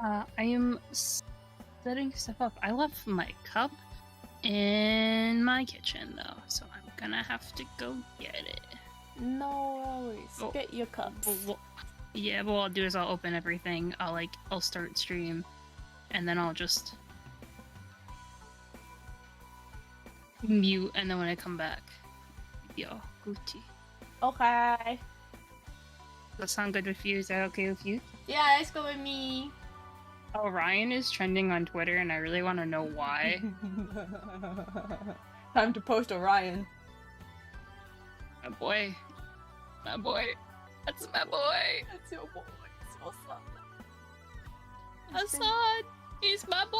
I am setting stuff up. I left my cup in my kitchen though, so I'm gonna have to go get it. No worries. Get your cups. Yeah, what I'll do is I'll open everything. I'll start stream, and then I'll just mute, and then when I come back, yo, Gucci. Okay. Does that sound good with you? Is that okay with you? Yeah, it's good with me. Orion is trending on Twitter, and I really want to know why. Time to post Orion. My boy. My boy. That's my boy. That's your boy. It's your son. Hassan! He's my boy!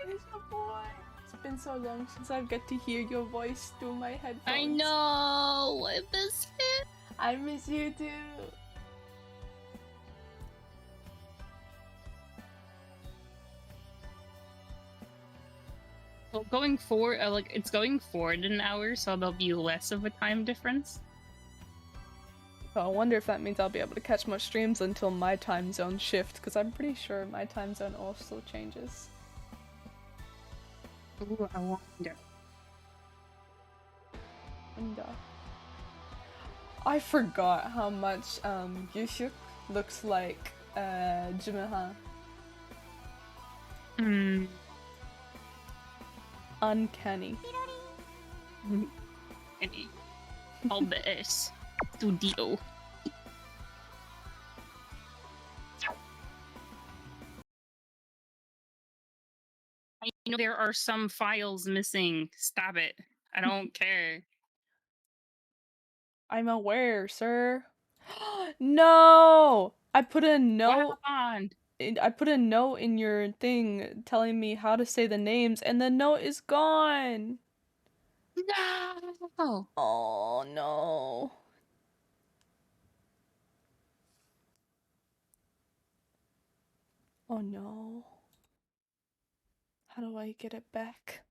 He's your boy. It's been so long since I get to hear your voice through my headphones. I know! I miss it! I miss you too. Well, going forward, it's going forward an hour, so there'll be less of a time difference. Oh, I wonder if that means I'll be able to catch more streams until my time zone shift, because I'm pretty sure my time zone also changes. Ooh, I wonder. I forgot how much Yushuk looks like Jiminha. Uncanny. Any. All the S. Studio. I know there are some files missing. Stop it. I don't care. I'm aware, sir. No! I put a note. I put a note in your thing telling me how to say the names, and the note is gone. No! Oh no. Oh no. How do I get it back?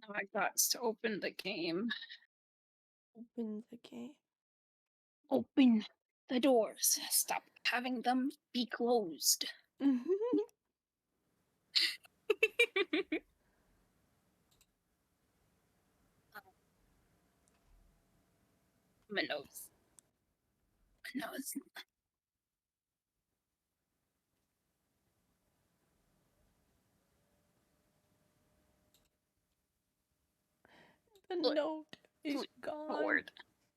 Now I got to open the game. Open the game. Open the doors. Stop having them be closed. My nose. My nose. The note is gone. Forward.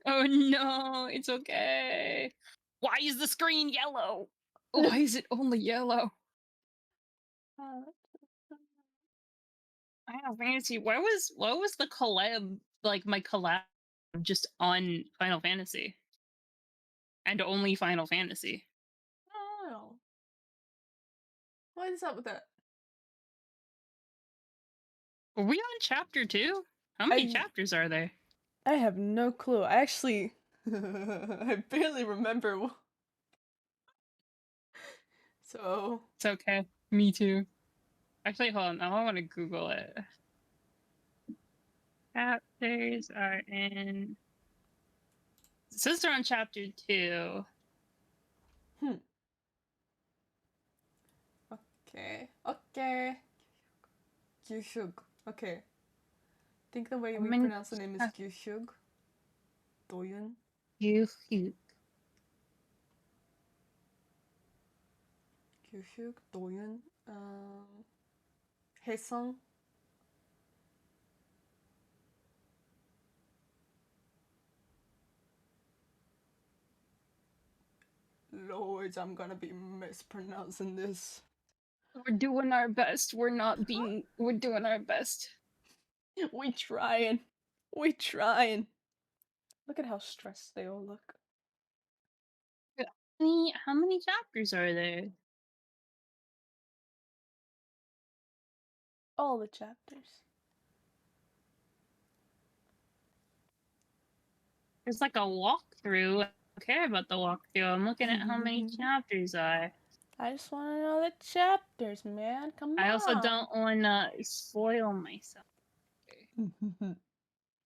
Oh no, it's okay. Why is the screen yellow? Why is it only yellow? Final Fantasy. What was the collab, like my collab just on Final Fantasy? And only Final Fantasy. Oh. What is up with that? Are we on chapter 2? How many chapters are there? I have no clue. I actually I barely remember. So it's okay. Me too. Actually, hold on. Now I want to Google it. Chapters are in. It says they're on chapter 2. Okay. Okay. Gyushug. Okay. I think the way we pronounce the name is Gyushug. Doyun. Gyushug. Gyushug. Doyun. Haesung. Lord, I'm gonna be mispronouncing this. We're doing our best. We're doing our best. We trying. We trying. Look at how stressed they all look. How many chapters are there? All the chapters. There's like a walkthrough. I don't care about the walkthrough. I'm looking at how many chapters are. I just want to know the chapters, man. Come on. I also don't want to spoil myself.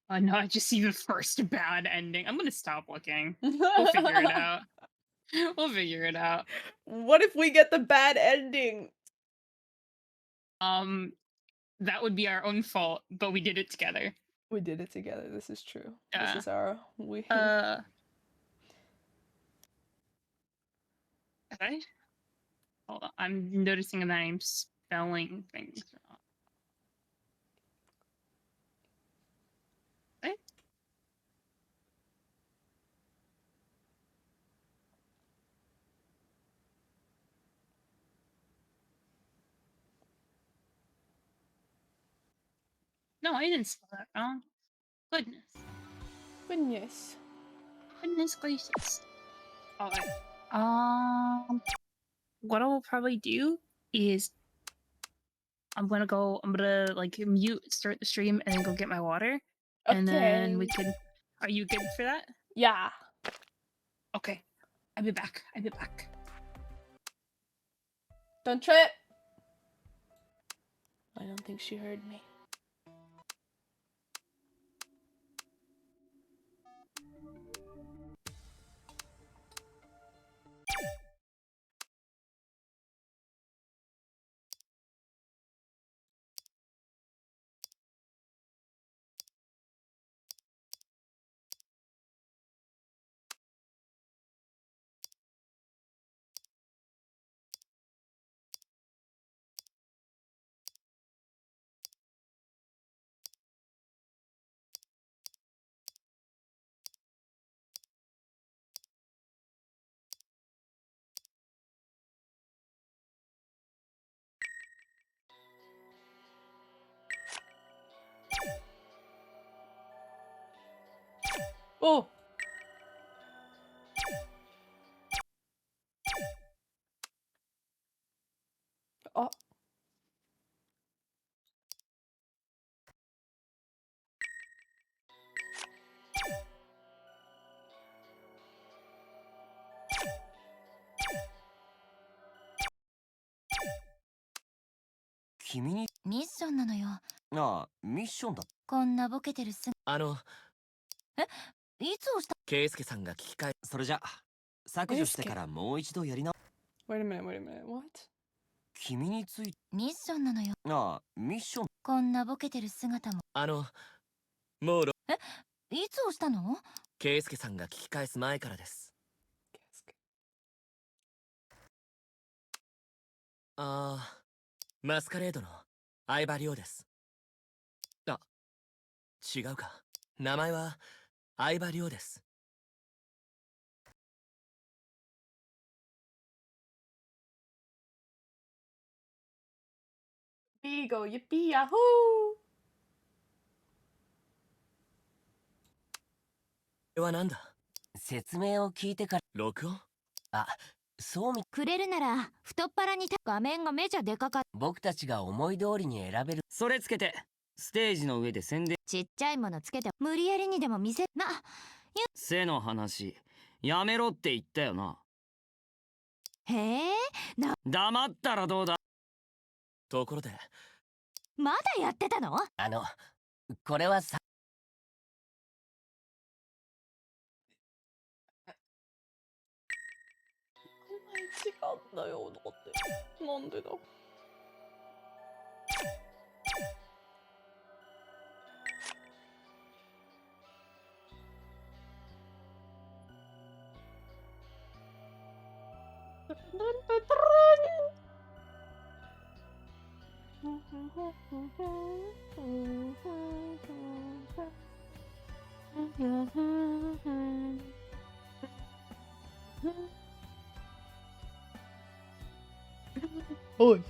Oh no, I just see the first bad ending. I'm gonna stop looking. We'll figure it out. We'll figure it out. What if we get the bad ending? That would be our own fault, but we did it together. We did it together. This is true. Yeah. This is our we. Right? Hold on. I'm noticing that I'm spelling things wrong. Right? No, I didn't spell that wrong. Goodness. Goodness. Goodness gracious. Alright. What I will probably do is I'm gonna like mute, start the stream, and then go get my water. Okay. And then we can. Are you good for that? Yeah. Okay. I'll be back. I'll be back. Don't trip. I don't think she heard me. Oh. Oh. Kimi ミッションなのよ。ああ、ミッションだ。こんなボケてるす。いつ押した？ケイスケさんが聞き返す。それじゃ、削除してからもう一度やりな。Wait a minute. Wait a minute. What? 君について。ミッションなのよ。ああ、ミッション。こんなボケてる姿も。もういつ押したの？ケイスケさんが聞き返す前からです。ああ、マスカレードの相葉亮です。あ、違うか。名前は相葉亮です。Bigo, yippee, yahoo! これはなんだ？説明を聞いてから。録音？あ、そうみ。くれるなら太っ腹に画面がめちゃでかかっ。僕たちが思い通りに選べる。それつけてステージの上で宣伝。ちっちゃいものつけて無理やりにでも見せな。背の話やめろって言ったよな。へえ。黙ったらどうだ。ところでまだやってたの？これはさ。違うんだよ。だってなんでだ。おい。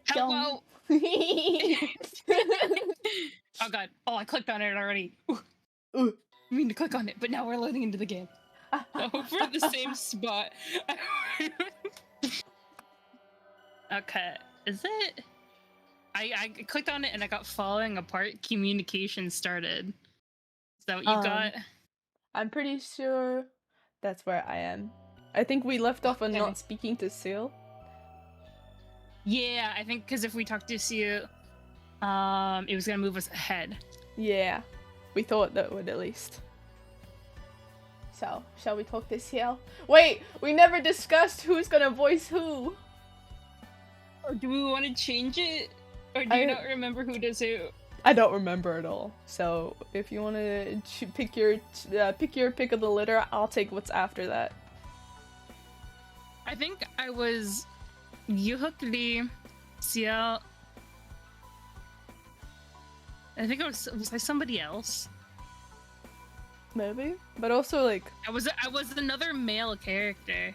Hello. Oh god. Oh, I clicked on it already. Ooh. I mean to click on it, but now we're loading into the game. Oh, we're at the same spot. Okay. Is it? I clicked on it and I got falling apart. Communication started. Is that what you got? I'm pretty sure that's where I am. I think we left off on Okay. not speaking to Seal. Yeah, I think because if we talked to Sue, it was gonna move us ahead. Yeah, we thought that would at least. So, shall we talk to Seal? Wait, we never discussed who's gonna voice who. Or do we want to change it? Or do you not remember who does who? I don't remember at all. So, if you want to pick your pick of the litter, I'll take what's after that. I think I was Yuhuk Lee, Seal. I think was I somebody else? Maybe, but also like I was another male character.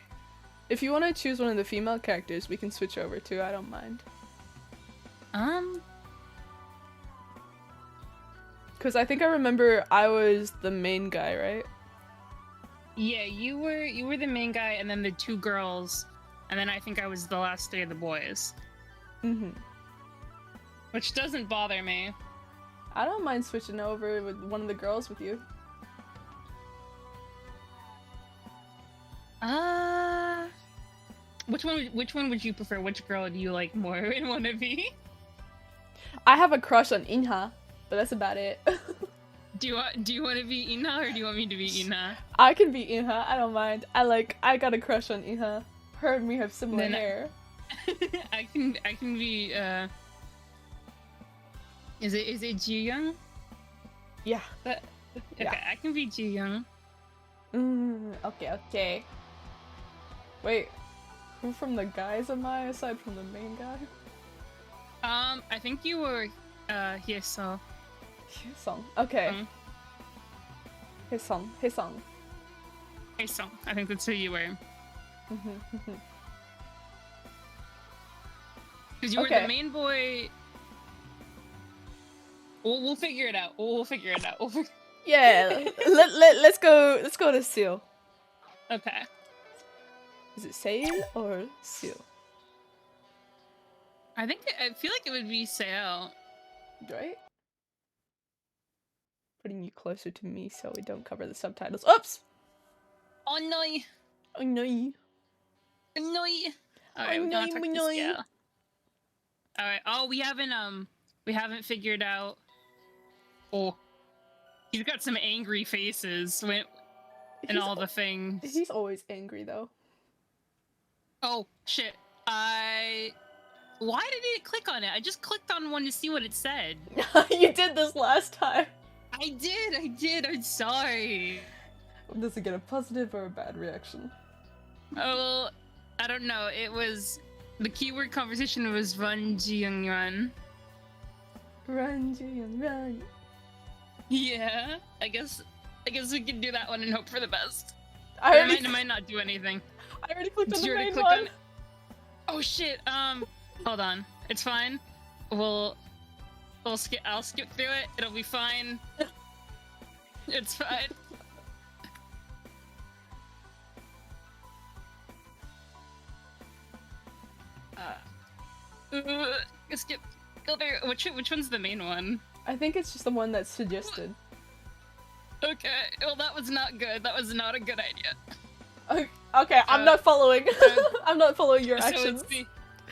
if you want to choose one of the female characters, we can switch over too. I don't mind. Because I think I remember I was the main guy, right? Yeah, you were the main guy, and then the two girls, and then I think I was the last three of the boys. Which doesn't bother me. I don't mind switching over with one of the girls with you. Which one would you prefer? Which girl do you like more and want to be? I have a crush on Inha, but that's about it. Do you want to be Ina or do you want me to be Ina? I can be Inha. I don't mind. I got a crush on Inha. Her and me have similar hair. I can be Is it Ji Young? Yeah. Okay, yeah. I can be Ji Young. Okay. Wait, who from the guys am I aside from the main guy? I think you were Hyeso. Hye-sung. Okay. Hye-sung. Hyeso. I think that's who you were. Because you were the main boy. We'll figure it out. We'll figure it out. Yeah. Let's go to Seal. Okay. Is it Sail or Seal? I feel like it would be Seo. Right? Putting you closer to me so we don't cover the subtitles. Oops! Oh no! Oh no! Oh no! Alright, we're gonna talk to Seo. Alright. Oh, we haven't figured out Oh, he's got some angry faces and He's all the things. He's always angry though. Oh shit! Why did it click on it? I just clicked on one to see what it said. You did this last time. I did. I'm sorry. Does it get a positive or a bad reaction? Oh, I don't know. It was the keyword conversation was run Jiyoung run. Run, Jiyoung, run. Yeah, I guess we can do that one and hope for the best. I might not do anything. I already clicked on Did the you already main click one. on it? Oh shit. Hold on. It's fine. I'll skip through it. It'll be fine. It's fine. Skip. Go there. Which one's the main one? I think it's just the one that's suggested. Okay. Well, that was not good. That was not a good idea. Okay, I'm not following. I'm not following your So actions.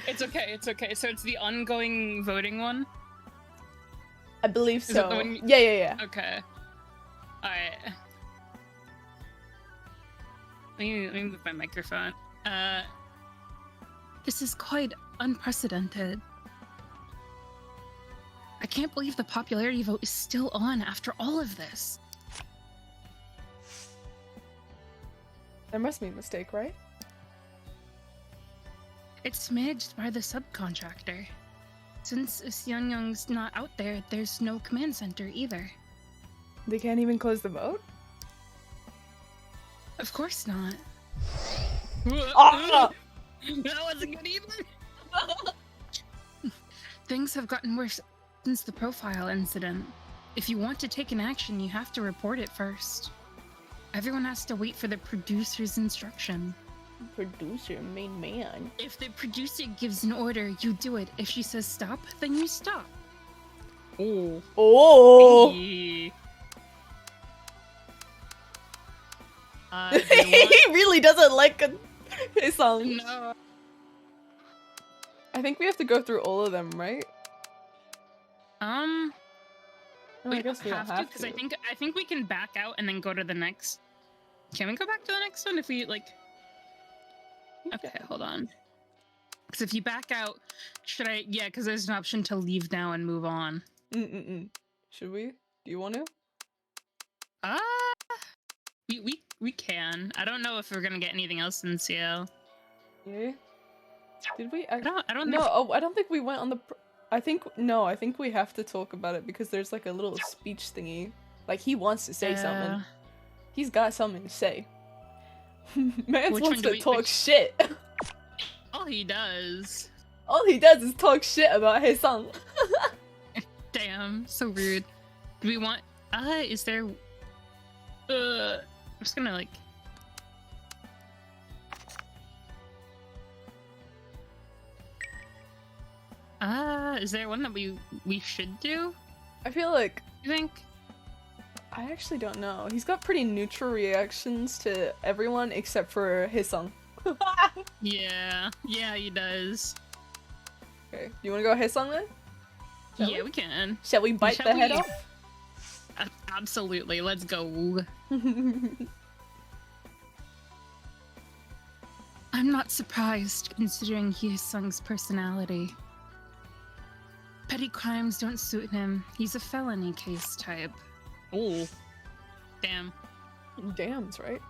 it's okay. So it's the ongoing voting one. I believe Is it so. the one Yeah. Okay. Alright. Let me move my microphone. This is quite unprecedented. I can't believe the popularity vote is still on after all of this. There must be a mistake, right? It's managed by the subcontractor. Since Seonyoung's not out there, there's no command center either. They can't even close the vote? Of course not. Ah! That wasn't good either. Things have gotten worse since the profile incident. If you want to take an action, you have to report it first. Everyone has to wait for the producer's instruction. Producer, main man. If the producer gives an order, you do it. If she says stop, then you stop. Oh. Oh! Hey. He really doesn't like his song. No. I think we have to go through all of them, right? Oh, I guess we don't have because to. I think we can back out and then go to the next. Can we go back to the next one if we like? Okay, hold on. Because if you back out, should I? Yeah, because there's an option to leave now and move on. Should we? Do you want to? We can. I don't know if we're gonna get anything else in CL. Yeah. Did we? I don't No, know. I don't think we went on the. I think we have to talk about it because there's like a little speech thingy. Like he wants to say something. He's got something to say. Man wants to talk shit. All he does. All he does is talk shit about his song. Damn, so rude. Do we want? Is there? I'm just gonna like. Is there one that we should do? I feel like. You think? I actually don't know. He's got pretty neutral reactions to everyone except for his song. Yeah, he does. Okay, you want to go his song then? We can. Shall we bite the head off? Absolutely, let's go. I'm not surprised, considering Hye-sung's personality. Petty crimes don't suit him. He's a felony case type. Oh. Damn. Damn's right.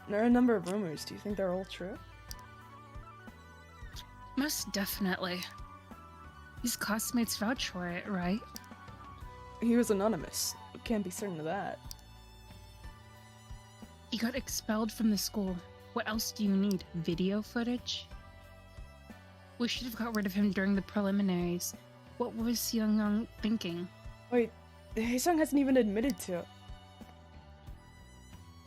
There are a number of rumors. Do you think they're all true? Most definitely. His classmates vouch for it, right? He was anonymous. We can't be certain of that. He got expelled from the school. What else do you need? Video footage? We should have got rid of him during the preliminaries. What was Seonyoung thinking? Wait, Haesung hasn't even admitted to it.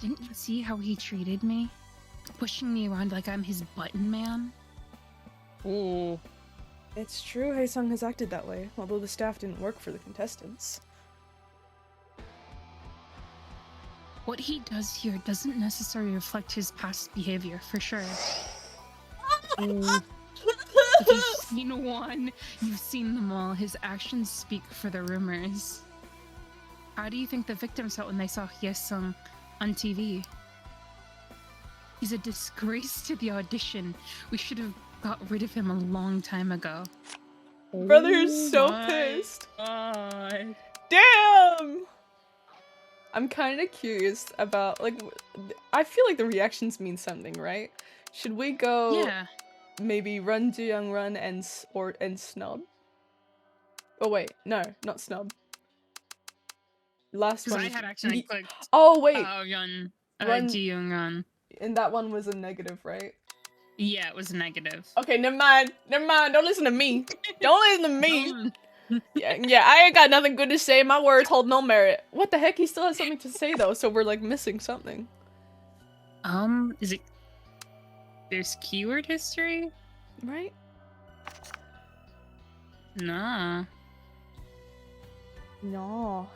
Didn't you see how he treated me? Pushing me around like I'm his button man? Oh. It's true Haesung has acted that way, although the staff didn't work for the contestants. What he does here doesn't necessarily reflect his past behavior, for sure. If you've seen one, you've seen them all. His actions speak for the rumors. How do you think the victims felt when they saw Hyesung on TV? He's a disgrace to the audition. We should have got rid of him a long time ago. Brother is so pissed. Damn! I'm kind of curious about, like, I feel like the reactions mean something, right? Should we go maybe Run Do Young Run and Snub? Oh wait, no, not Snub. Last one. Because I had actually clicked. Oh wait. Run. Run. Do Young Run. And that one was a negative, right? Yeah, it was negative. Okay, never mind. Never mind. Don't listen to me. Don't listen to me. Yeah, I ain't got nothing good to say. My words hold no merit. What the heck? He still has something to say though, so we're like missing something. Is it? There's keyword history, right? Nah. No.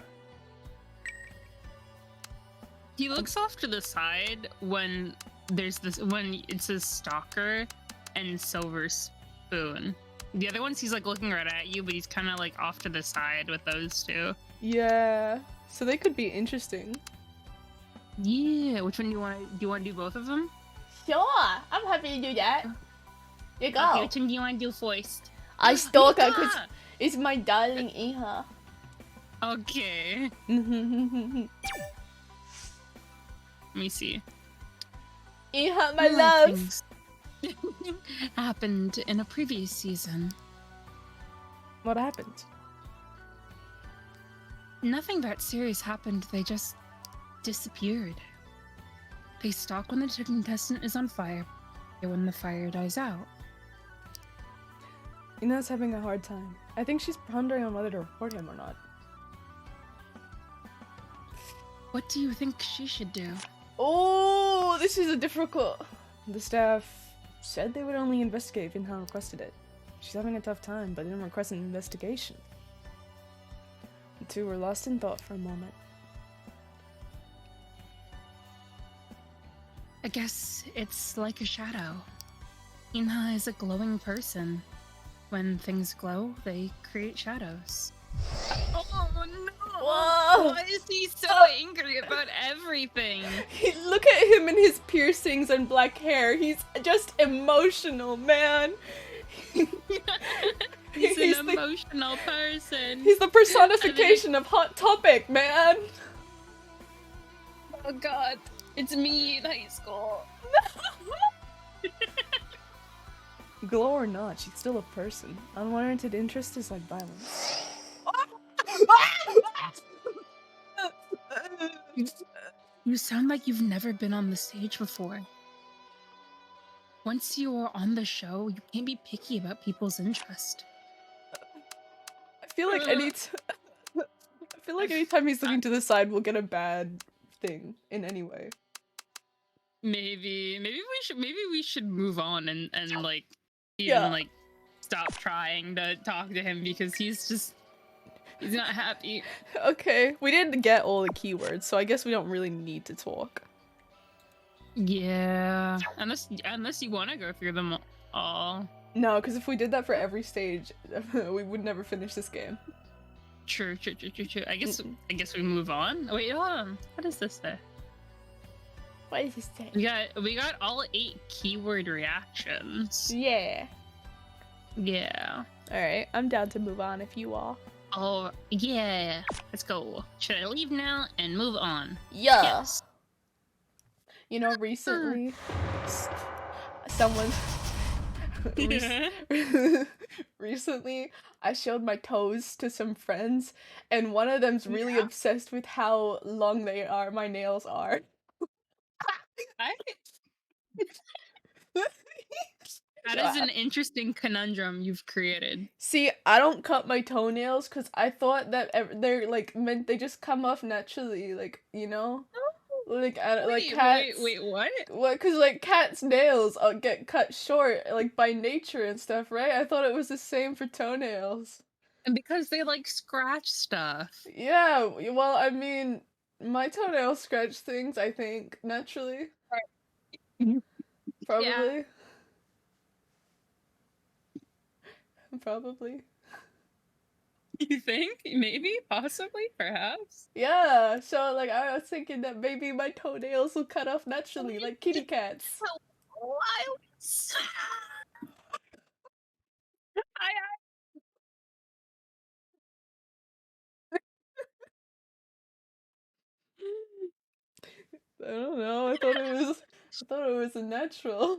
He looks off to the side when it says stalker and silver spoon. The other ones he's like looking right at you, but he's kind of like off to the side with those two. Yeah, so they could be interesting. Yeah, which one do you want to do? Both of them? Sure, I'm happy to do that. You go. Okay, which one do you want to do first? I stalk her because it's my darling Iha. Okay. Let me see. Iha, my love. Happened in a previous season. What happened? Nothing that serious happened. They just disappeared. They stalk when the contestant is on fire, and when the fire dies out. Ina's having a hard time. I think she's pondering on whether to report him or not. What do you think she should do? Oh, this is a difficult. The staff said they would only investigate if Inha requested it. She's having a tough time, but didn't request an investigation. The two were lost in thought for a moment. I guess it's like a shadow. Inha is a glowing person. When things glow, they create shadows. Oh no! Whoa! Why is he so angry about everything? Look at him and his piercings and black hair. He's just emotional, man. He's an emotional person. He's the personification of Hot Topic, man. Oh god, it's me in high school. Glow or not, she's still a person. Unwarranted interest is like violence. You sound like you've never been on the stage before. Once you are on the show, you can't be picky about people's interest. I feel like anytime he's looking to the side, we'll get a bad thing in any way. Maybe we should move on and like even like stop trying to talk to him because he's not happy. Okay, we didn't get all the keywords, so I guess we don't really need to talk. Yeah, unless you want to go through them all. No, because if we did that for every stage, we would never finish this game. True. I guess we move on. Wait, hold on. What does this say? What does this say? We got all 8 keyword reactions. Yeah. Yeah. All right, I'm down to move on if you are. Oh yeah, let's go. Should I leave now and move on? Yeah. Yes. You know, recently, someone. Recently, I showed my toes to some friends, and one of them's really obsessed with how long my nails are. That is an interesting conundrum you've created. See, I don't cut my toenails because I thought that they're like meant they just come off naturally, like, you know, like cats. Wait, what? What? Because like cats' nails get cut short like by nature and stuff, right? I thought it was the same for toenails. And because they like scratch stuff. Yeah, well, I mean, my toenails scratch things, I think, naturally. Probably. Yeah. Probably. You think? Maybe? Possibly? Perhaps? Yeah, so like I was thinking that maybe my toenails will cut off naturally, like kitty cats. Wild. I I don't know. I thought it was a natural.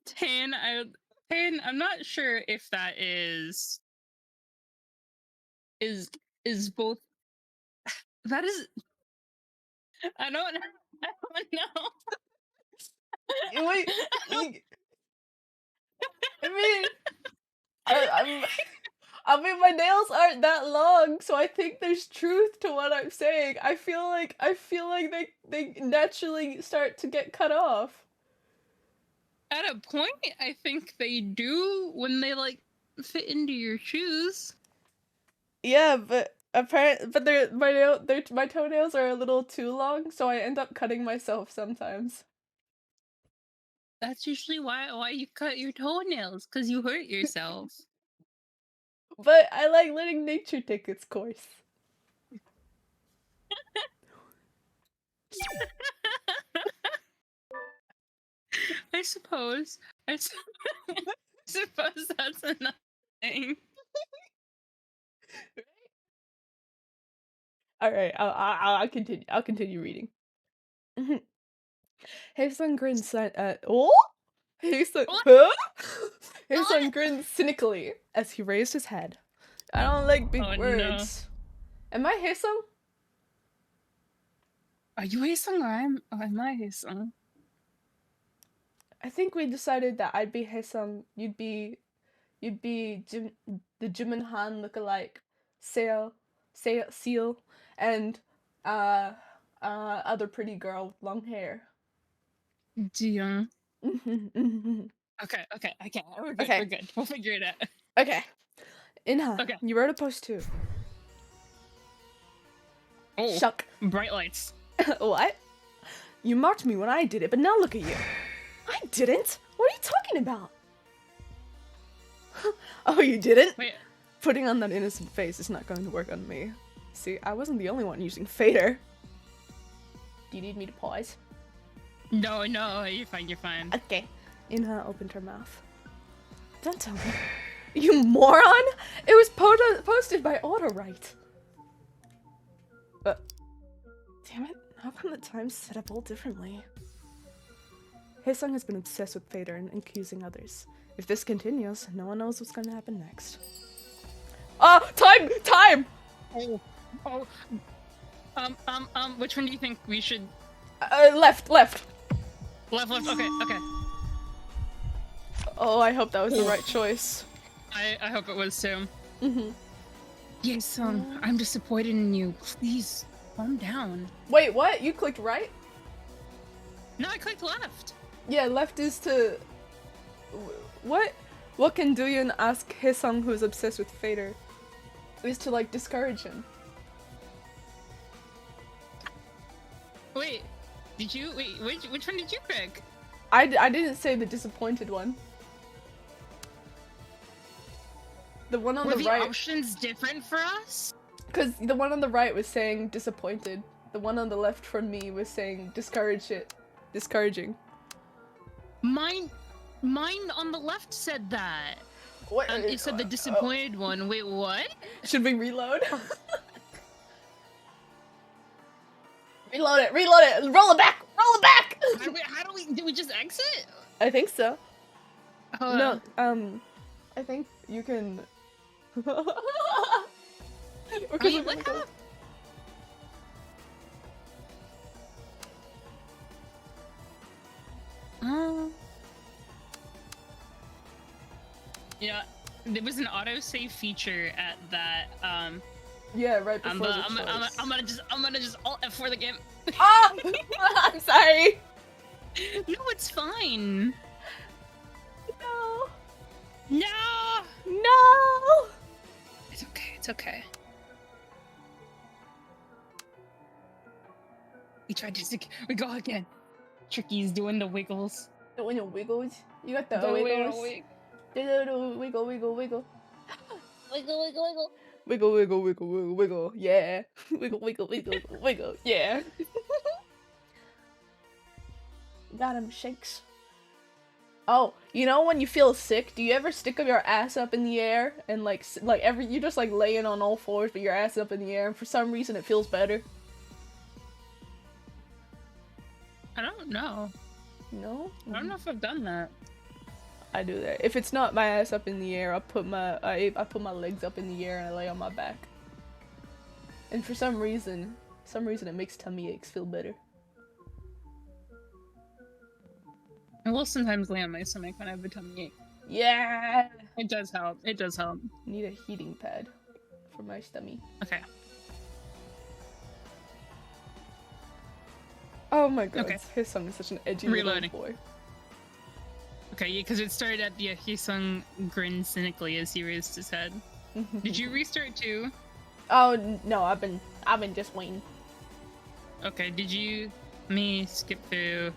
Tan, I'm not sure if that is is both. That is. I don't. I don't know. Wait, I mean, I, I mean, my nails aren't that long, so I think there's truth to what I'm saying. I feel like they naturally start to get cut off. At a point, I think they do when they like fit into your shoes. Yeah, but my toenails are a little too long, so I end up cutting myself sometimes. That's usually why you cut your toenails, because you hurt yourself. But I like letting nature take its course. I suppose. Suppose that's another thing. All right, I'll continue. I'll continue reading. Hae-sung grins. Hae-sung. Huh? Hae-sung grinned cynically as he raised his head. I don't like big words. No. Am I Hae-sung? Are you Hae-sung or am I Hae-sung? I think we decided that I'd be Hae-sung, you'd be the Jimin Han lookalike, Seal, and other pretty girl with long hair. Jiyoung. Okay. We're good. Okay. We're good. We'll figure it out. Okay. Inha, Okay. you wrote a post too. Oh, Shuck. bright lights. What? You mocked me when I did it, but now look at you. I didn't. What are you talking about? Oh, you didn't? Wait. Putting on that innocent face is not going to work on me. See, I wasn't the only one using fader. Do you need me to pause? No, you're fine. Okay. Inha opened her mouth. Don't tell me. You moron! It was posted by Autorite. Damn it. How come the time's set up all differently? Hae-sung has been obsessed with fader and accusing others. If this continues, no one knows what's going to happen next. Time! Which one do you think we should? Left. Left. Okay. Oh, I hope that was the right choice. I hope it was too. Mm-hmm. Hae-sung, I'm disappointed in you. Please, calm down. Wait, what? You clicked right? No, I clicked left. Yeah, left is to... What? What can Doyoon ask Hae-sung, who's obsessed with fader? Is to, like, discourage him. Wait, which one did you pick? I didn't say the disappointed one. The one on Were the the right... options different for us? Because the one on the right was saying disappointed. The one on the left from me was saying discouraging. Mine on the left said that. What? It said the disappointed one. Wait, what? Should we reload? Reload it! Roll it back! Did we just exit? I think so. Hold No, on. I think you can... Yeah, there was an autosave feature at that, Yeah, right before I'm gonna just alt F4 the game. Oh! I'm sorry! No, it's fine. No! No! It's okay. We go again. Tricky's doing the wiggles. The when it wiggles. You got the, The wiggles. wiggle, The little wiggle, wiggle, wiggle. wiggle, wiggle, wiggle. Wiggle, wiggle, wiggle, wiggle, wiggle. Yeah. Wiggle, wiggle, wiggle, wiggle. Yeah. Got him, shakes. Oh, you know when you feel sick, do you ever stick up your ass up in the air and like you just like laying on all fours but your ass up in the air and for some reason it feels better? I don't know. No? I don't know if I've done that. I do that. If it's not my ass up in the air, I put my legs up in the air and I lay on my back. And for some reason it makes tummy aches feel better. I will sometimes lay on my stomach when I have a tummy ache. Yeah. It does help. It does help. Need a heating pad for my stomach. Okay. Oh my god, Okay. his song is such an edgy Reloading. little boy. Okay, yeah, because it started at the Hyesung grinned cynically as he raised his head. Did you restart too? Oh no, I've been just waiting. Okay, did you me skip through?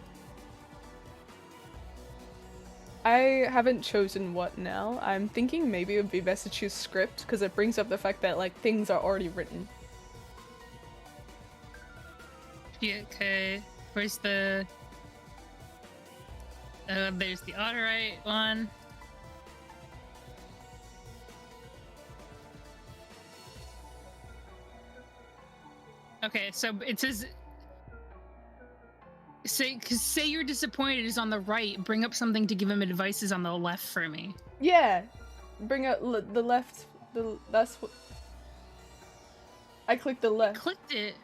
I haven't chosen what now. I'm thinking maybe it would be best to choose script because it brings up the fact that like things are already written. Yeah, okay. Where's the? There's the auto right one. Okay, so it says. Say you're disappointed is on the right. Bring up something to give him advice is on the left for me. Yeah, bring up the left. That's what. I clicked the left. Clicked it.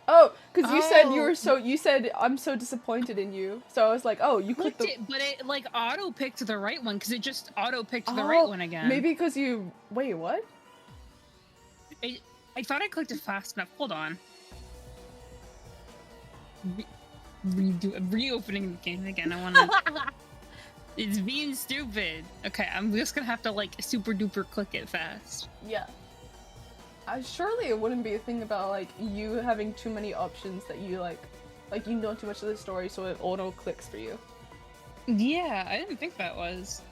Oh, because you said you Oh. were so. You said I'm so disappointed in you. So I was like, oh, you clicked Clicked the. it, but it like auto picked the right one because it just auto picked the right one again. Maybe because you. Wait, what? I thought I clicked it fast enough. Hold on. Reopening the game again. I want to. It's being stupid. Okay, I'm just gonna have to like super duper click it fast. Yeah. Surely it wouldn't be a thing about like you having too many options that you like you know too much of the story, so it auto clicks for you. Yeah, I didn't think that was.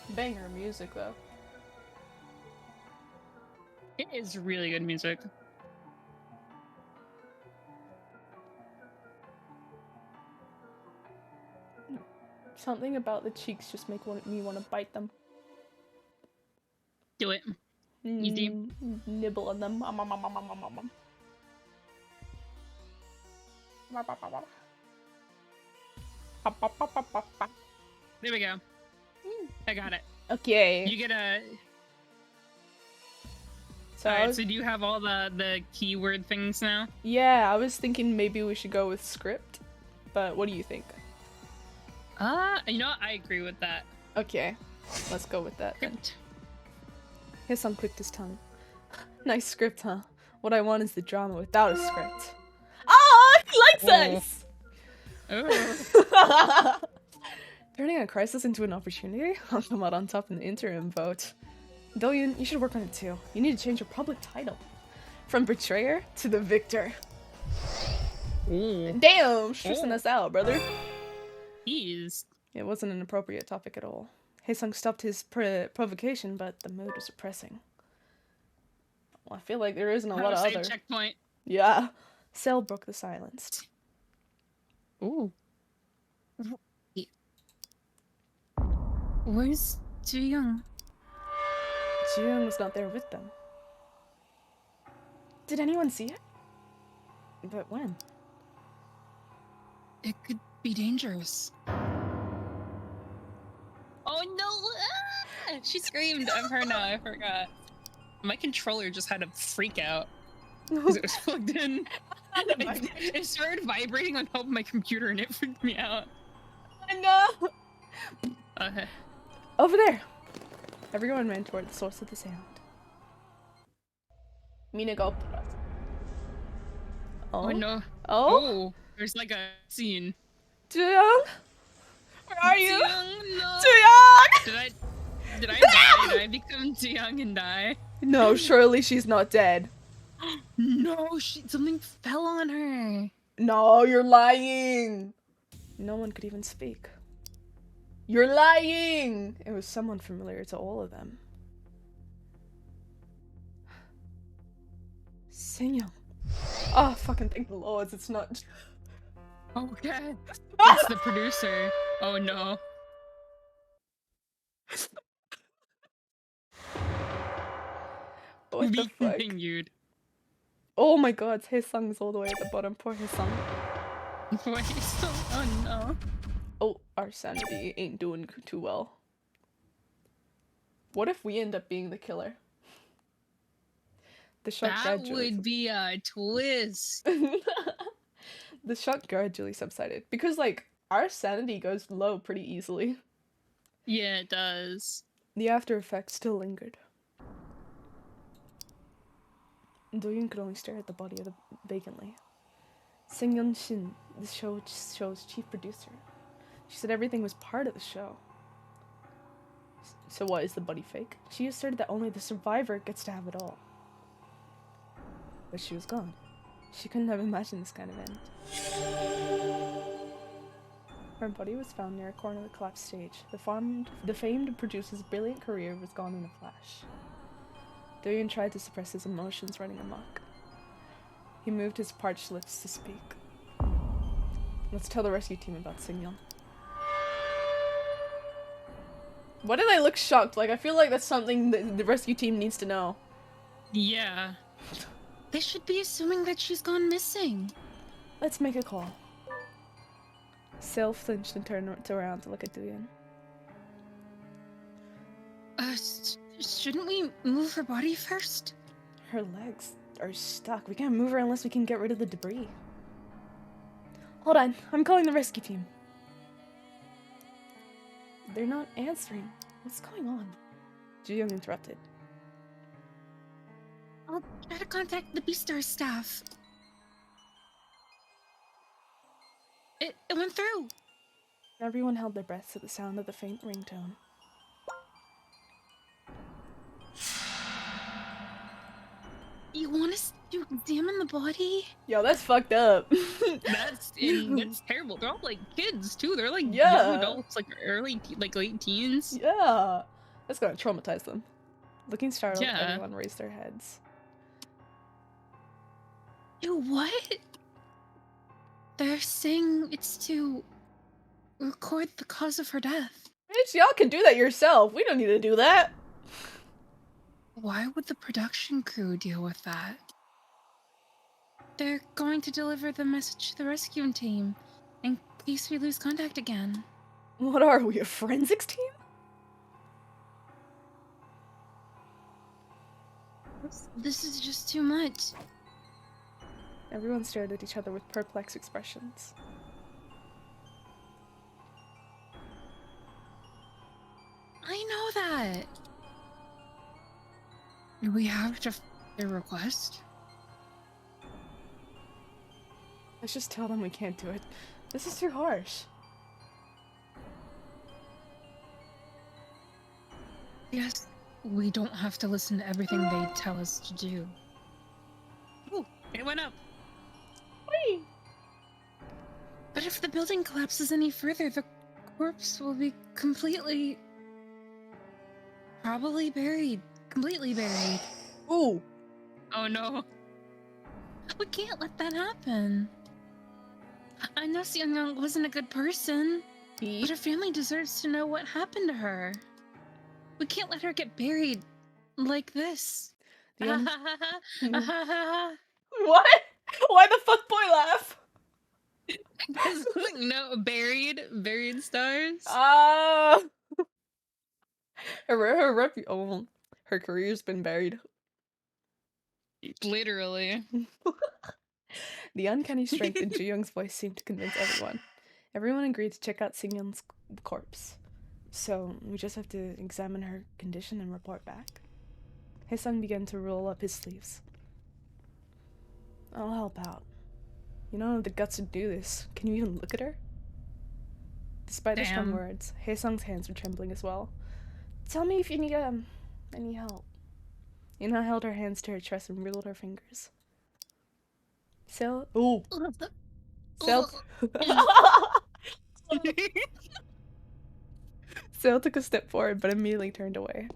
Banger music though. It is really good music. Something about the cheeks just make me want to bite them. Do it. Easy. Nibble on them. There we go. I got it. Okay. You get a. So Alright, so do you have all the keyword things now? yeah, I was thinking maybe we should go with script, but what do you think? You know what? I agree with that. Okay, let's go with that then. Script. His son clicked his tongue. Nice script, huh? What I want is the drama without a script. Ah, he likes us! Oh. Turning a crisis into an opportunity? I'll come out on top in the interim vote. Doyun, you should work on it too. You need to change your public title. From betrayer to the victor. Ooh. Damn, stressing us out, brother. Jeez. It wasn't an appropriate topic at all. Haesung stopped his provocation, but the mood was oppressing. Well, I feel like there isn't a lot of Save other... checkpoint. Yeah. Cell broke the silence. Ooh. Where's Ji-young? Jiyoung was not there with them. Did anyone see it? But when? It could be dangerous. Oh no! Ah! She screamed. I'm her now. I forgot. My controller just had a freak out because it was plugged in. It started vibrating on top of my computer and it freaked me out. I know! Okay. Over there! Everyone ran toward the source of the sound. Mina go. Oh no. Oh? Oh, there's like a scene. Jiyoung? Where are you? Ji-young, no. Jiyoung! Did I die? Did I become Ji-young and die? No, surely she's not dead. No, something fell on her. No, you're lying. No one could even speak. You're lying. It was someone familiar to all of them. Senyang. Oh, fucking thank the lords, it's not. Okay. It's the producer. Oh no. What the fuck? Continued. Oh my god, Haesung's all the way at the bottom. Poor Haesung. Wait, so, oh no. Oh, our sanity ain't doing too well. What if we end up being the killer? The shock That gradually would be a twist. The shock gradually subsided because, like, our sanity goes low pretty easily. Yeah, it does. The after effects still lingered. Do-yoon could only stare at the body of the vacantly. Seung-yeon Shin, the show's chief producer. She said everything was part of the show. So what, is the body fake? She asserted that only the survivor gets to have it all. But she was gone. She couldn't have imagined this kind of end. Her body was found near a corner of the collapsed stage. The famed producer's brilliant career was gone in a flash. Do-yoon tried to suppress his emotions running amok. He moved his parched lips to speak. Let's tell the rescue team about Seung-yeon. Why did I look shocked? Like, I feel like that's something that the rescue team needs to know. Yeah. They should be assuming that she's gone missing. Let's make a call. Sale flinched and turned around to look at Do-yoon. Shouldn't we move her body first? Her legs are stuck. We can't move her unless we can get rid of the debris. Hold on, I'm calling the rescue team. They're not answering. What's going on? Ji-young interrupted. I'll try to contact the BuriedStars staff. It went through. Everyone held their breaths at the sound of the faint ringtone. You want us to examine the body? Yo, that's fucked up. That's terrible. They're all like kids too. They're like Yeah. young adults, like late teens. Yeah. That's gonna traumatize them. Looking startled, Yeah. everyone raised their heads. Ew, what? They're saying it's to record the cause of her death. Bitch, y'all can do that yourself. We don't need to do that. Why would the production crew deal with that? They're going to deliver the message to the rescue team in case we lose contact again. What are we, a forensics team? This is just too much. Everyone stared at each other with perplexed expressions. I know that. Do we have to their request? Let's just tell them we can't do it. This is too harsh. Yes, we don't have to listen to everything they tell us to do. Ooh, it went up. Whee! But if the building collapses any further, the corpse will be probably buried. Completely buried. Ooh. Oh no. We can't let that happen. I know Seung-yeon wasn't a good person, but her family deserves to know what happened to her. We can't let her get buried like this. The What? What? Why the fuck boy laugh? No, buried stars. Her career's been buried. Literally. The uncanny strength in Ji-young's voice seemed to convince everyone. Everyone agreed to check out Seung-yeon's corpse. So, we just have to examine her condition and report back. Haesung began to roll up his sleeves. I'll help out. You don't have the guts to do this. Can you even look at her? Despite the strong words, Haesung's hands were trembling as well. Tell me if you need any help. Ina held her hands to her chest and wriggled her fingers. Sel. Oh. Sel. Sel took a step forward, but immediately turned away.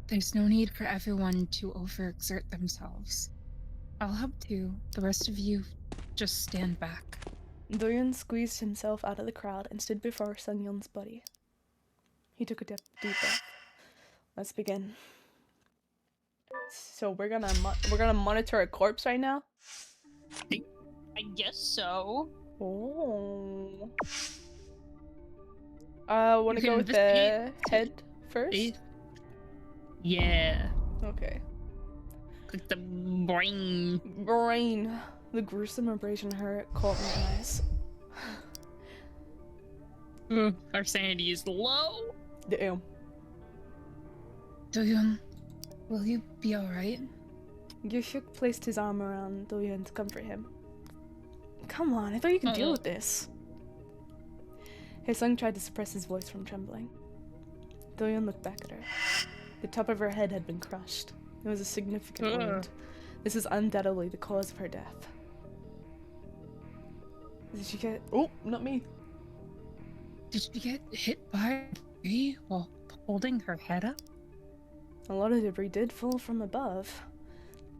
There's no need for everyone to overexert themselves. I'll help too. The rest of you just stand back. Doyun squeezed himself out of the crowd and stood before Sungyun's body. He took a deep breath. Let's begin. So we're gonna monitor a corpse right now. I guess so. Oh. Wanna You go can with the investigate. head first? Yeah. Okay. Like the brain. Brain. The gruesome abrasion hurt caught my eyes. Our sanity is low. Damn. Doyun, will you be alright? Yushuk placed his arm around Doyun to comfort him. Come on, I thought you could deal with this. Haesung tried to suppress his voice from trembling. Doyun looked back at her. The top of her head had been crushed. It was a significant wound. This is undoubtedly the cause of her death. Did she get... Oh, not me. Did she get hit by a tree while holding her head up? A lot of debris did fall from above,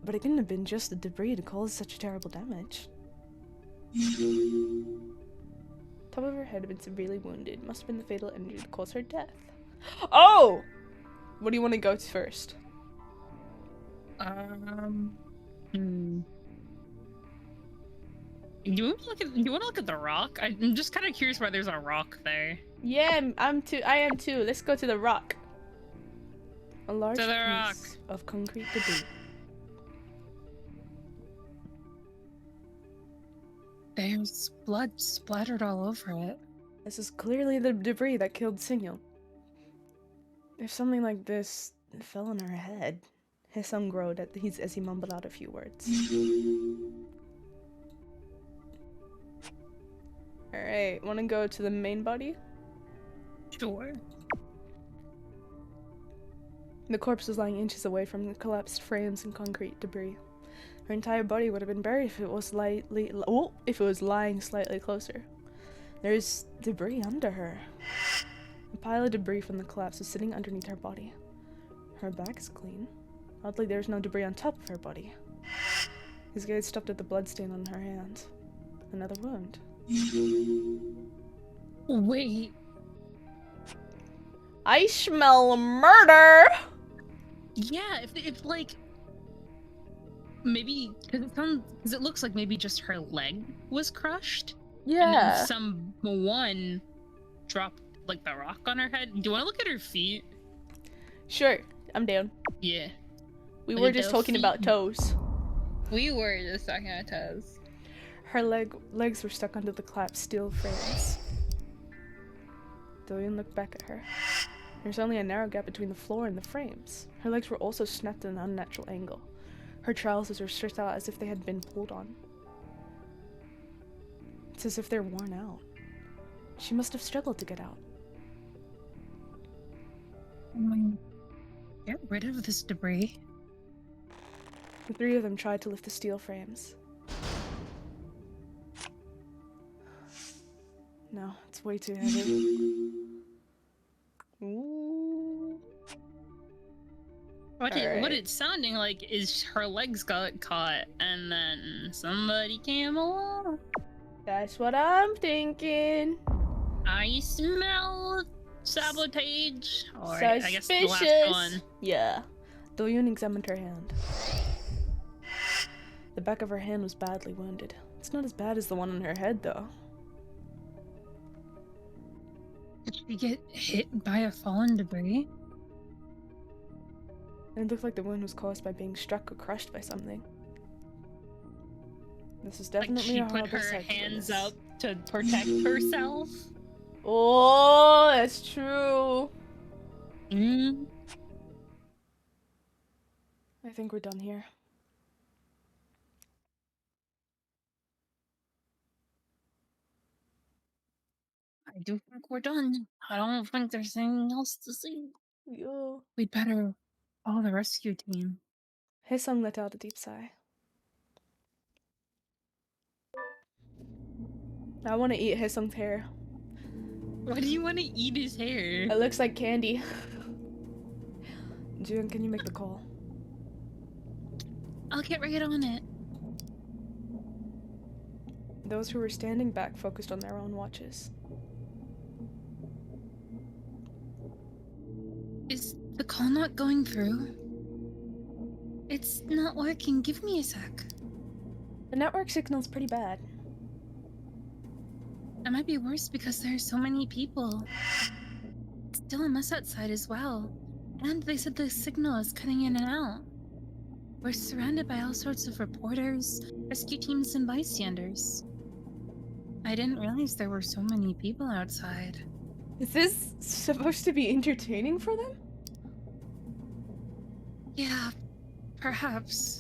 but it couldn't have been just the debris to cause such terrible damage. Top of her head had been severely wounded. Must have been the fatal injury that caused her death. Oh! What do you want to go to first? You want to look at the rock? I'm just kind of curious why there's a rock there. Yeah, I am too. Let's go to the rock. A large piece of concrete debris. There's blood splattered all over it. This is clearly the debris that killed Singyo. If something like this fell on her head, Haesung groaned as he mumbled out a few words. Alright, wanna go to the main body? Sure. The corpse was lying inches away from the collapsed frames and concrete debris. Her entire body would have been buried if it was lying slightly closer. There's debris under her. A pile of debris from the collapse was sitting underneath her body. Her back is clean. Oddly, there's no debris on top of her body. His gaze stopped at the bloodstain on her hand. Another wound. Wait. I smell murder! Yeah, if like maybe because it looks like maybe just her leg was crushed. Yeah. And then someone dropped like the rock on her head. Do you want to look at her feet? Sure, I'm down. Yeah. We Look were at just those talking feet. about toes. We were just talking about toes. Her legs were stuck under the collapsed steel frames. Doyun looked back at her. There's only a narrow gap between the floor and the frames. Her legs were also snapped at an unnatural angle. Her trousers were stretched out as if they had been pulled on. It's as if they're worn out. She must have struggled to get out. Get rid of this debris. The three of them tried to lift the steel frames. No, it's way too heavy. Ooh. Okay, what Alright. it's sounding like is her legs got caught and then somebody came along. That's what I'm thinking. I smell sabotage. Or Suspicious. I guess the last one. Yeah. Doyun examined her hand. The back of her hand was badly wounded. It's not as bad as the one on her head, though. Did she get hit by a fallen debris? It looked like the wound was caused by being struck or crushed by something. This is Like definitely she a put horrible her sight to hands witness. up to protect herself? Oh, that's true. I think we're done here. I do think we're done. I don't think there's anything else to see. Yo. We'd better call the rescue team. Haesung let out a deep sigh. I want to eat Haesung's hair. Why do you want to eat his hair? It looks like candy. June, can you make the call? I'll get right on it. Those who were standing back focused on their own watches. Is the call not going through? It's not working. Give me a sec. The network signal's pretty bad. It might be worse because there are so many people. It's still a mess outside as well. And they said the signal is cutting in and out. We're surrounded by all sorts of reporters, rescue teams, and bystanders. I didn't realize there were so many people outside. Is this supposed to be entertaining for them? Yeah, perhaps.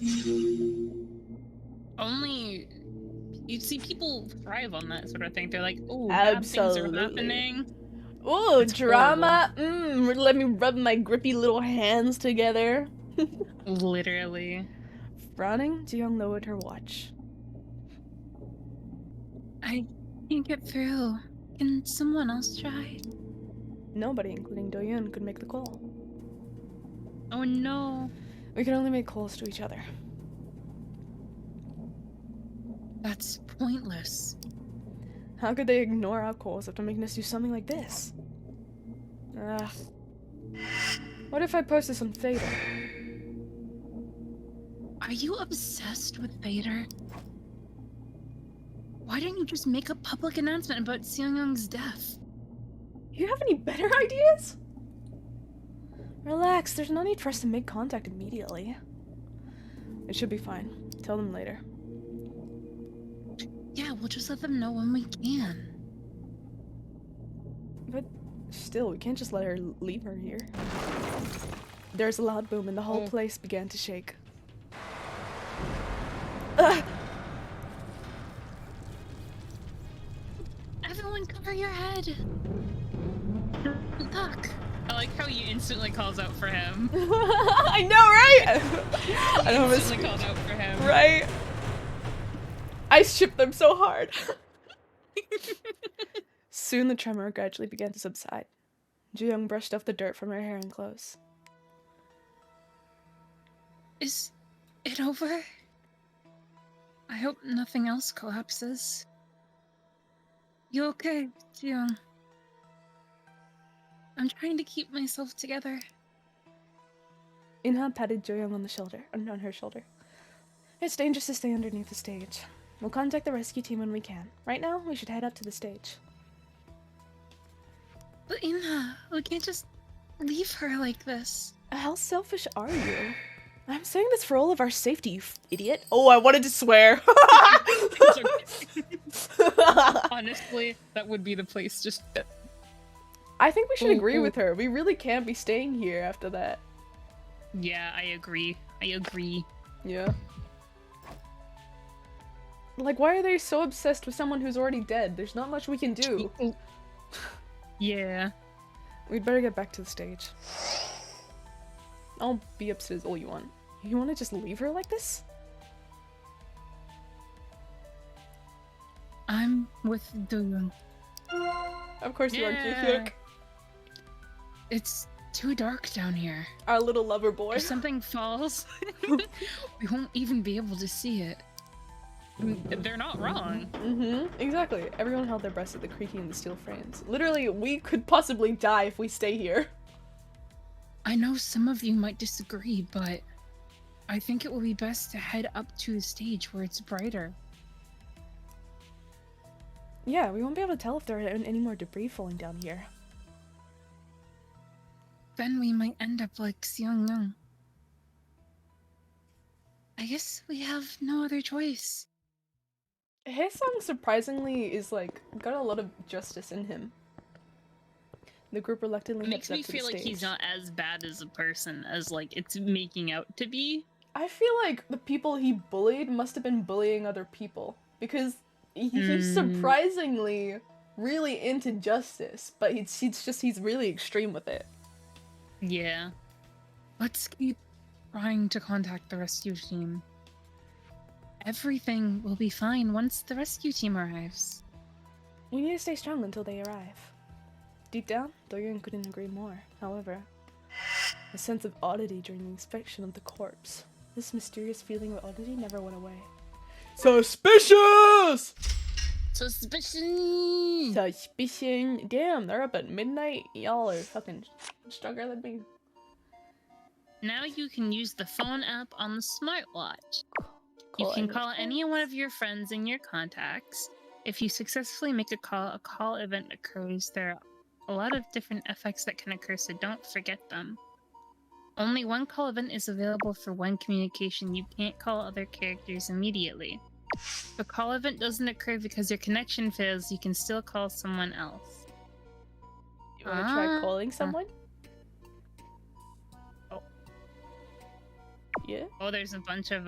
Only you'd see people thrive on that sort of thing. They're like, oh, bad things are Absolutely. happening. Ooh, It's drama. Let me rub my grippy little hands together. Literally. Frowning, Jiyoung lowered her watch. I can't get through. Can someone else try? Nobody, including Doyun, could make the call. Oh no. We can only make calls to each other. That's pointless. How could they ignore our calls after making us do something like this? Ugh. What if I posted some Theta? Are you obsessed with Vader? Why didn't you just make a public announcement about Seong-young's death? You have any better ideas? Relax, there's no need for us to make contact immediately. It should be fine. Tell them later. Yeah, we'll just let them know when we can. But still, we can't just let her leave her here. There's a loud boom and the whole place began to shake. Ugh! Everyone cover your head! Look! I like how he instantly calls out for him. I know, right? I don't Instantly called out for him. Right? I shipped them so hard. Soon the tremor gradually began to subside. Jiyoung brushed off the dirt from her hair and clothes. Is it over? I hope nothing else collapses. You okay, Jiyoung? I'm trying to keep myself together. Inha patted Joyoung on her shoulder. It's dangerous to stay underneath the stage. We'll contact the rescue team when we can. Right now, we should head up to the stage. But Inha, we can't just leave her like this. How selfish are you? I'm saying this for all of our safety, you idiot. Oh, I wanted to swear. Honestly, that would be the place. Just. I think we should agree with her. We really can't be staying here after that. Yeah, I agree. I agree. Yeah. Like, why are they so obsessed with someone who's already dead? There's not much we can do. Yeah. We'd better get back to the stage. I'll be upset all you want. You want to just leave her like this? I'm with Doyoung. Of course you are, Kyuhyuk. It's too dark down here. Our little lover boy. If something falls, we won't even be able to see it. They're not wrong. Exactly. Everyone held their breath at the creaking of the steel frames. Literally, we could possibly die if we stay here. I know some of you might disagree, but I think it will be best to head up to the stage where it's brighter. Yeah, we won't be able to tell if there are any more debris falling down here. Then we might end up like Seong-young. I guess we have no other choice. Haesung surprisingly is like got a lot of justice in him. The group reluctantly It makes heads me up to the feel like stage. he's not as bad as a person as like it's making out to be. I feel like the people he bullied must have been bullying other people because he's surprisingly really into justice, but he's really extreme with it. Yeah. Let's keep trying to contact the rescue team. Everything will be fine once the rescue team arrives. We need to stay strong until they arrive. Deep down, Doyun couldn't agree more. However, a sense of oddity during the inspection of the corpse. This mysterious feeling of oddity never went away. Suspicious! Suspicion! Suspicion. Damn, they're up at midnight. Y'all are fucking stronger than me. Now you can use the phone app on the smartwatch. You Call can any call any friends? one of your friends in your contacts. If you successfully make a call event occurs. There are a lot of different effects that can occur, so don't forget them. Only one call event is available for one communication. You can't call other characters immediately. If a call event doesn't occur because your connection fails, you can still call someone else. You wanna try calling someone? Oh. Yeah? Oh, there's a bunch of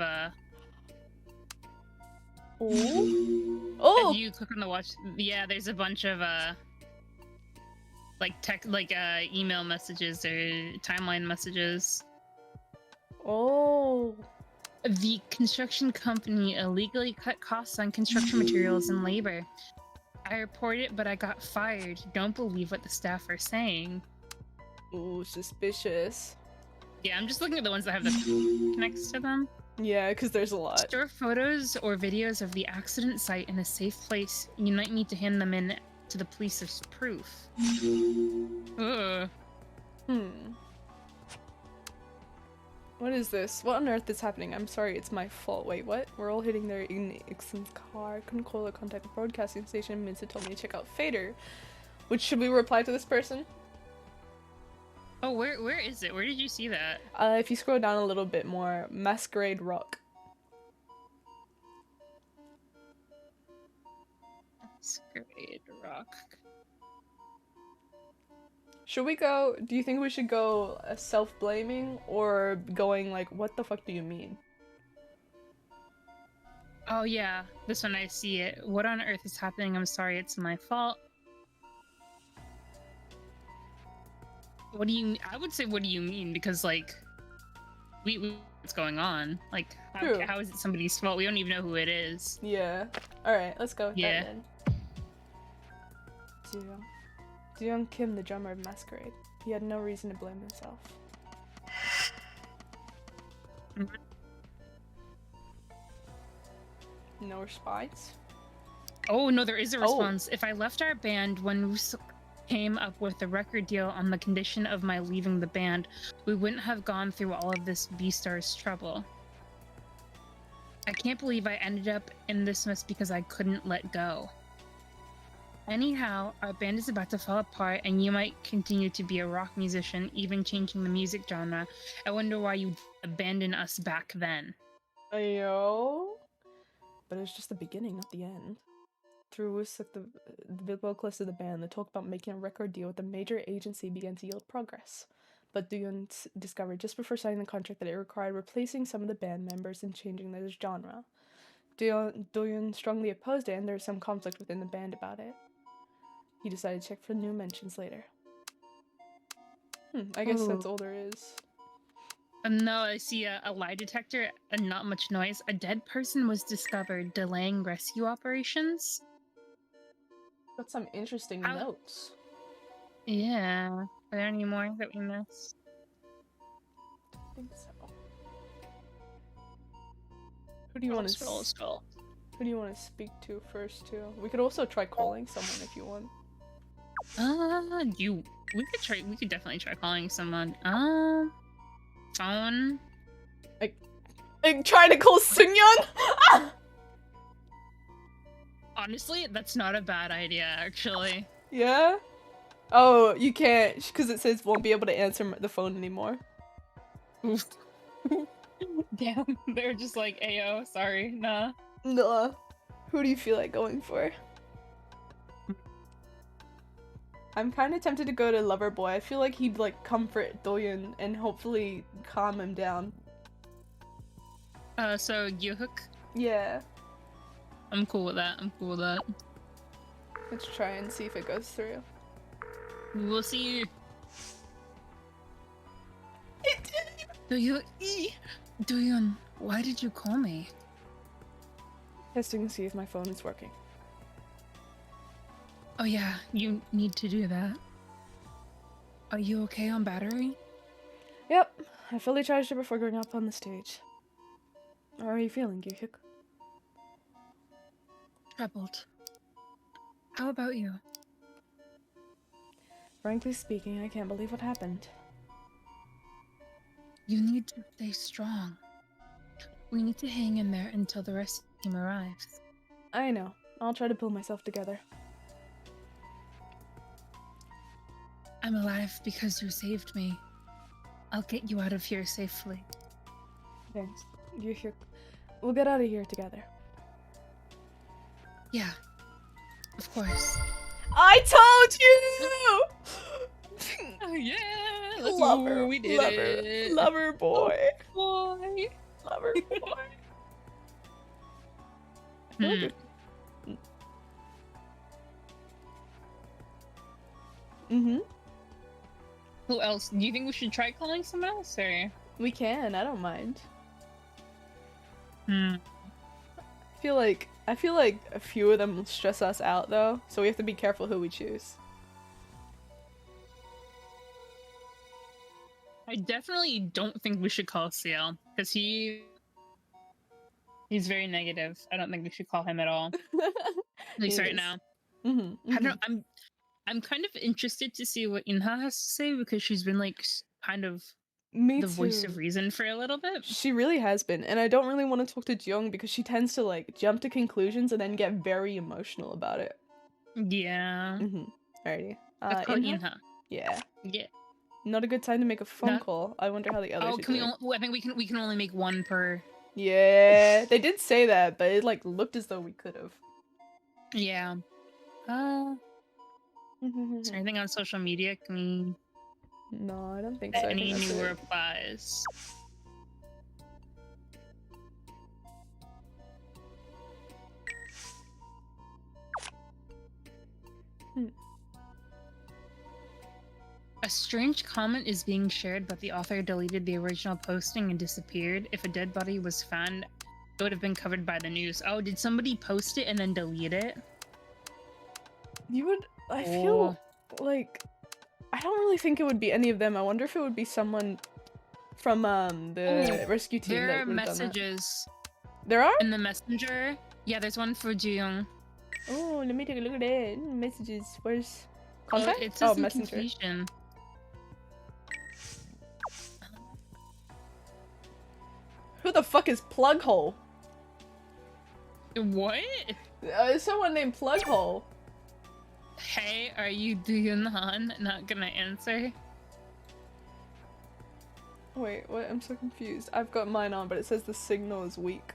Oh! Oh! If you click on the watch, yeah, there's a bunch of email messages or timeline messages. Oh! The construction company illegally cut costs on construction materials and labor. I reported it, but I got fired. Don't believe what the staff are saying. Ooh, suspicious. Yeah, I'm just looking at the ones that have the next to them. Yeah, because there's a lot. Store photos or videos of the accident site in a safe place. You might need to hand them in to the police as proof. Ugh. What is this? What on earth is happening? I'm sorry, it's my fault. Wait, what? We're all hitting their in Ixon's car. Couldn't call or contact the broadcasting station. Minsa told me to check out Fader. Which, should we reply to this person? Oh, where is it? Where did you see that? If you scroll down a little bit more, Masquerade Rock. Masquerade Rock. Should we go, do you think we should go self-blaming or going like, what the fuck do you mean? Oh yeah, this one I see it. What on earth is happening? I'm sorry, it's my fault. What do you? I would say, what do you mean? Because like, we what's going on? Like, how is it somebody's fault? We don't even know who it is. Yeah. All right, let's go with Yeah. that then. Jeong Kim, the drummer of Masquerade. He had no reason to blame himself. No response? Oh no, there is a response. If I left our band when we came up with the record deal on the condition of my leaving the band, we wouldn't have gone through all of this BuriedStars trouble. I can't believe I ended up in this mess because I couldn't let go. Anyhow, our band is about to fall apart and you might continue to be a rock musician, even changing the music genre. I wonder why you'd abandon us back then. Ayo. But it's just the beginning, not the end. Through the vocalist of the band, the talk about making a record deal with a major agency began to yield progress. But Doyun discovered just before signing the contract that it required replacing some of the band members and changing their genre. Doyun strongly opposed it, and there was some conflict within the band about it. He decided to check for new mentions later. I guess that's all there is. No, I see a lie detector and not much noise. A dead person was discovered, delaying rescue operations. Got some interesting notes. Yeah. Are there any more that we missed? I think so. Who do you want to Who do you want to speak to first, too? We could also try calling someone if you want. We could definitely try calling someone. Phone. I'm trying to call Sungyeon? Honestly, that's not a bad idea, actually. Yeah? Oh, you can't, because it says won't be able to answer the phone anymore. Oof. Damn, they're just like, ayo, sorry, nah. Nah. Who do you feel like going for? I'm kind of tempted to go to Loverboy. I feel like he'd like comfort Doyun and hopefully calm him down. So Yuhook? Yeah. I'm cool with that. Let's try and see if it goes through. We'll see. Doyun, why did you call me? Testing to see if my phone is working. Oh yeah, you need to do that. Are you okay on battery? Yep, I fully charged it before going up on the stage. How are you feeling, Gyuhyuk? Troubled. How about you? Frankly speaking, I can't believe what happened. You need to stay strong. We need to hang in there until the rescue team arrives. I know. I'll try to pull myself together. I'm alive because you saved me. I'll get you out of here safely. Thanks. Gyuhyuk. We'll get out of here together. Yeah, of course. I told you! Oh yeah, Lover, we did lover, it. lover boy. Oh, boy. Lover boy. I feel like it- Who else? Do you think we should try calling someone else, or? We can, I don't mind. Hmm. I feel like a few of them will stress us out though, so we have to be careful who we choose. I definitely don't think we should call CL because he's very negative. I don't think we should call him at all. At least He right is. now. Mm-hmm, I don't know. I'm kind of interested to see what Inha has to say because she's been like kind of Me the too. voice of reason for a little bit. She really has been, and I don't really want to talk to Jung because she tends to like jump to conclusions and then get very emotional about it. Yeah. Alrighty. Let's call Inha? Inha. Yeah. Yeah. Not a good time to make a phone No? call. I wonder how the others Oh, are can we? doing. I think we can only make one per. Yeah, they did say that, but it like looked as though we could have. Yeah. Is there anything on social media? Can we No, I don't think so. I any think that's new it. replies? A strange comment is being shared, but the author deleted the original posting and disappeared. If a dead body was found, it would have been covered by the news. Oh, did somebody post it and then delete it? You would. I feel Oh. like I don't really think it would be any of them. I wonder if it would be someone from the rescue team There that are would have done that. messages There are? in the messenger. Yeah, there's one for Juyong. Oh, let me take a look at it. Messages. Where's Oh, contact? it says in messenger. completion. Who the fuck is Plughole? What? It's someone named Plughole. Hey, are you Han not gonna answer? Wait, what? I'm so confused. I've got mine on, but it says the signal is weak.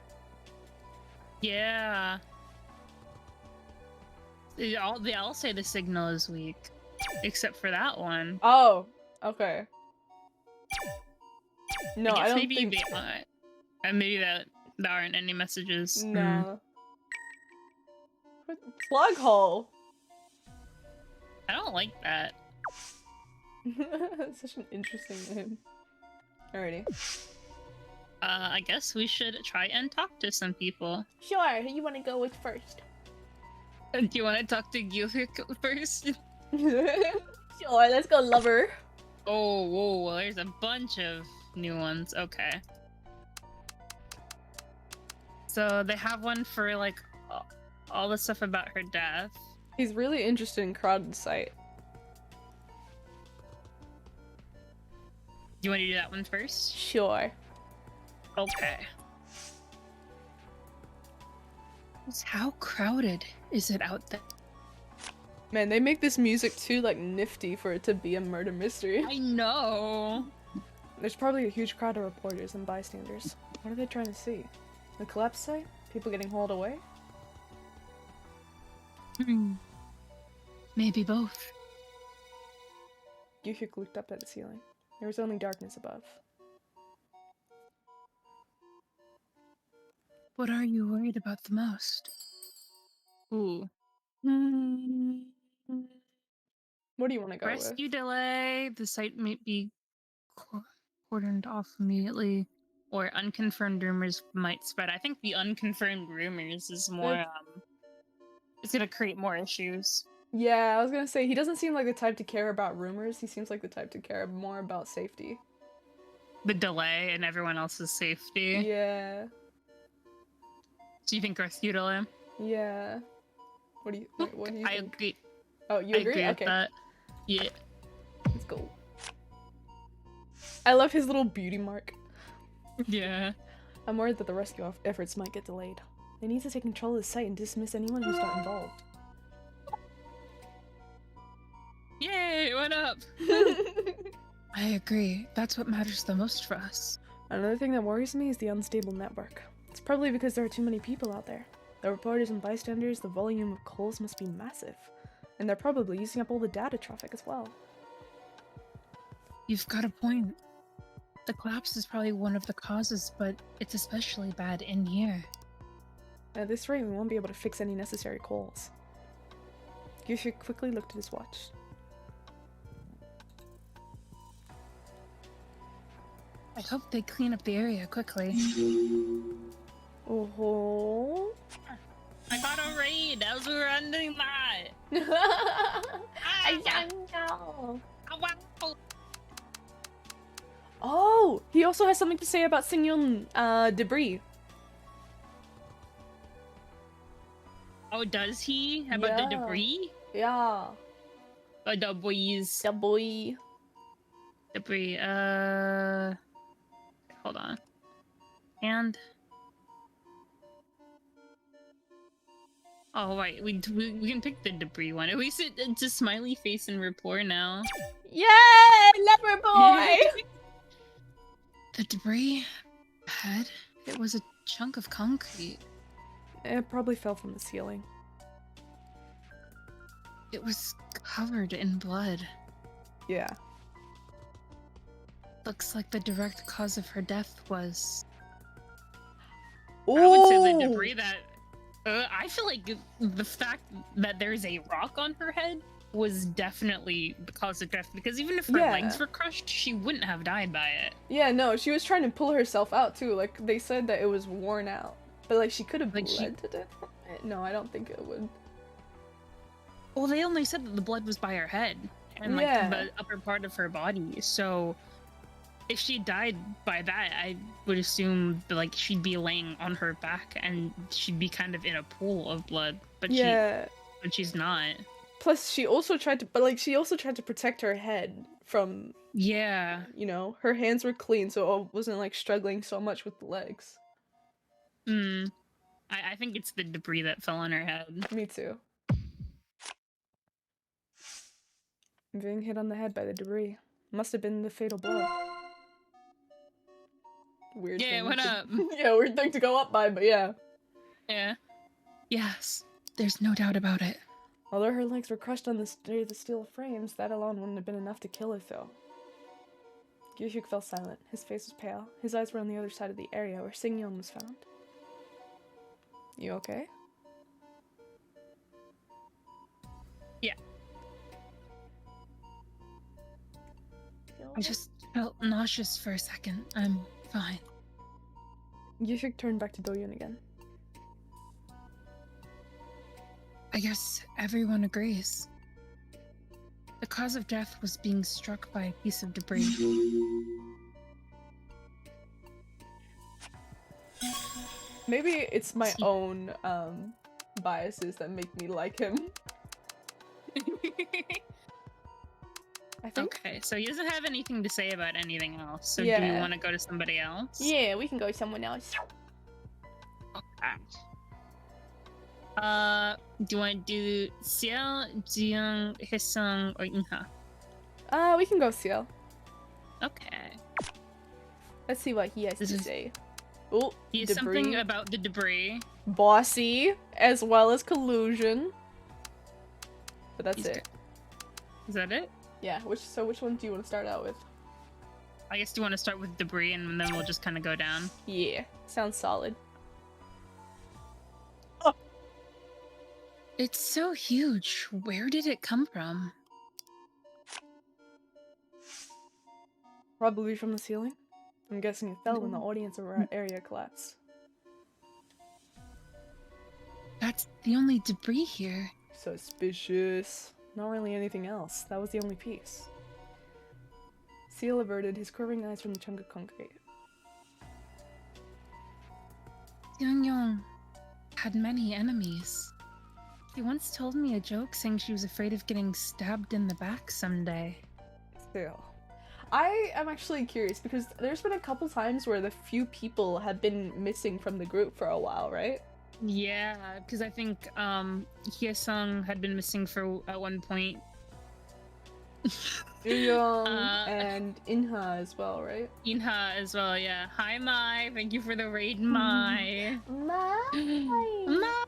Yeah. They all say the signal is weak, except for that one. Oh, okay. No, I guess don't maybe think. they aren't. Maybe that there aren't any messages. No. Plughole. I don't like that. Such an interesting name. Alrighty. I guess we should try and talk to some people. Sure, who you want to go with first? Do you want to talk to Gyuhyuk first? Sure, let's go, lover. Oh, whoa, there's a bunch of new ones. Okay. So they have one for like all the stuff about her death. He's really interested in crowded site. Do you want to do that one first? Sure. Okay. How crowded is it out there? Man, they make this music too like nifty for it to be a murder mystery. I know. There's probably a huge crowd of reporters and bystanders. What are they trying to see? The collapse site? People getting hauled away? Maybe both. Gyuhyuk looked up at the ceiling. There was only darkness above. What are you worried about the most? Ooh. What do you want to go with? Rescue delay. The site might be cordoned off immediately, or unconfirmed rumors might spread. I think the unconfirmed rumors is more it's gonna create more issues. Yeah, I was gonna say, he doesn't seem like the type to care about rumors. He seems like the type to care more about safety. The delay and everyone else's safety. Yeah. Do you think rescue delay? Yeah. What do you I think? agree. Oh, you agree? I agree Okay. with that. Yeah. Let's go. I love his little beauty mark. Yeah. I'm worried that the rescue efforts might get delayed. They need to take control of the site and dismiss anyone who's not involved. Yay, what up? I agree. That's what matters the most for us. Another thing that worries me is the unstable network. It's probably because there are too many people out there. The reporters and bystanders, the volume of calls must be massive. And they're probably using up all the data traffic as well. You've got a point. The collapse is probably one of the causes, but it's especially bad in here. At this rate, we won't be able to fix any necessary calls. Gyushik quickly looked at his watch. I hope they clean up the area quickly. Oh. I got a raid as we were ending that. I don't know. Oh, wow. Oh, he also has something to say about Singyun debris. Oh, does he? How about the Yeah. debris? Yeah. Oh, the boys. The boy. Debris. Hold on. And. Oh, right. We can pick the debris one. At least it's a smiley face and rapport now. Yay! Leopard boy! The debris head? It was a chunk of concrete. It probably fell from the ceiling. It was covered in blood. Yeah. Looks like the direct cause of her death was... Ooh. I would say the debris that... I feel like the fact that there's a rock on her head was definitely the cause of death, because even if her legs were crushed, she wouldn't have died by it. Yeah, no, she was trying to pull herself out too. Like, they said that it was worn out. But, like, she could have bled to death from it. No, I don't think it would. Well, they only said that the blood was by her head and, like, the upper part of her body, so... If she died by that, I would assume that, like, she'd be laying on her back and she'd be kind of in a pool of blood. But but she's not. Plus, she also tried to protect her head from. Yeah. You know, her hands were clean, so it wasn't like struggling so much with the legs. I think it's the debris that fell on her head. Me too. Being hit on the head by the debris must have been the fatal blow. Weird. Yeah, what up? Yeah, weird thing to go up by, but yeah. Yeah. Yes, there's no doubt about it. Although her legs were crushed on the steel frames, that alone wouldn't have been enough to kill her, though. Gyushik fell silent. His face was pale. His eyes were on the other side of the area where Singyeon was found. You okay? Yeah. I just felt nauseous for a second. I'm fine. Gyushik turned back to Do-yoon again. I guess everyone agrees. The cause of death was being struck by a piece of debris. Maybe it's my own biases that make me like him. I think. Okay, so he doesn't have anything to say about anything else. So do we want to go to somebody else? Yeah, we can go to someone else. Okay. Do you want to do Ciel, Jiyoung, Hisung, or Inha? We can go Ciel. Okay. Let's see what he has to say. Oh, he has debris. something about the debris. Bossy, as well as collusion. But that's it. Is that it? Yeah, which one do you want to start out with? I guess do you want to start with debris and then we'll just kind of go down? Yeah, sounds solid. Oh. It's so huge. Where did it come from? Probably from the ceiling. I'm guessing it fell when the audience area collapsed. That's the only debris here. Suspicious. Not really anything else. That was the only piece. Seal averted his curving eyes from the chunk of concrete. Young had many enemies. She once told me a joke saying she was afraid of getting stabbed in the back someday. Seal. I am actually curious because there's been a couple times where the few people have been missing from the group for a while, right? Yeah, because I think Hyesung had been missing for at one point. Young and Inha as well, right? Inha as well, yeah. Hi Mai, thank you for the raid, Mai. Mai. Mai.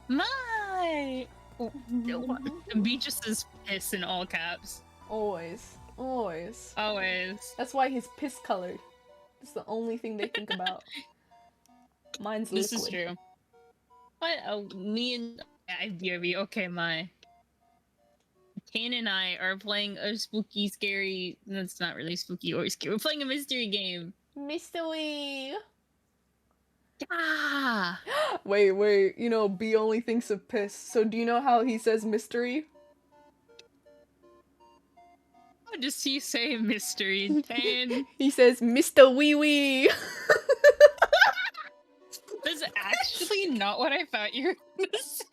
Mai. My B just says piss in all caps. Always. Always. Always. That's why he's piss colored. It's the only thing they think about. Mine's liquid. This is true. What? Oh, me and BRB. Okay, my. Kane and I are playing a spooky, scary. That's not really spooky or scary. We're playing a mystery game. Mystery. Ah. Wait. You know, B only thinks of piss. So do you know how he says mystery? How does he say mystery, Kane? He says Mr. Wee Wee. That's actually not what I thought you were gonna say.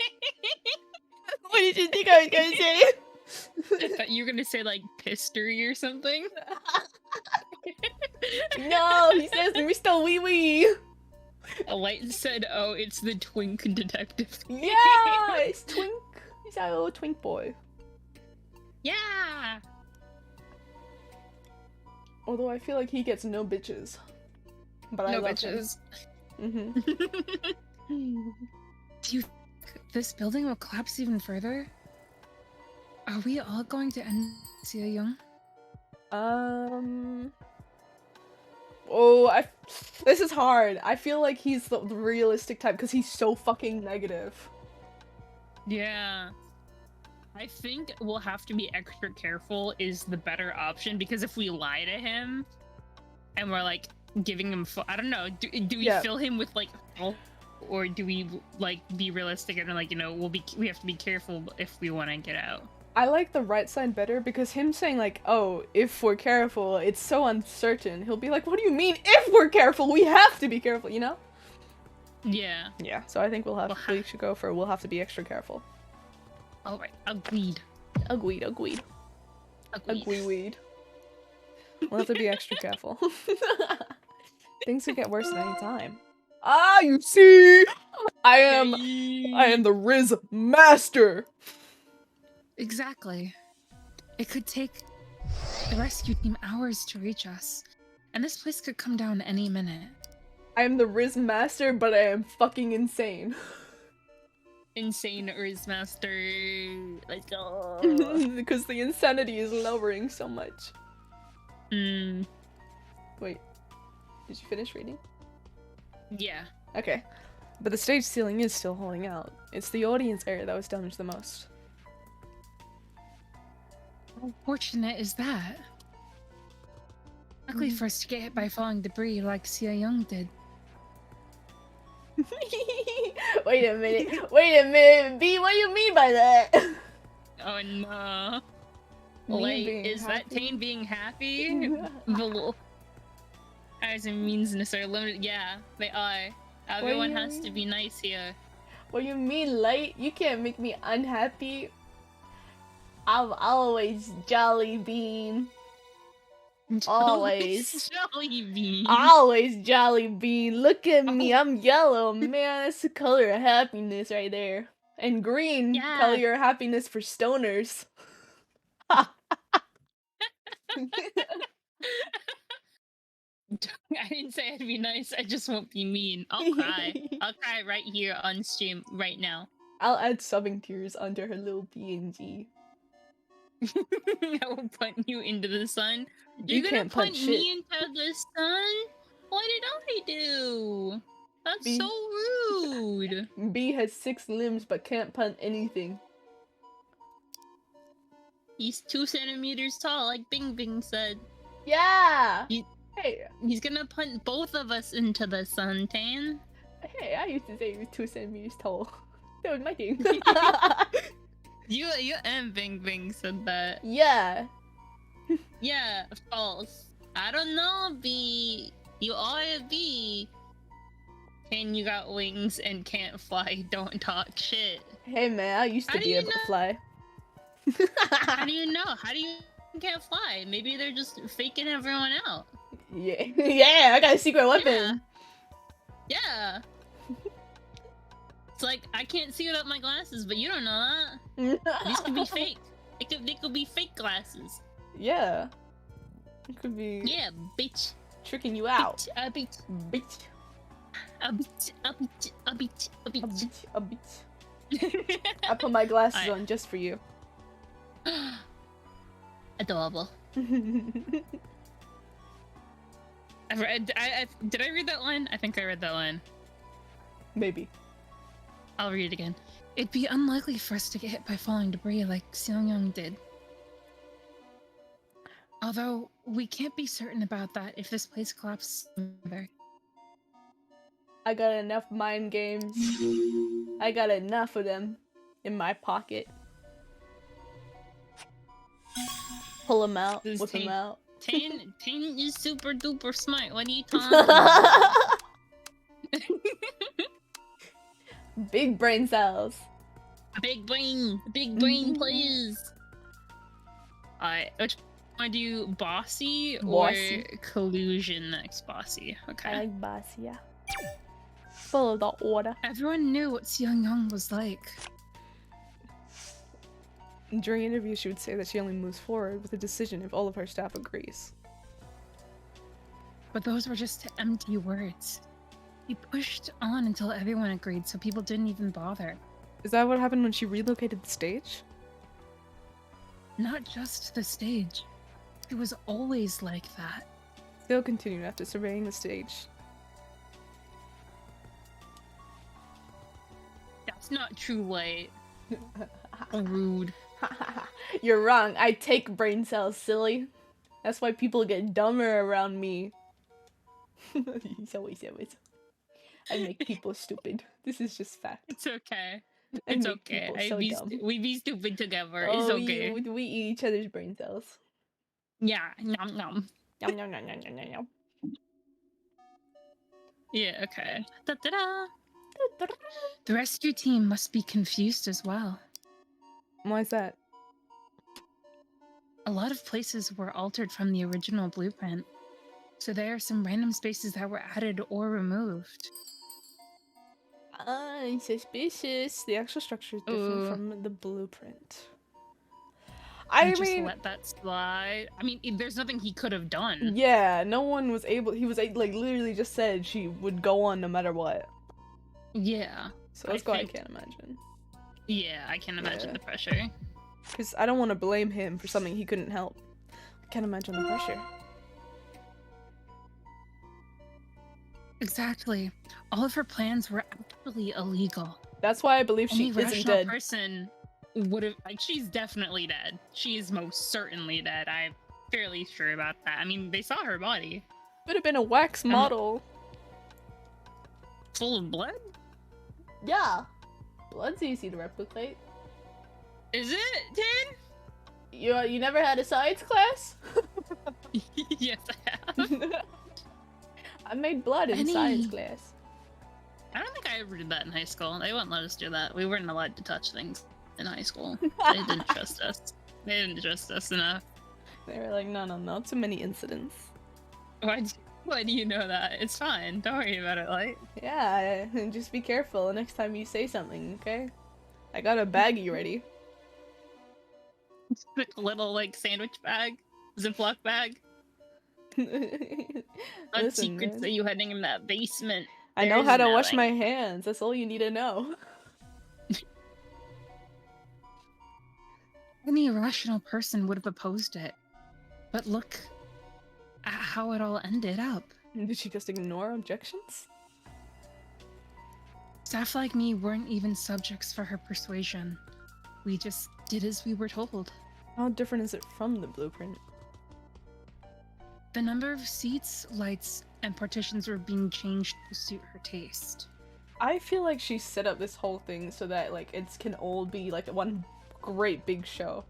What did you think I was gonna say? I thought you were gonna say like pistery or something. No, he says Mr. Wee Wee. A light said, "Oh, it's the twink detective." Yeah, it's Twink. He's our little twink boy. Yeah. Although I feel like he gets no bitches. But I No love bitches. him. Do you think this building will collapse even further? Are we all going to end Sia Young? Oh, this is hard. I feel like he's the realistic type because he's so fucking negative. Yeah. I think we'll have to be extra careful is the better option because if we lie to him and we're like giving him I don't know, do we fill him with like or do we like be realistic and like, you know, we have to be careful if we want to get out. I like the right side better because him saying like, oh, if we're careful, it's so uncertain. He'll be like, what do you mean if we're careful? We have to be careful, you know? Yeah. Yeah, so I think we should go for we'll have to be extra careful. Alright, agreed. Agreed. We'll have to be extra careful. Things could get worse at any time. Ah, you see? I am the Riz Master! Exactly. It could take the rescue team hours to reach us, and this place could come down any minute. I am the Riz Master, but I am fucking insane. Insane Riz Master. Let's go. Because the insanity is lowering so much. Wait. Did you finish reading? Yeah. Okay. But the stage ceiling is still holding out. It's the audience area that was damaged the most. How fortunate is that? Luckily for us to get hit by falling debris like Sia Young did. Wait a minute, B, what do you mean by that? Oh no. Wait, is that Tane being happy? The little eyes and means are limited. Yeah, they are. Everyone has to be nice here. What do you mean, Light? You can't make me unhappy. I'm always Jolly Bean. Always. Jolly Bean. Always Jolly Bean. Look at me, I'm yellow, man. That's the color of happiness right there. And green, color of happiness for stoners. I didn't say I'd be nice, I just won't be mean. I'll cry. I'll cry right here on stream right now. I'll add subbing tears under her little PNG. I will put you into the sun. You're gonna can't put punch me shit. into the sun? What did I do? That's so rude. rude. B has 6 limbs but can't punt anything. He's 2 centimeters tall, like Bing Bing said. Yeah! He- Hey, He's gonna punt both of us into the sun, Tan. hey, I used to say he was 2 centimeters tall. That was my thing. You and Bing Bing said that. Yeah. Yeah, false. I don't know, B. You are B. And you got wings and can't fly. Don't talk shit. Hey man, I used to How do be you able to fly. How do you know? How do you can't fly? Maybe they're just faking everyone out. Yeah, yeah, I got a secret weapon. Yeah. It's like I can't see without my glasses, but you don't know that. These could be fake. They could be fake glasses. Yeah. It could be Yeah, bitch. tricking you out. A bitch. Bitch. A bitch. A bitch. A bitch. A A bitch. bitch. A bitch. I put my glasses Alright. on just for you. Adorable. Did I read that line? I think I read that line. Maybe. I'll read it again. It'd be unlikely for us to get hit by falling debris like Seongyang did. Although, we can't be certain about that if this place collapses. I got enough mind games. I got enough of them in my pocket. Pull them out, This whip them tape. out. Tan is super duper smart. What are you talking about? Big brain cells. Big brain, please. Alright, which one do you, bossy or Bossy. collusion next? Bossy. Okay. I like boss, yeah. Follow the order. Everyone knew what Seongyang was like. During interviews, she would say that she only moves forward with a decision if all of her staff agrees. But those were just empty words. He pushed on until everyone agreed, so people didn't even bother. Is that what happened when she relocated the stage? Not just the stage. It was always like that. Still continued after surveying the stage. That's not true, Light. Rude. You're wrong. I take brain cells, silly. That's why people get dumber around me. He's always. I make people stupid. This is just fact. It's okay. I It's make okay. people so dumb. We be stupid together. Oh, It's okay. we eat each other's brain cells. Yeah. Nom nom. Yum, yum, yum, yum, yum, yum, yum. Yeah, okay. Da-da-da. The rescue team must be confused as well. Why is that? A lot of places were altered from the original blueprint, so there are some random spaces that were added or removed. I'm suspicious. The actual structure is different Ooh. from the blueprint. I I just mean, let that slide. I mean, there's nothing he could have done. yeah, no one was able. He was like literally just said she would go on no matter what. Yeah. So that's why I think- can't imagine. Yeah, I can imagine Yeah. the pressure. Because I don't want to blame him for something he couldn't help. I can't imagine the pressure. Exactly. All of her plans were actually illegal. That's why I believe she Any isn't rational dead. person would have, like, she's definitely dead. She is most certainly dead. I'm fairly sure about that. I mean, they saw her body. Could have been a wax model. Full of blood? Yeah. Blood's easy to replicate. Is it, Tan? You never had a science class? Yes, I have. I made blood in Any- science class. I don't think I ever did that in high school. They wouldn't let us do that. We weren't allowed to touch things in high school. They didn't trust us. They didn't trust us enough. They were like, no, too many incidents. Why do you know that? It's fine. Don't worry about it, like. Yeah, just be careful next time you say something, okay? I got a baggie ready. A little, like, sandwich bag. Ziploc bag. What Listen, secrets man. are you hiding in that basement? I know There's how to no, wash like- my hands. That's all you need to know. Any rational person would have opposed it. But look at how it all ended up. Did she just ignore objections? Staff like me weren't even subjects for her persuasion. We just did as we were told. How different is it from the blueprint? The number of seats, lights, and partitions were being changed to suit her taste. I feel like she set up this whole thing so that like it can all be like one great big show.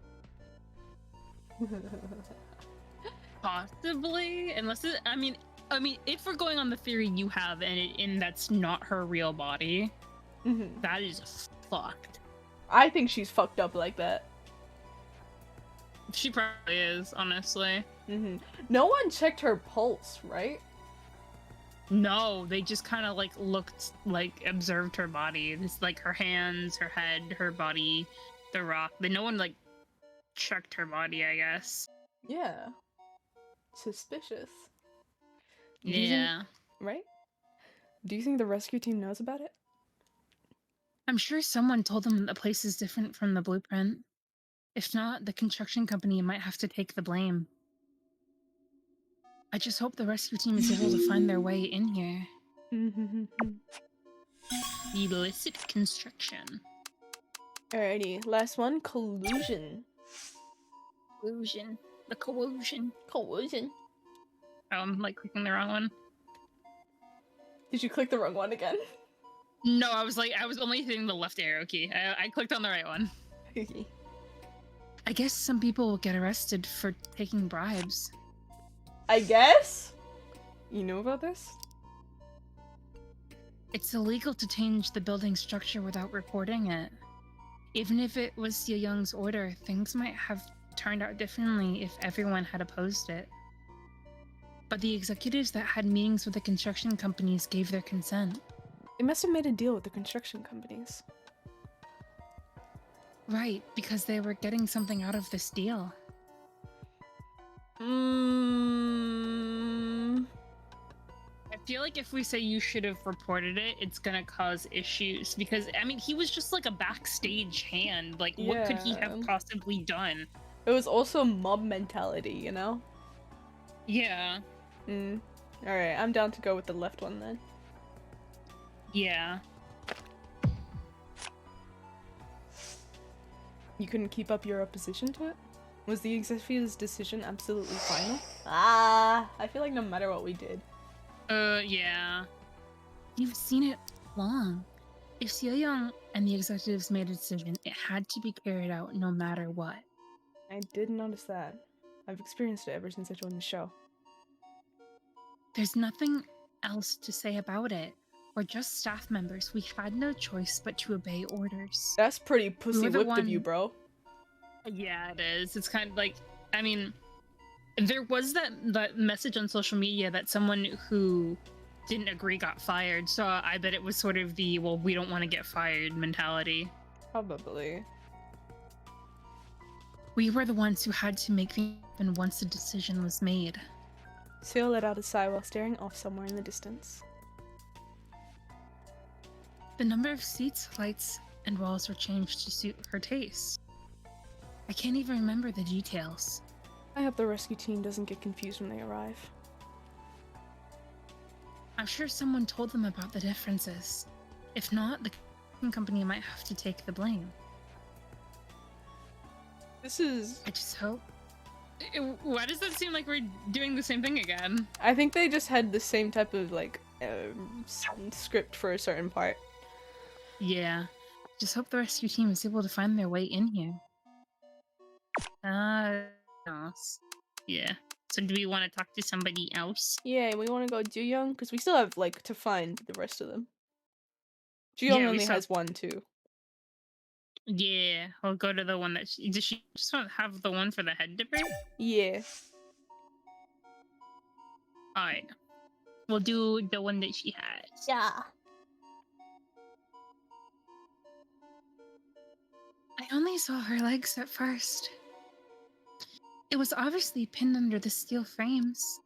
Possibly, unless it, I mean, if we're going on the theory you have, and that's not her real body, that is fucked. I think she's fucked up like that. She probably is, honestly. No one checked her pulse, right? No, they just kind of like looked, like observed her body. It's like her hands, her head, her body, the rock. But no one like checked her body, I guess. Yeah. Suspicious. Yeah. Right? Do you think the rescue team knows about it? I'm sure someone told them the place is different from the blueprint. If not, the construction company might have to take the blame. I just hope the rescue team is able to find their way in here. Illicit construction. Alrighty, last one, collusion. Collusion. The collusion. Collusion. Oh, I'm like clicking the wrong one. Did you click the wrong one again? No, I was only hitting the left arrow key. I clicked on the right one. I guess some people will get arrested for taking bribes. I guess? You know about this? It's illegal to change the building structure without reporting it. Even if it was Xie Young's order, things might have turned out differently if everyone had opposed it. But the executives that had meetings with the construction companies gave their consent. They must have made a deal with the construction companies. Right, because they were getting something out of this deal. I feel like if we say you should have reported it, it's gonna cause issues. Because, I mean, he was just like a backstage hand. Like, what could he have possibly done? It was also mob mentality, you know? Yeah. Alright, I'm down to go with the left one then. Yeah. You couldn't keep up your opposition to it? Was the executive's decision absolutely final? I feel like no matter what we did. Yeah. You've seen it long. If Xie Young and the executives made a decision, it had to be carried out no matter what. I did notice that. I've experienced it ever since I joined the show. There's nothing else to say about it. We're just staff members. We had no choice but to obey orders. That's pretty pussy whipped of you, bro. Yeah, it is. It's kind of like, I mean, there was that message on social media that someone who didn't agree got fired. So I bet it was sort of the, well, we don't want to get fired mentality. Probably. We were the ones who had to make things happen once the decision was made. Seo let out a sigh while staring off somewhere in the distance. The number of seats, lights, and walls were changed to suit her taste. I can't even remember the details. I hope the rescue team doesn't get confused when they arrive. I'm sure someone told them about the differences. If not, the company might have to take the blame. This is... I just hope... Why does that seem like we're doing the same thing again? I think they just had the same type of, like, script for a certain part. Yeah. Just hope the rescue team is able to find their way in here. Yeah. So do we want to talk to somebody else? Yeah, we want to go Ju-young, because we still have, like, to find the rest of them. Ju-young only has one, too. Yeah, I'll go to the one that does she just have the one for the head dipper? Yeah. Alright. We'll do the one that she has. Yeah. I only saw her legs at first. It was obviously pinned under the steel frames.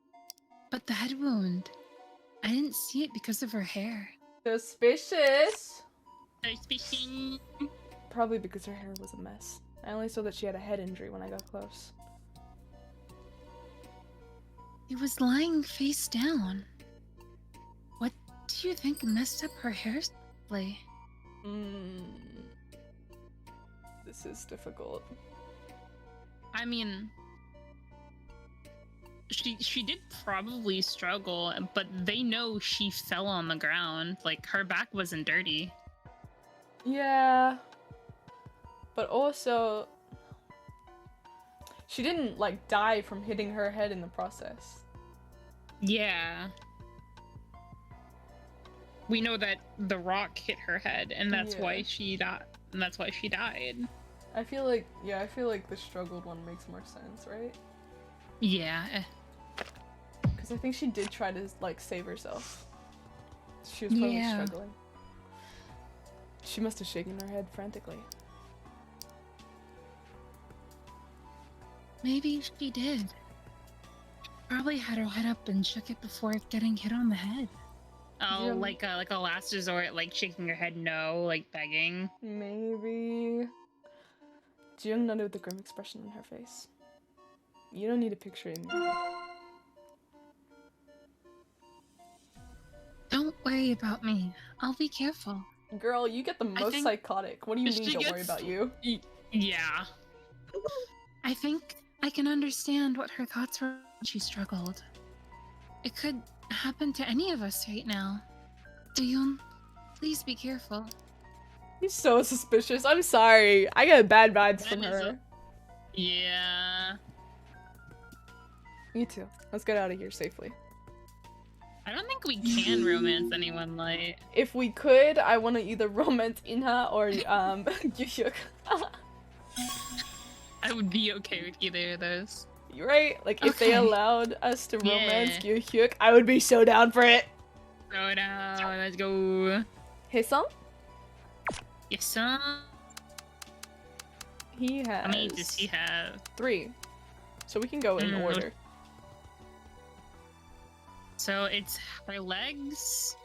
But the head wound, I didn't see it because of her hair. Suspicious! Suspicion. Probably because her hair was a mess. I only saw that she had a head injury when I got close. It was lying face down. What do you think messed up her hair? exactly? This is difficult. I mean, she did probably struggle, but they know she fell on the ground. Like, her back wasn't dirty. Yeah. But also, she didn't, like, die from hitting her head in the process. Yeah. We know that the rock hit her head, and that's why she died. And that's why she died. I feel like the struggled one makes more sense, right? Yeah. Because I think she did try to, like, save herself. She was probably struggling. She must have shaken her head frantically. Maybe she did. Probably had her head up and shook it before getting hit on the head. Oh, like a last resort, like shaking her head no, like begging. Maybe. Jung nodded with a grim expression on her face. You don't need to picture it in your head. Don't worry about me. I'll be careful. Girl, you get the most psychotic. What do you mean don't worry about you? Yeah. I think I can understand what her thoughts were when she struggled. It could happen to any of us right now. Doyoon, please be careful. He's so suspicious. I'm sorry. I get bad vibes from her. Yeah. Me too. Let's get out of here safely. I don't think we can romance anyone, like. If we could, I want to either romance Inha or Gyuhyuk. I would be okay with either of those. You're right. Like, if they allowed us to romance Gyuhyuk, I would be so down for it. Throw down. Let's go. Haesung? Yes, sir. He has... How many does he have? 3. So we can go in order. So it's her legs,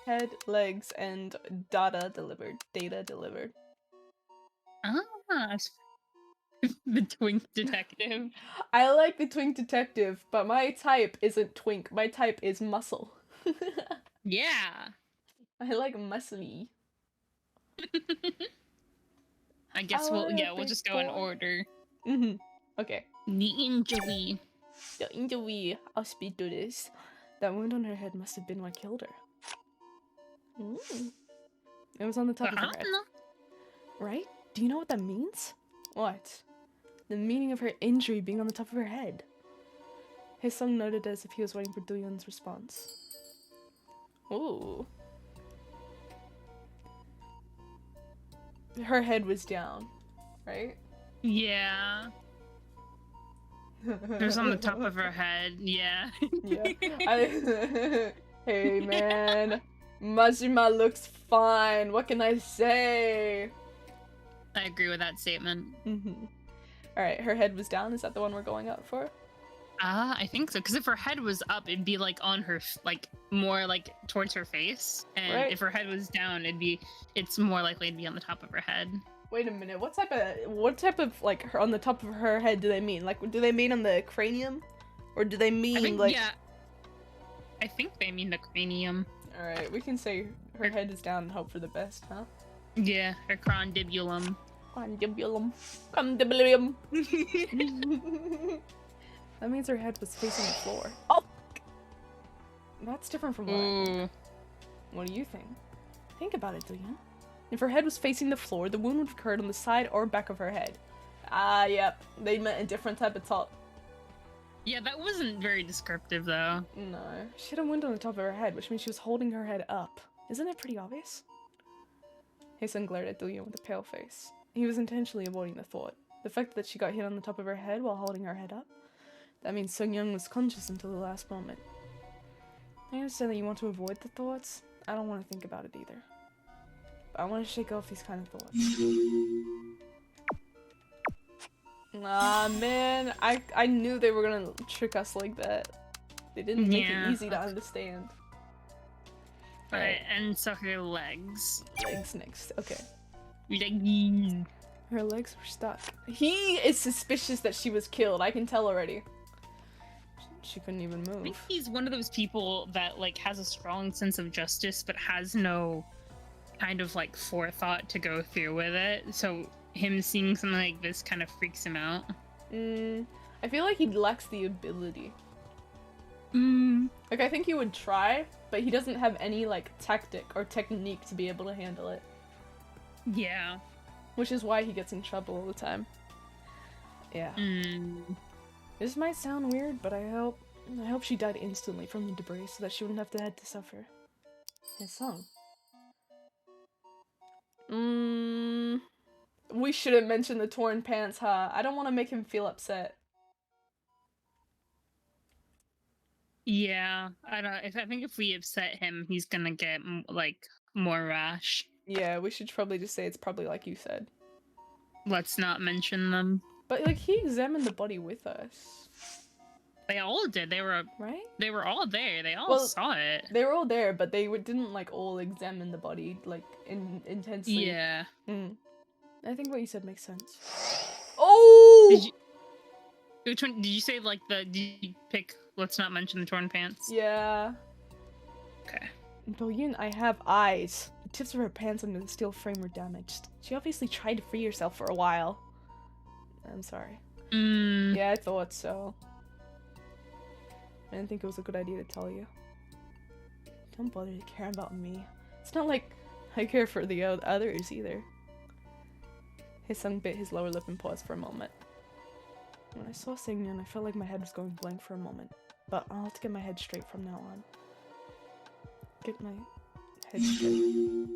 head, legs, and data delivered. Data delivered. Ah, the twink detective. I like the twink detective, but my type isn't twink. My type is muscle. Yeah. I like muscly. I guess we'll just go in order. Okay. Ninja-wee. The Ninja-wee. I'll speed through this. That wound on her head must have been what killed her. It was on the top of her head. Right? Do you know what that means? What? The meaning of her injury being on the top of her head. Haesung noted as if he was waiting for Doyoon's response. Ooh. Her head was down, right? Yeah. It was on the top of her head, yeah. Yeah. Hey man, Majima looks fine. What can I say? I agree with that statement. Alright, her head was down. Is that the one we're going up for? I think so. Because if her head was up, it'd be like on her, like more like towards her face. And if her head was down, it's more likely to be on the top of her head. Wait a minute. What type of like her on the top of her head do they mean? Like, do they mean on the cranium, or do they mean Yeah. I think they mean the cranium. All right, we can say her head is down and hope for the best, huh? Yeah, her condibulum. Condibulum. Condibulum. That means her head was facing the floor. Oh! That's different from what I think. What do you think? Think about it, Doyoon. If her head was facing the floor, the wound would have occurred on the side or back of her head. Ah, yep. They meant a different type of top. Yeah, that wasn't very descriptive, though. No. She had a wound on the top of her head, which means she was holding her head up. Isn't it pretty obvious? Haesung glared at Doyoon with a pale face. He was intentionally avoiding the thought. The fact that she got hit on the top of her head while holding her head up, that means Seungyeong was conscious until the last moment. I understand that you want to avoid the thoughts. I don't want to think about it either. But I want to shake off these kind of thoughts. Ah, man. I knew they were gonna trick us like that. They didn't make it easy to understand. Alright, and so her legs. Legs next, okay. Legs. Her legs were stuck. He is suspicious that she was killed, I can tell already. She couldn't even move. I think he's one of those people that, like, has a strong sense of justice, but has no, kind of like forethought to go through with it. So him seeing something like this kind of freaks him out. I feel like he lacks the ability. Like, I think he would try, but he doesn't have any, like, tactic or technique to be able to handle it. Yeah. Which is why he gets in trouble all the time. Yeah. This might sound weird, but I hope she died instantly from the debris so that she wouldn't have to suffer. His song. We shouldn't mention the torn pants, huh? I don't want to make him feel upset. Yeah, I don't. I think if we upset him, he's gonna get like more rash. Yeah, we should probably just say it's probably like you said. Let's not mention them. But like he examined the body with us. They all did. They were right. They were all there. They all saw it. They were all there, but they didn't like all examine the body like intensely. Yeah. I think what you said makes sense. Oh. Which one did you say? Like did you pick? Let's not mention the torn pants. Yeah. Okay. Brilliant, I have eyes. The tips of her pants under the steel frame were damaged. She obviously tried to free herself for a while. I'm sorry. Yeah, I thought so. I didn't think it was a good idea to tell you. Don't bother to care about me. It's not like I care for the others either. Haesung bit his lower lip and paused for a moment. When I saw Seungyeon, I felt like my head was going blank for a moment. But I'll have to get my head straight from now on. Get my head straight.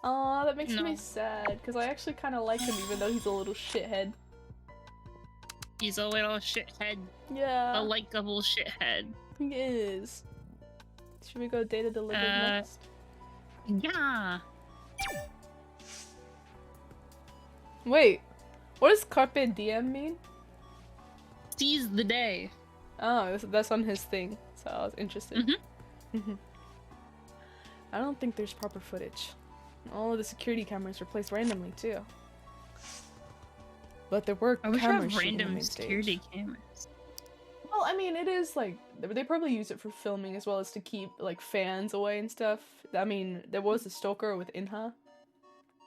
Aw, that makes me sad, because I actually kind of like him even though he's a little shithead. He's a little shithead. Yeah. A likable shithead. He is. Should we go Data Delivered next? Yeah. Wait, what does Carpe Diem mean? Seize the day. Oh, that's on his thing, so I was interested. I don't think there's proper footage. All of the security cameras were placed randomly, too. But there were cameras shooting the main security stage. cameras. Well, I mean, it is, like, they probably use it for filming as well as to keep, like, fans away and stuff. I mean, there was a stalker with Inha.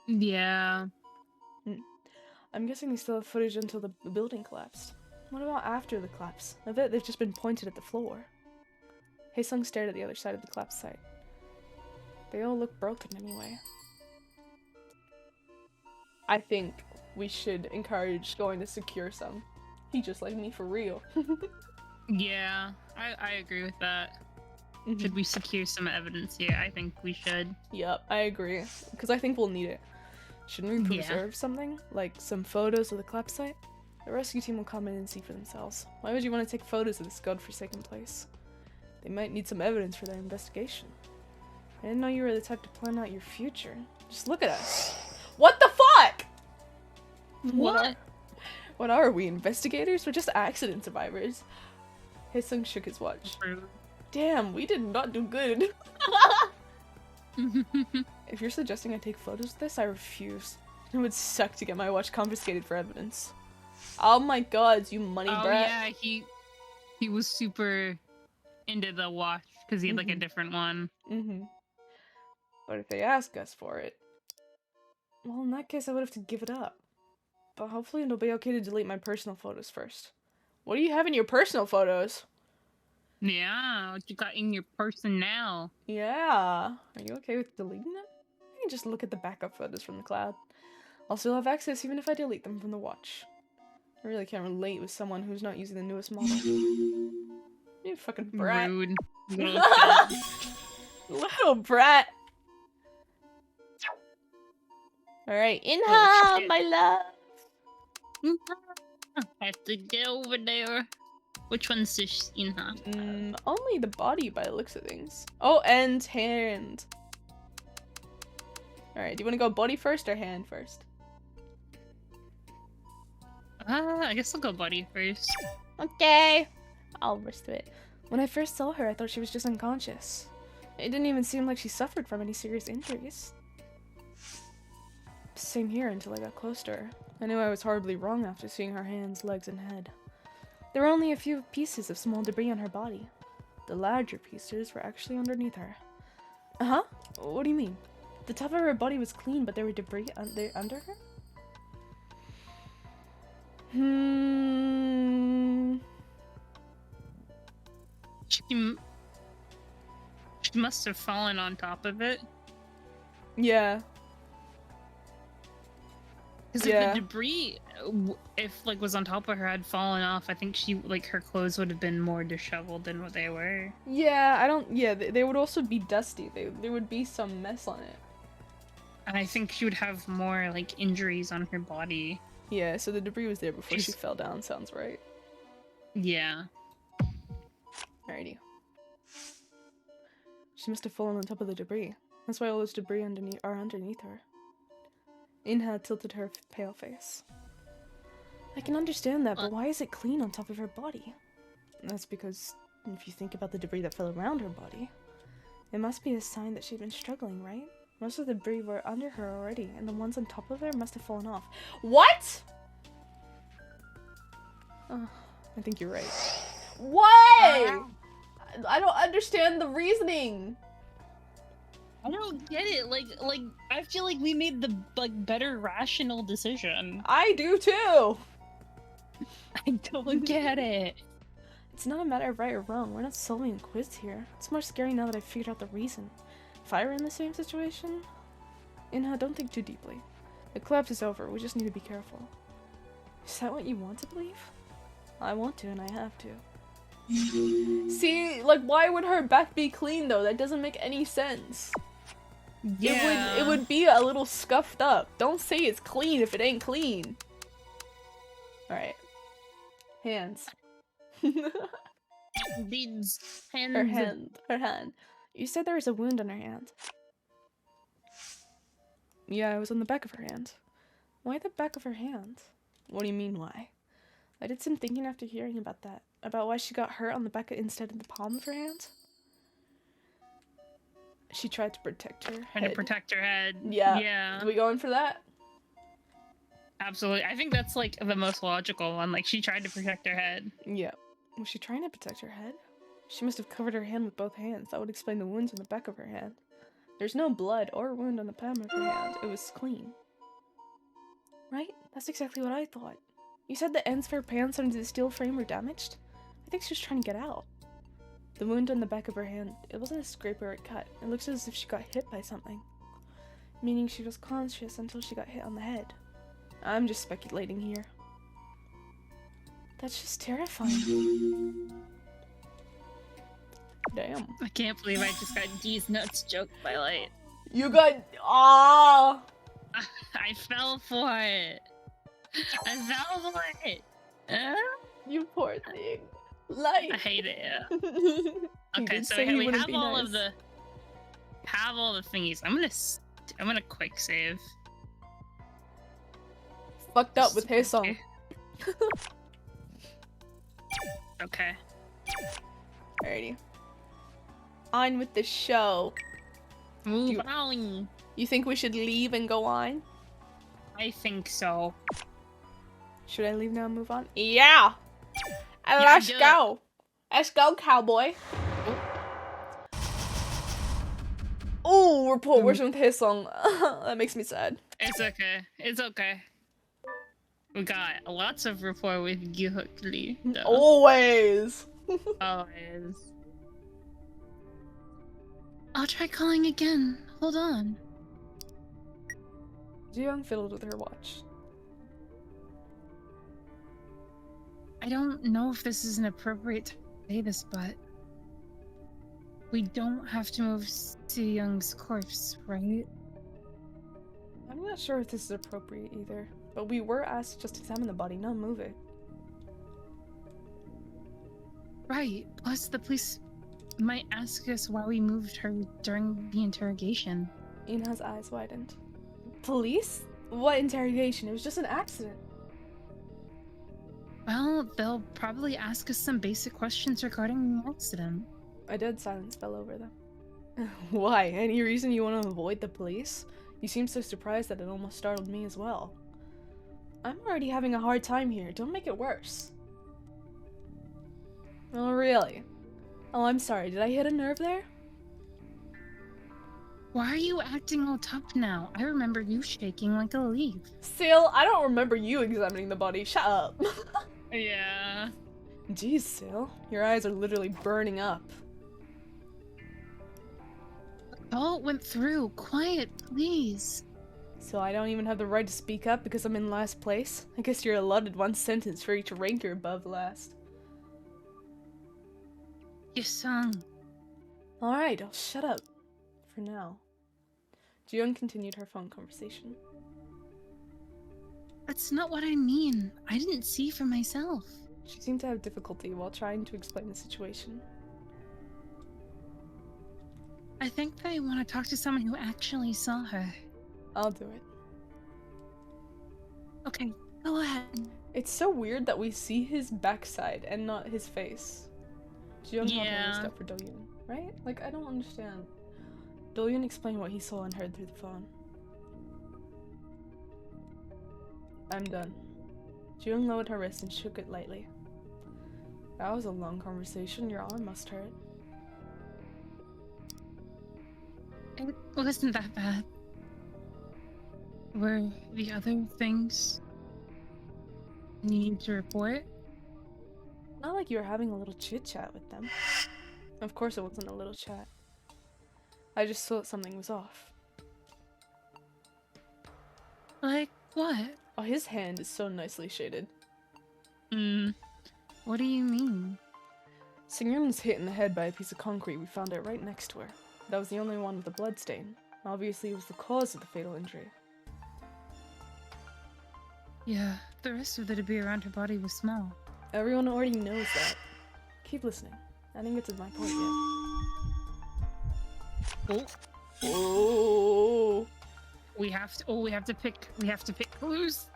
Yeah. I'm guessing they still have footage until the building collapsed. What about after the collapse? I bet they've just been pointed at the floor. Haesung stared at the other side of the collapse site. They all look broken anyway. I think we should encourage going to secure some. He just like me for real. Yeah, I agree with that. Should we secure some evidence here? I think we should. Yep, I agree. Because I think we'll need it. Shouldn't we preserve something? Like some photos of the collapse site? The rescue team will come in and see for themselves. Why would you want to take photos of this godforsaken place? They might need some evidence for their investigation. I didn't know you were the type to plan out your future. Just look at us. What the fuck? What are we, investigators? We're just accident survivors. Haesung shook his watch. Damn, we did not do good. If you're suggesting I take photos of this, I refuse. It would suck to get my watch confiscated for evidence. Oh my god, you money brat. Yeah, he was super into the watch because he had like a different one. But if they ask us for it, well, in that case I would have to give it up. But hopefully it'll be okay to delete my personal photos first. What do you have in your personal photos? Yeah, what you got in your person now? Yeah. Are you okay with deleting them? I can just look at the backup photos from the cloud. I'll still have access even if I delete them from the watch. I really can't relate with someone who's not using the newest model. You fucking brat. Rude. Little brat. Alright, Inha, my love. I have to get over there. Which one's this Inha? Only the body by the looks of things. Oh, and hand. Alright, do you want to go body first or hand first? I guess I'll go body first. Okay. I'll risk it. When I first saw her, I thought she was just unconscious. It didn't even seem like she suffered from any serious injuries. Same here until I got close to her. I knew I was horribly wrong after seeing her hands, legs, and head. There were only a few pieces of small debris on her body. The larger pieces were actually underneath her. Uh-huh? What do you mean? The top of her body was clean, but there were debris under her? She must have fallen on top of it. Yeah. Because if the debris, if like was on top of her, had fallen off, I think she like her clothes would have been more disheveled than what they were. Yeah, I don't. Yeah, they would also be dusty. There would be some mess on it. And I think she would have more like injuries on her body. Yeah, so the debris was there before she fell down. Sounds right. Yeah. Alrighty. She must have fallen on top of the debris. That's why all this debris underneath her. Inha tilted her pale face. I can understand that, but why is it clean on top of her body? That's because if you think about the debris that fell around her body, it must be a sign that she'd been struggling, right? Most of the debris were under her already, and the ones on top of her must have fallen off. What?! Oh, I think you're right. Why?! I don't understand the reasoning! I don't get it. Like I feel like we made the better rational decision. I do too. I don't get it. It's not a matter of right or wrong. We're not solving a quiz here. It's more scary now that I've figured out the reason. If I were in the same situation, Inha, don't think too deeply. The collapse is over. We just need to be careful. Is that what you want to believe? I want to, and I have to. See, like, why would her back be clean though? That doesn't make any sense. Yeah. It would be a little scuffed up. Don't say it's clean if it ain't clean. Alright. Hands. These Her hand. You said there was a wound on her hand. Yeah, it was on the back of her hand. Why the back of her hand? What do you mean, why? I did some thinking after hearing about that. About why she got hurt on the back instead of the palm of her hand. She tried to protect her head. To protect her head. Yeah. Yeah. Are we going for that? Absolutely. I think that's like the most logical one. Like she tried to protect her head. Yeah. Was she trying to protect her head? She must have covered her hand with both hands. That would explain the wounds on the back of her hand. There's no blood or wound on the palm of her hand. It was clean. Right? That's exactly what I thought. You said the ends of her pants under the steel frame were damaged? I think she was trying to get out. The wound on the back of her hand, it wasn't a scrape or a cut. It looks as if she got hit by something. Meaning she was conscious until she got hit on the head. I'm just speculating here. That's just terrifying. Damn. I can't believe I just got D's nuts joked by Light. You got... Ah! I fell for it. I fell for it. You poor thing. Light. I hate it. He Okay, did so say he we wouldn't have be all nice. of the thingies. I'm gonna quick save. Fucked up with his song. Okay. Alrighty. On with the show. Move on. You think we should leave and go on? I think so. Should I leave now and move on? Yeah! And Yeah, let's do it. go! Let's go, cowboy! Oh, we're poor version with his song. That makes me sad. It's okay. It's okay. We got lots of rapport with Gyuhukli. Always! Always. I'll try calling again. Hold on. Jiyoung fiddled with her watch. I don't know if this is an appropriate time to say this, but we don't have to move Young's corpse, right? I'm not sure if this is appropriate either, but we were asked to just examine the body, not move it. Right. Plus, the police might ask us why we moved her during the interrogation. Ina's eyes widened. Police? What interrogation? It was just an accident. Well, they'll probably ask us some basic questions regarding the accident. A dead silence fell over them. Why? Any reason you want to avoid the police? You seem so surprised that it almost startled me as well. I'm already having a hard time here. Don't make it worse. Oh, really? Oh, I'm sorry. Did I hit a nerve there? Why are you acting all tough now? I remember you shaking like a leaf. Seal, I don't remember you examining the body. Shut up. Yeah. Jeez, Seal. Your eyes are literally burning up. Oh, it went through. Quiet, please. So I don't even have the right to speak up because I'm in last place? I guess you're allotted one sentence for each rank you're above last. You sung. Alright, I'll shut up. For now. Jiyoung continued her phone conversation. That's not what I mean. I didn't see for myself. She seemed to have difficulty while trying to explain the situation. I think that I want to talk to someone who actually saw her. I'll do it. Okay, go ahead. It's so weird that we see his backside and not his face. Jiyoung held her wrist up for Do-yoon, right? Like, I don't understand. Do-yoon explained what he saw and heard through the phone. I'm done. Jiyoung lowered her wrist and shook it lightly. That was a long conversation. Your arm must hurt. It wasn't that bad. Were the other things you need to report? Not like you were having a little chit-chat with them. Of course it wasn't a little chat. I just thought something was off. Like what? Oh, his hand is so nicely shaded. What do you mean? Seungyeon was hit in the head by a piece of concrete. We found it right next to her. That was the only one with a blood stain. Obviously it was the cause of the fatal injury. Yeah, the rest of the debris around her body was small. Everyone already knows that. Keep listening. I didn't get to my point yet. Oh. Oh. We have to pick clues.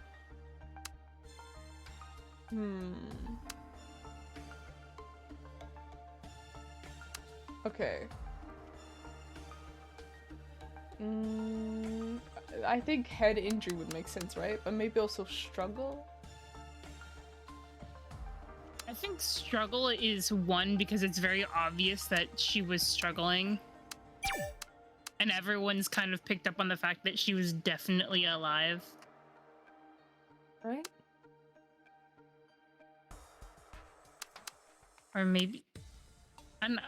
Okay. I think head injury would make sense, right? But maybe also struggle? I think struggle is one because it's very obvious that she was struggling. And everyone's kind of picked up on the fact that she was definitely alive. Right? Or maybe... And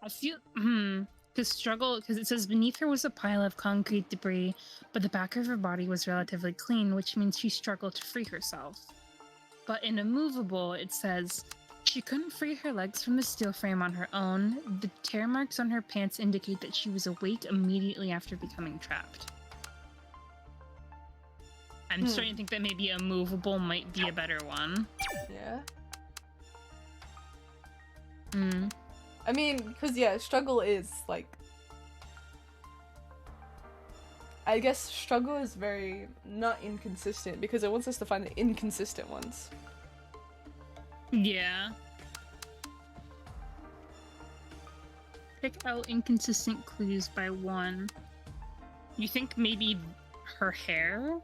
I feel... Because struggle... Because it says beneath her was a pile of concrete debris, but the back of her body was relatively clean, which means she struggled to free herself. But in immovable, it says... She couldn't free her legs from the steel frame on her own. The tear marks on her pants indicate that she was awake immediately after becoming trapped. I'm starting to think that maybe immovable might be a better one. Yeah. I mean, because yeah, struggle is like... I guess struggle is very not inconsistent because it wants us to find the inconsistent ones. Yeah. Pick out inconsistent clues by one. You think maybe her hair?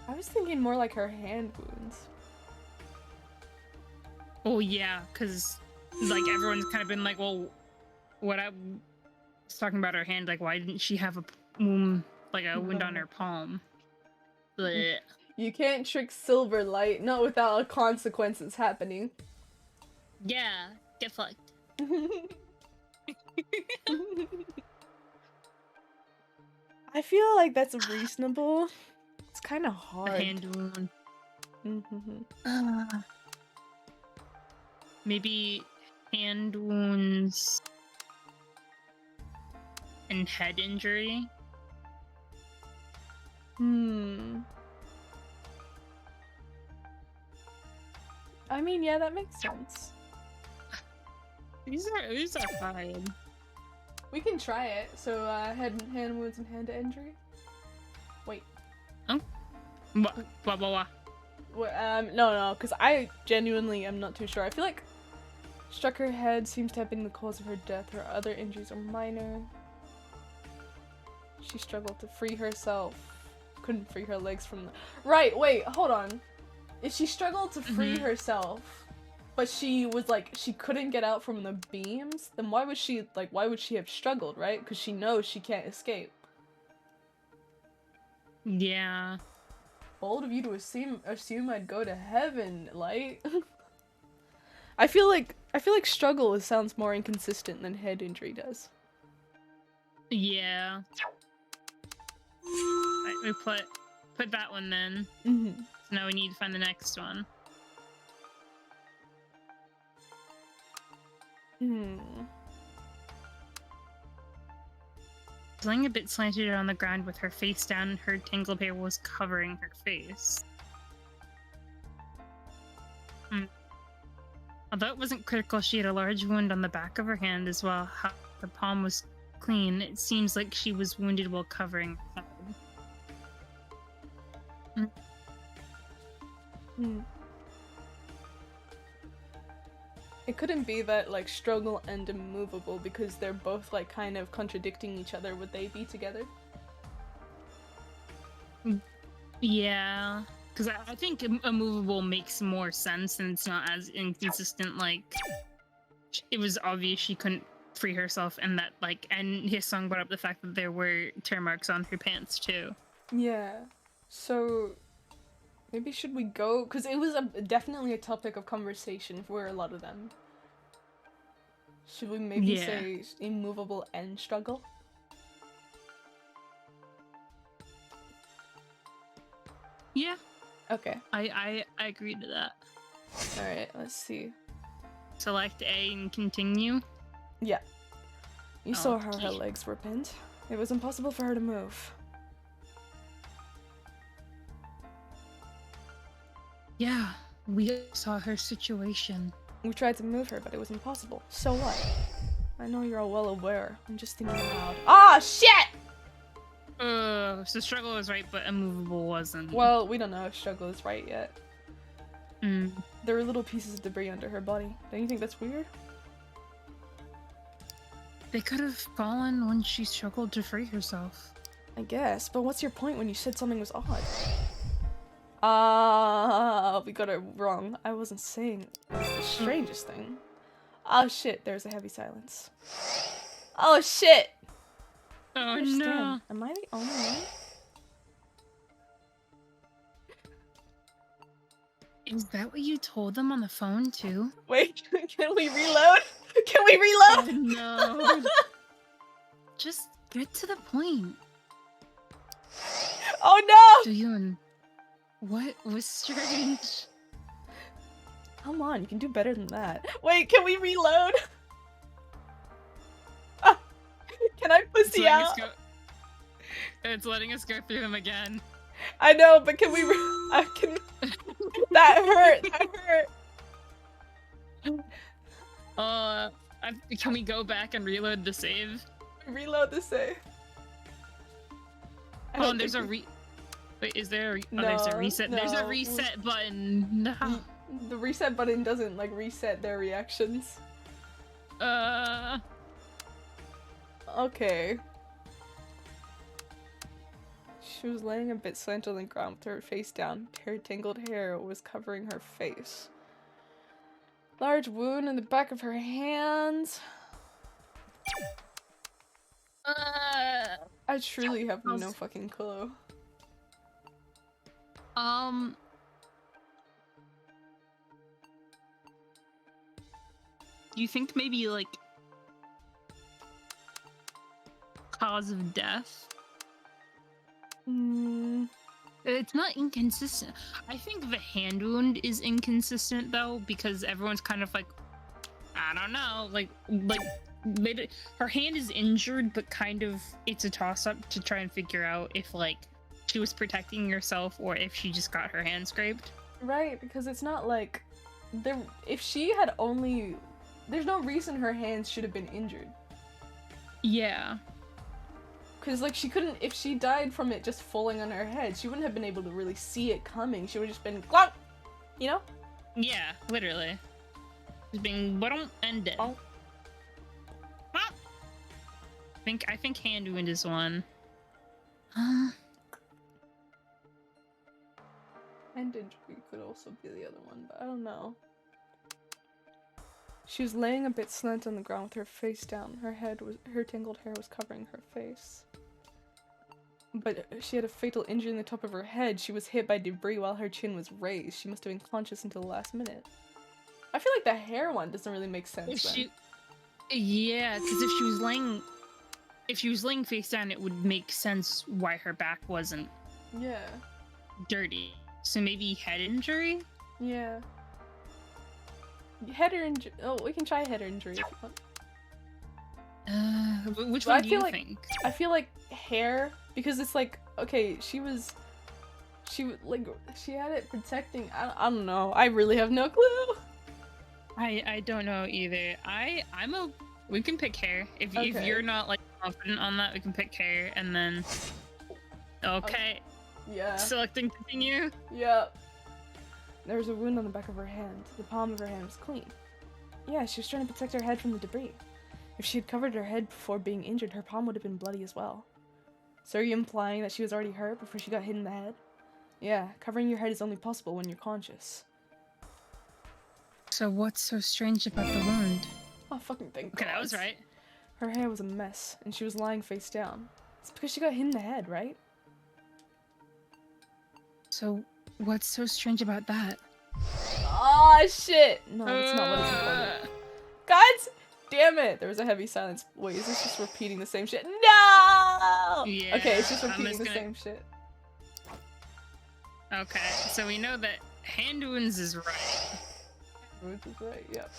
I was thinking more like her hand wounds. Oh yeah, because like everyone's kind of been like, well, what I was talking about her hand, like why didn't she have a wound on her palm? Blech. You can't trick Silverlight, not without consequences happening. Yeah, get fucked. I feel like that's reasonable. It's kind of hard. A hand wound. Maybe hand wounds and head injury. I mean, yeah, that makes sense. These are fine. We can try it. So, hand wounds and hand injury. Wait. Oh. What? No, because I genuinely am not too sure. I feel like struck her head seems to have been the cause of her death. Her other injuries are minor. She struggled to free herself. Couldn't free her legs from the... Right, wait, hold on. If she struggled to free herself, but she was like, she couldn't get out from the beams, then why would she have struggled, right? Because she knows she can't escape. Yeah. Bold of you to assume I'd go to heaven, Light. I feel like struggle sounds more inconsistent than head injury does. Yeah. Right, we put that one then. Mm-hmm. So now we need to find the next one. Laying a bit slanted on the ground with her face down and her tangled hair was covering her face. Although it wasn't critical, she had a large wound on the back of her hand as well. How the palm was clean, it seems like she was wounded while covering her head. It couldn't be that, like, struggle and immovable because they're both, like, kind of contradicting each other. Would they be together? Yeah, because I think immovable makes more sense and it's not as inconsistent. Like, it was obvious she couldn't free herself, and that, like, and his song brought up the fact that there were tear marks on her pants too. Yeah. So maybe should we go? Because it was definitely a topic of conversation for a lot of them. Should we maybe say immovable and struggle? Yeah. Okay. I agree to that. Alright, let's see. Select A and continue. Yeah. You saw how her legs were pinned. It was impossible for her to move. Yeah, we saw her situation. We tried to move her, but it was impossible. So what? I know you're all well aware. I'm just thinking aloud. Ah, shit! So struggle was right, but immovable wasn't. Well, we don't know if struggle is right yet. Mm. There were little pieces of debris under her body. Don't you think that's weird? They could have fallen when she struggled to free herself. I guess, but what's your point when you said something was odd? We got it wrong. I wasn't saying it was the strangest thing. Oh shit, there's a heavy silence. Oh shit! Oh no. Am I the only one? Is that what you told them on the phone too? Wait, can we reload? Can we reload? Oh no. Just get to the point. Oh no! Doyoon, what was strange? Come on, you can do better than that. Wait, can we reload? Ah, can I pussy out? It's letting us go through them again. I know, but can we I can that hurt, that hurt. Can we go back and reload the save? Reload the save. Oh, and there's a Wait, is there a there's a reset. No. There's a reset button. No. The reset button doesn't, like, reset their reactions. Okay. She was laying a bit slanted on the ground with her face down. Her tangled hair was covering her face. Large wound in the back of her hands. I truly have no fucking clue. You think maybe, like, cause of death? It's not inconsistent. I think the hand wound is inconsistent though, because everyone's kind of like, I don't know, like her hand is injured, but kind of it's a toss-up to try and figure out if, like, she was protecting herself or if she just got her hand scraped. Right, because it's not like if she had only, there's no reason her hands should have been injured. Yeah. Because, like, she couldn't, if she died from it just falling on her head, she wouldn't have been able to really see it coming. She would have just been glonk, you know? Yeah, literally. Just being and dead. Oh. I think hand wound is one. And injury could also be the other one, but I don't know. She was laying a bit slant on the ground with her face down. Her tangled hair was covering her face. But she had a fatal injury in the top of her head. She was hit by debris while her chin was raised. She must have been conscious until the last minute. I feel like the hair one doesn't really make sense then. Yeah, because if she was laying face down, it would make sense why her back wasn't dirty. So maybe head injury? Yeah. Head injury. Oh, we can try head injury if you want. Which But one do you think? I feel like hair, because it's like, okay, she had it protecting. I don't know. I really have no clue. I don't know either. We can pick hair. If you're not like confident on that, we can pick hair and then. Okay. Yeah. Selecting continue. Yep. There was a wound on the back of her hand. The palm of her hand was clean. Yeah, she was trying to protect her head from the debris. If she had covered her head before being injured, her palm would have been bloody as well. So are you implying that she was already hurt before she got hit in the head? Yeah, covering your head is only possible when you're conscious. So what's so strange about the wound? Oh, fucking thank God. Okay, that was right. Her hair was a mess, and she was lying face down. It's because she got hit in the head, right? So what's so strange about that? Oh shit! No, that's not what it's important. God damn it! There was a heavy silence. Wait, is this just repeating the same shit? No! Yeah, Okay, it's just repeating the same shit. Okay, so we know that hand wounds is right. Wounds is right, yep.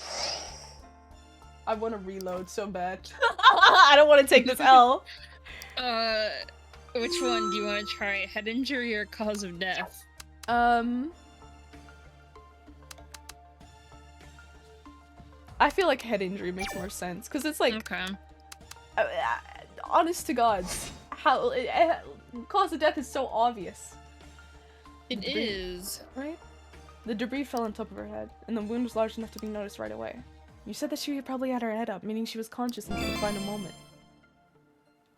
I want to reload so bad. I don't want to take this L. Which one do you want to try? Head injury or cause of death? I feel like head injury makes more sense because it's like, okay. Honest to God, how cause of death is so obvious. It is, right? The debris fell on top of her head, and the wound was large enough to be noticed right away. You said that she probably had her head up, meaning she was conscious until the final moment.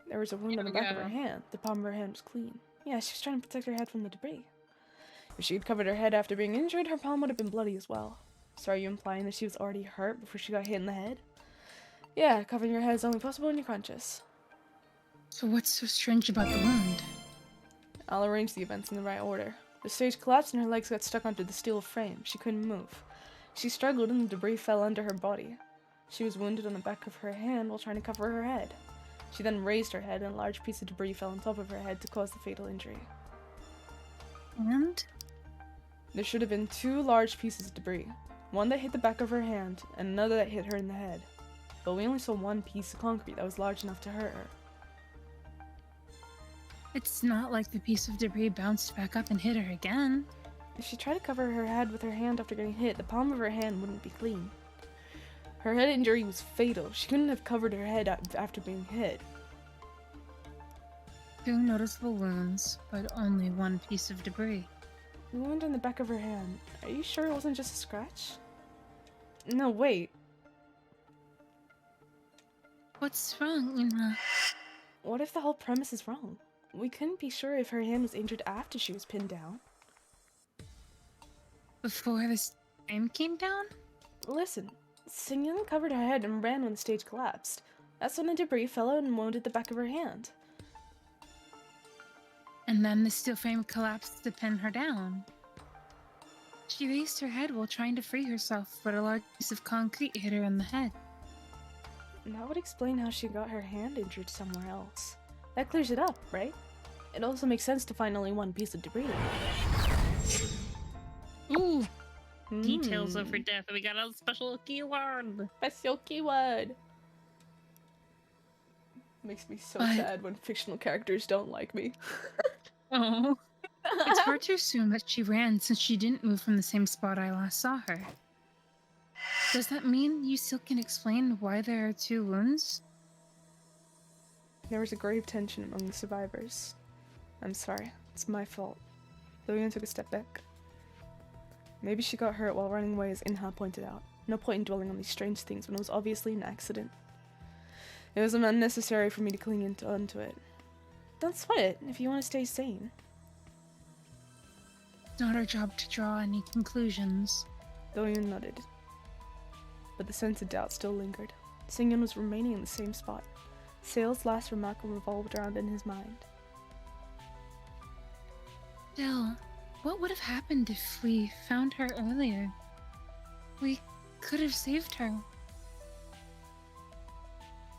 There was a wound on the back of her hand. The palm of her hand was clean. Yeah, she was trying to protect her head from the debris. If she had covered her head after being injured, her palm would have been bloody as well. So are you implying that she was already hurt before she got hit in the head? Yeah, covering your head is only possible when you're conscious. So what's so strange about the wound? I'll arrange the events in the right order. The stage collapsed and her legs got stuck onto the steel frame. She couldn't move. She struggled and the debris fell under her body. She was wounded on the back of her hand while trying to cover her head. She then raised her head and a large piece of debris fell on top of her head to cause the fatal injury. And? There should have been two large pieces of debris. One that hit the back of her hand and another that hit her in the head. But we only saw one piece of concrete that was large enough to hurt her. It's not like the piece of debris bounced back up and hit her again. If she tried to cover her head with her hand after getting hit, the palm of her hand wouldn't be clean. Her head injury was fatal. She couldn't have covered her head after being hit. Two noticeable wounds, but only one piece of debris. The wound on the back of her hand. Are you sure it wasn't just a scratch? No, wait. What's wrong, Yuna? What if the whole premise is wrong? We couldn't be sure if her hand was injured after she was pinned down. Before this frame came down? Listen, Seungyeon covered her head and ran when the stage collapsed. That's when the debris fell out and wounded the back of her hand. And then the steel frame collapsed to pin her down. She raised her head while trying to free herself, but a large piece of concrete hit her in the head. That would explain how she got her hand injured somewhere else. That clears it up, right? It also makes sense to find only one piece of debris. Ooh! Details of her death. We got a special keyword. Special keyword. Makes me so sad when fictional characters don't like me. Oh. It's hard to assume that she ran since she didn't move from the same spot I last saw her. Does that mean you still can explain why there are two wounds? There was a grave tension among the survivors. I'm sorry, it's my fault. Lillian took a step back. Maybe she got hurt while running away, as Inha pointed out. No point in dwelling on these strange things when it was obviously an accident. It was unnecessary for me to cling onto it. Don't sweat it if you want to stay sane. It's not our job to draw any conclusions. Lillian nodded. But the sense of doubt still lingered. Seungyeon was remaining in the same spot. Sale's last remark revolved around in his mind. Still, what would have happened if we found her earlier? We could have saved her.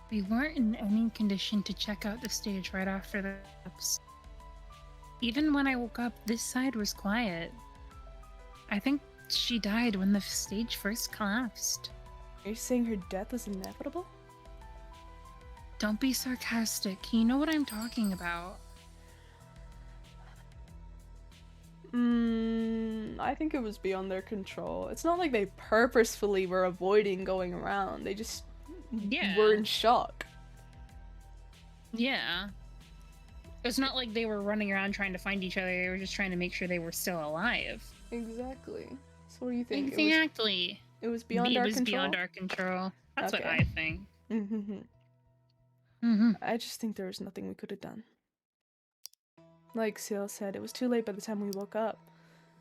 We weren't in any condition to check out the stage right after the collapse. Even when I woke up, this side was quiet. I think she died when the stage first collapsed. Are you saying her death was inevitable? Don't be sarcastic. You know what I'm talking about. I think it was beyond their control. It's not like they purposefully were avoiding going around. They just were in shock. Yeah. It's not like they were running around trying to find each other. They were just trying to make sure they were still alive. Exactly. So what do you think? Exactly. It was beyond our control? It was beyond our control. That's okay. what I think. I just think there was nothing we could have done. Like Seal said, it was too late by the time we woke up.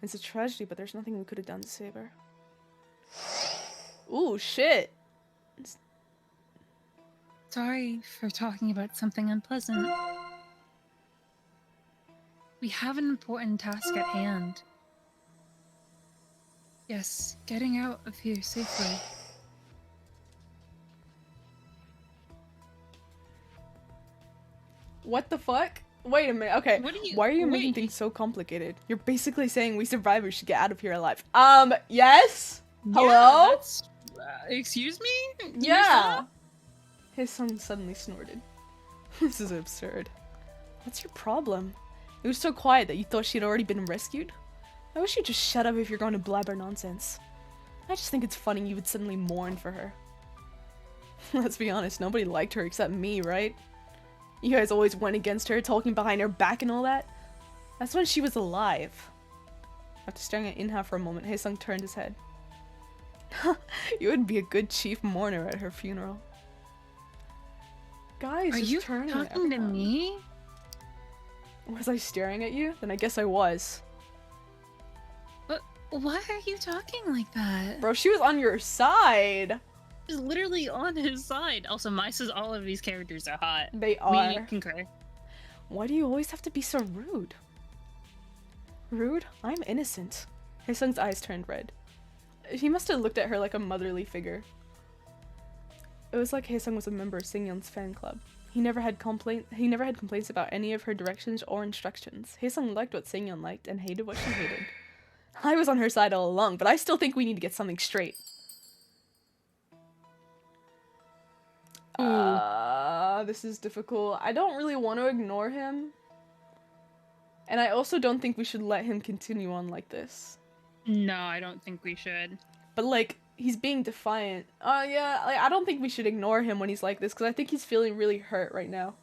It's a tragedy, but there's nothing we could have done to save her. Ooh, shit! Sorry for talking about something unpleasant. We have an important task at hand. Yes, getting out of here safely. What the fuck? Wait a minute, okay. Why are you making things so complicated? You're basically saying we survivors should get out of here alive. Yes? Hello? Yeah, excuse me? Yeah! His son suddenly snorted. This is absurd. What's your problem? It was so quiet that you thought she'd already been rescued? I wish you'd just shut up if you're going to blabber nonsense. I just think it's funny you would suddenly mourn for her. Let's be honest, nobody liked her except me, right? You guys always went against her, talking behind her back and all that. That's when she was alive. After staring at Inha for a moment, Haesung turned his head. You would be a good chief mourner at her funeral. Guys, are you talking to me? Was I staring at you? Then I guess I was. But why are you talking like that? Bro, she was on your side. She's literally on his side. Also, Mai says all of these characters are hot. They are. We concur. Why do you always have to be so rude? Rude? I'm innocent. Haesung's eyes turned red. He must have looked at her like a motherly figure. It was like Haesung was a member of Singyun's fan club. He never had complaints about any of her directions or instructions. Haesung liked what Singyun liked and hated what she hated. I was on her side all along, but I still think we need to get something straight. This is difficult. I don't really want to ignore him. And I also don't think we should let him continue on like this. No, I don't think we should. But like, he's being defiant. Yeah, like, I don't think we should ignore him when he's like this, because I think he's feeling really hurt right now.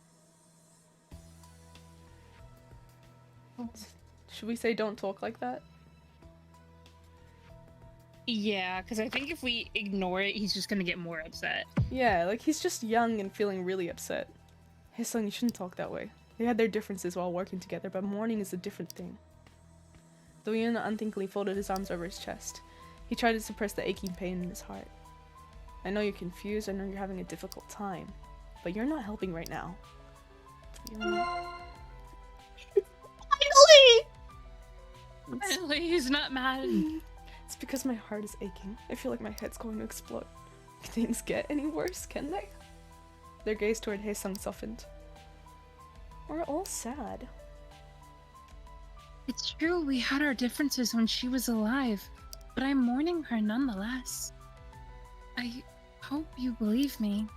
Should we say don't talk like that? Yeah, because I think if we ignore it, he's just gonna get more upset. Yeah, like he's just young and feeling really upset. Haesung, you shouldn't talk that way. They had their differences while working together, but mourning is a different thing. Doyun unthinkingly folded his arms over his chest. He tried to suppress the aching pain in his heart. I know you're confused, I know you're having a difficult time, but you're not helping right now. Finally, he's not mad. It's because my heart is aching. I feel like my head's going to explode. Can things get any worse, can they? Their gaze toward Haesung softened. We're all sad. It's true, we had our differences when she was alive, but I'm mourning her nonetheless. I hope you believe me.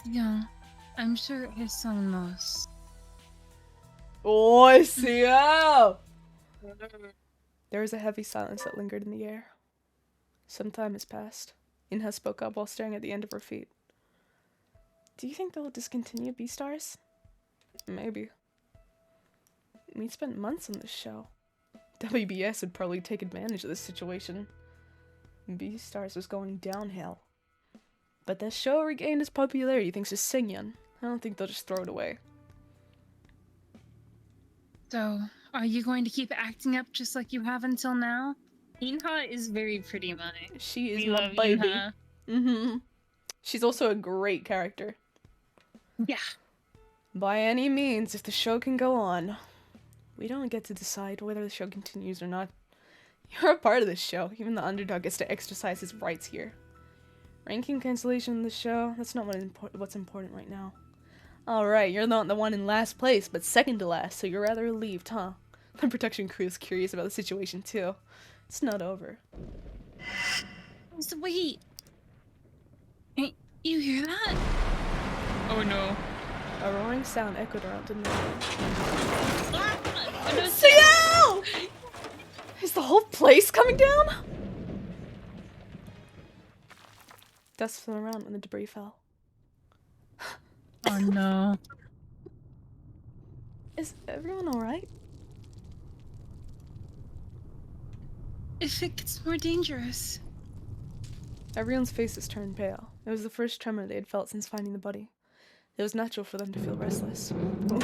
Yeah, I'm sure Haesung knows. Oh, I see how. There was a heavy silence that lingered in the air. Some time has passed. Inha spoke up while staring at the end of her feet. Do you think they'll discontinue BuriedStars? Maybe. We spent months on this show. WBS would probably take advantage of this situation. BuriedStars was going downhill. But the show regained its popularity thanks to Singyun. I don't think they'll just throw it away. So, are you going to keep acting up just like you have until now? Inha is very pretty, Mai. She is my baby. Inha. She's also a great character. Yeah. By any means, if the show can go on. We don't get to decide whether the show continues or not. You're a part of this show. Even the underdog gets to exercise his rights here. Ranking cancellation in the show? That's not what's important right now. Alright, you're not the one in last place, but second to last, so you're rather relieved, huh? The protection crew is curious about the situation too. It's not over. Wait. Hey, you hear that? Oh no. A roaring sound echoed around in the room. CL! Is the whole place coming down? Dust flew around when the debris fell. Oh no. Is everyone alright? If it gets more dangerous. Everyone's faces turned pale. It was the first tremor they had felt since finding the body. It was natural for them to feel restless.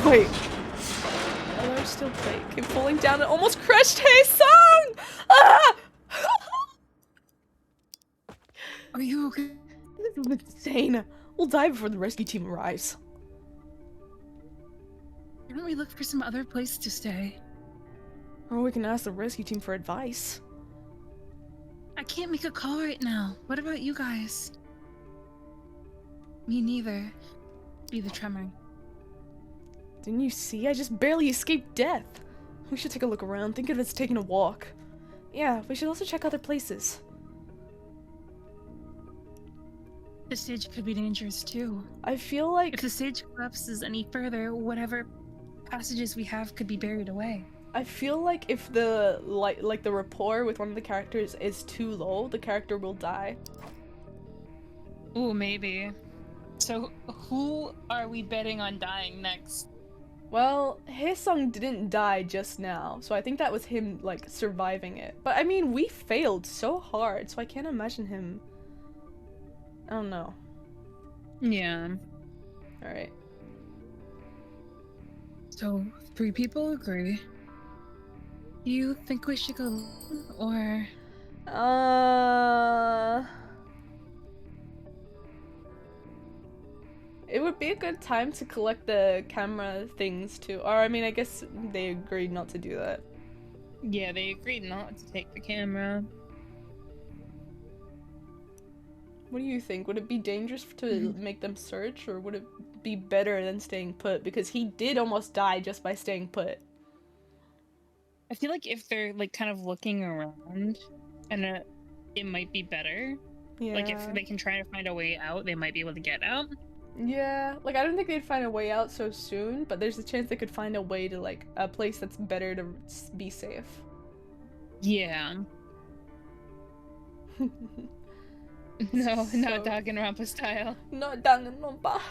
Wait. Alarm still played, came falling down and almost crushed Hae-sung! Ah! Are you okay? This is insane. We'll die before the rescue team arrives. Why don't we look for some other place to stay? Or we can ask the rescue team for advice. I can't make a call right now. What about you guys? Me neither. Be the tremor. Didn't you see? I just barely escaped death. We should take a look around. Think of it as taking a walk. Yeah, we should also check other places. The stage could be dangerous too. I feel like... If the stage collapses any further, whatever passages we have could be buried away. I feel like if the like the rapport with one of the characters is too low, the character will die. Ooh, maybe. So who are we betting on dying next? Well, Hae-sung didn't die just now, so I think that was him like surviving it. But I mean, we failed so hard, so I can't imagine him. I don't know. Yeah. All right. So 3 people agree. Do you think we should go, or? It would be a good time to collect the camera things too. Or I mean, I guess they agreed not to do that. Yeah, they agreed not to take the camera. What do you think? Would it be dangerous to make them search, or would it be better than staying put? Because he did almost die just by staying put. I feel like if they're like kind of looking around, and it might be better. Yeah. Like if they can try to find a way out, they might be able to get out. Yeah, like I don't think they'd find a way out so soon, but there's a chance they could find a way to like a place that's better to be safe. Yeah. No, So- not Danganronpa style. Not Danganronpa.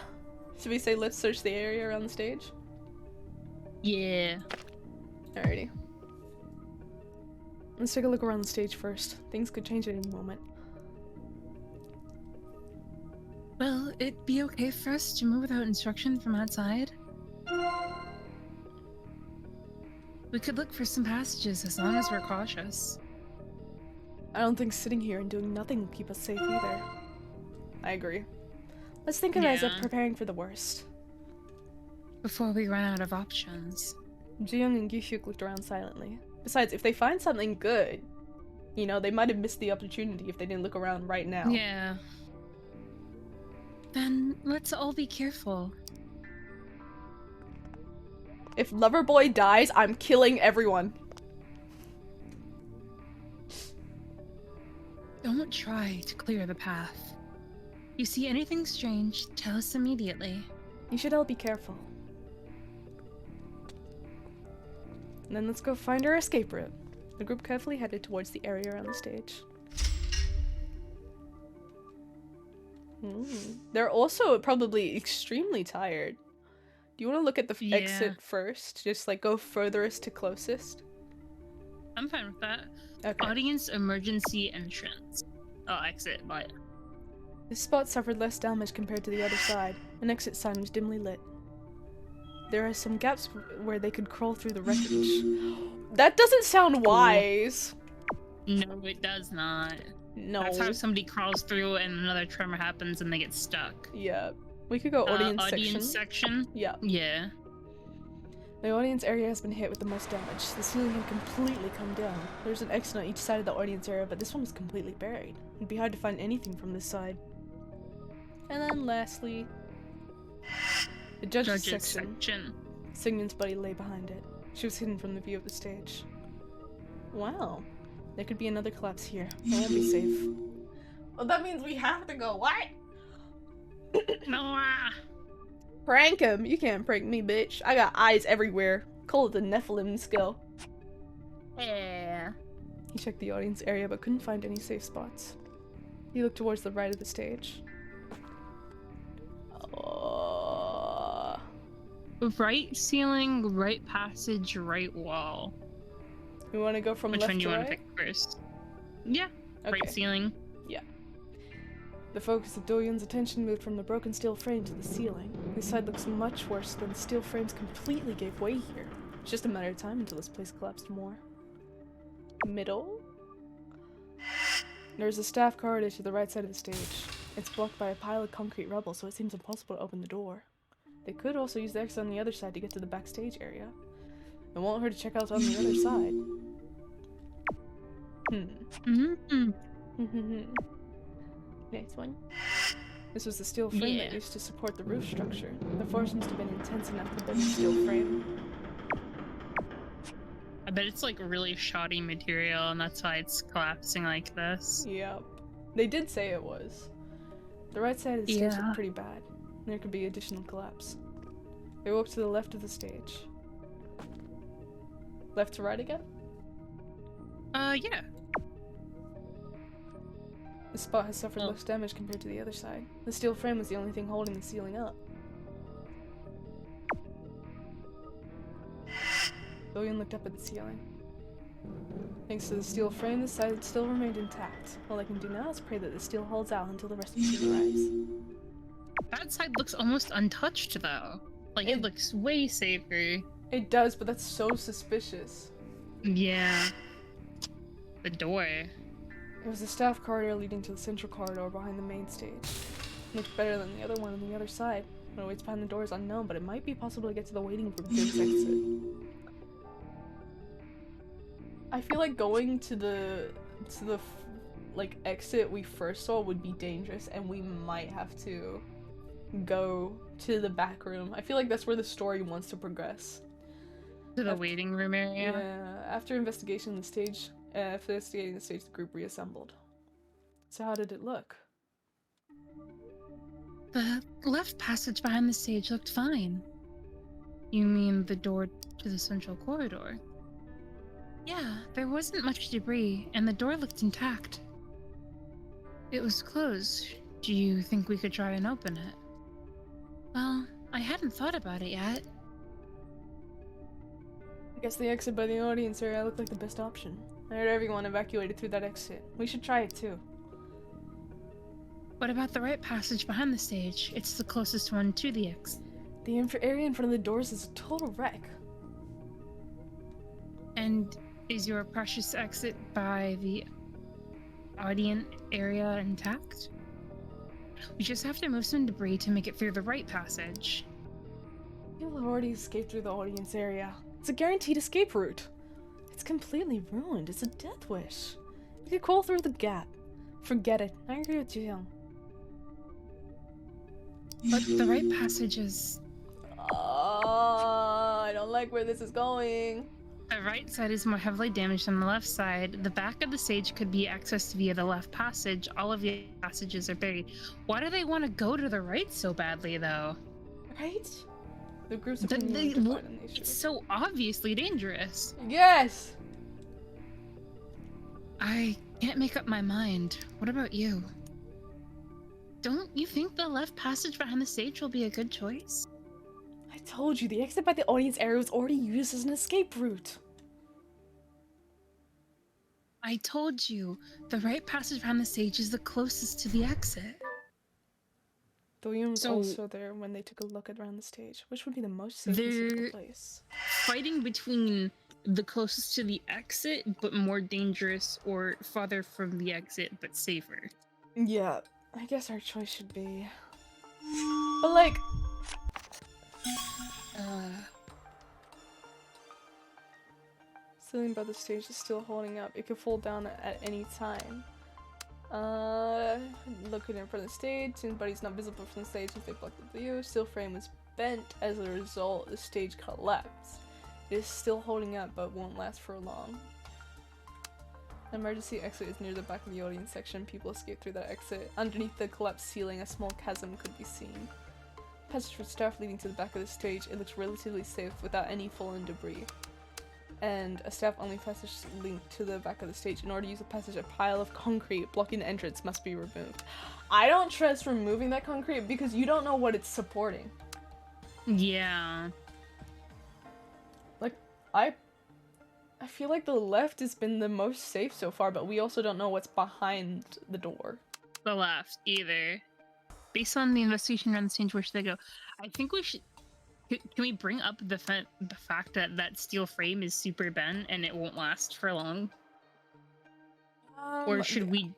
Should we say let's search the area around the stage? Yeah. Alrighty. Let's take a look around the stage first. Things could change at any moment. Well, it'd be okay for us to move without instruction from outside. We could look for some passages as long as we're cautious. I don't think sitting here and doing nothing will keep us safe either. I agree. Let's think of it as a Yeah. preparing for the worst. Before we run out of options. Ji-young and Gi-hyuk looked around silently. Besides, if they find something good, you know, they might have missed the opportunity if they didn't look around right now. Yeah. Then let's all be careful. If Loverboy dies, I'm killing everyone. Don't try to clear the path. You see anything strange, tell us immediately. You should all be careful. And then let's go find our escape route. The group carefully headed towards the area around the stage. They're also probably extremely tired. Do you want to look at the exit first? Just like go furthest to closest? I'm fine with that. Okay. Audience emergency entrance. Oh, exit, but... This spot suffered less damage compared to the other side. An exit sign was dimly lit. There are some gaps where they could crawl through the wreckage. That doesn't sound wise. No, it does not. No. That's how somebody crawls through and another tremor happens and they get stuck. Yeah. We could go audience Audience section. section? Yeah. Yeah. The audience area has been hit with the most damage. The ceiling had completely come down. There's an exit on each side of the audience area, but this one was completely buried. It'd be hard to find anything from this side. And then lastly, the judges section. Signon's buddy lay behind it. She was hidden from the view of the stage. Wow. There could be another collapse here. I won't be safe. Well, that means we have to go. What? No. Prank him. You can't prank me, bitch. I got eyes everywhere. Call it the Nephilim skill. Yeah. He checked the audience area but couldn't find any safe spots. He looked towards the right of the stage. Right ceiling, right passage, right wall. We want to go from Which left one do you to want right? to pick first? Yeah. Okay. Right ceiling. Yeah. The focus of Do-Yoon's attention moved from the broken steel frame to the ceiling. This side looks much worse than the steel frames completely gave way here. It's just a matter of time until this place collapsed more. Middle? There's a staff corridor to the right side of the stage. It's blocked by a pile of concrete rubble, so it seems impossible to open the door. They could also use the exit on the other side to get to the backstage area. It won't hurt to check out on the other side. Next one. This was the steel frame that used to support the roof structure. The force must have been intense enough to bend the steel frame. I bet it's like really shoddy material and that's why it's collapsing like this. Yep. They did say it was. The right side of the stage looked pretty bad. There could be additional collapse. They walked to the left of the stage. Left to right again? Yeah. The spot has suffered less damage compared to the other side. The steel frame was the only thing holding the ceiling up. Do-Yoon looked up at the ceiling. Thanks to the steel frame, the side still remained intact. All I can do now is pray that the steel holds out until the rest of the team arrives. That side looks almost untouched though. Like it looks way safer. It does, but that's so suspicious. Yeah. The door. It was a staff corridor leading to the central corridor behind the main stage. It looked better than the other one on the other side. What awaits behind the door is unknown, but it might be possible to get to the waiting room through this exit. I feel like going to the like exit we first saw would be dangerous, and we might have to go to the back room. I feel like that's where the story wants to progress. To the waiting room area? Yeah, after investigating the stage, the group reassembled. So how did it look? The left passage behind the stage looked fine. You mean the door to the central corridor? Yeah, there wasn't much debris, and the door looked intact. It was closed. Do you think we could try and open it? Well, I hadn't thought about it yet. I guess the exit by the audience area looked like the best option. I heard everyone evacuated through that exit. We should try it too. What about the right passage behind the stage? It's the closest one to the exit. The area in front of the doors is a total wreck. And is your precious exit by the audience area intact? We just have to move some debris to make it through the right passage. People have already escaped through the audience area. It's a guaranteed escape route. It's completely ruined. It's a death wish. We could crawl through the gap. Forget it. I agree with Jiyoung. But the right passage is... I don't like where this is going. The right side is more heavily damaged than the left side. The back of the stage could be accessed via the left passage. All of the passages are buried. Why do they want to go to the right so badly, though? Right? The group's opinion it's so obviously dangerous. Yes! I can't make up my mind. What about you? Don't you think the left passage behind the stage will be a good choice? I told you, the exit by the audience area was already used as an escape route. I told you, the right passage behind the stage is the closest to the exit. Do-Yoon was also there when they took a look around the stage, which would be the most safe and simple place. Fighting between the closest to the exit, but more dangerous, or farther from the exit, but safer. Yeah, I guess our choice should be... But like... Ceiling by the stage is still holding up. It could fall down at any time. Looking in front of the stage, since body's not visible from the stage since they blocked the view. Steel frame was bent. As a result, the stage collapsed. It is still holding up but won't last for long. An emergency exit is near the back of the audience section. People escape through that exit. Underneath the collapsed ceiling, a small chasm could be seen. Passage for staff leading to the back of the stage. It looks relatively safe without any fallen debris. And a staff-only passage linked to the back of the stage. In order to use the passage, a pile of concrete blocking the entrance must be removed. I don't trust removing that concrete because you don't know what it's supporting. Yeah. Like, I feel like the left has been the most safe so far, but we also don't know what's behind the door. The left, either. Based on the investigation around the stage, where should they go? I think we should... Can we bring up the fact that that steel frame is super bent and it won't last for long? Or should we...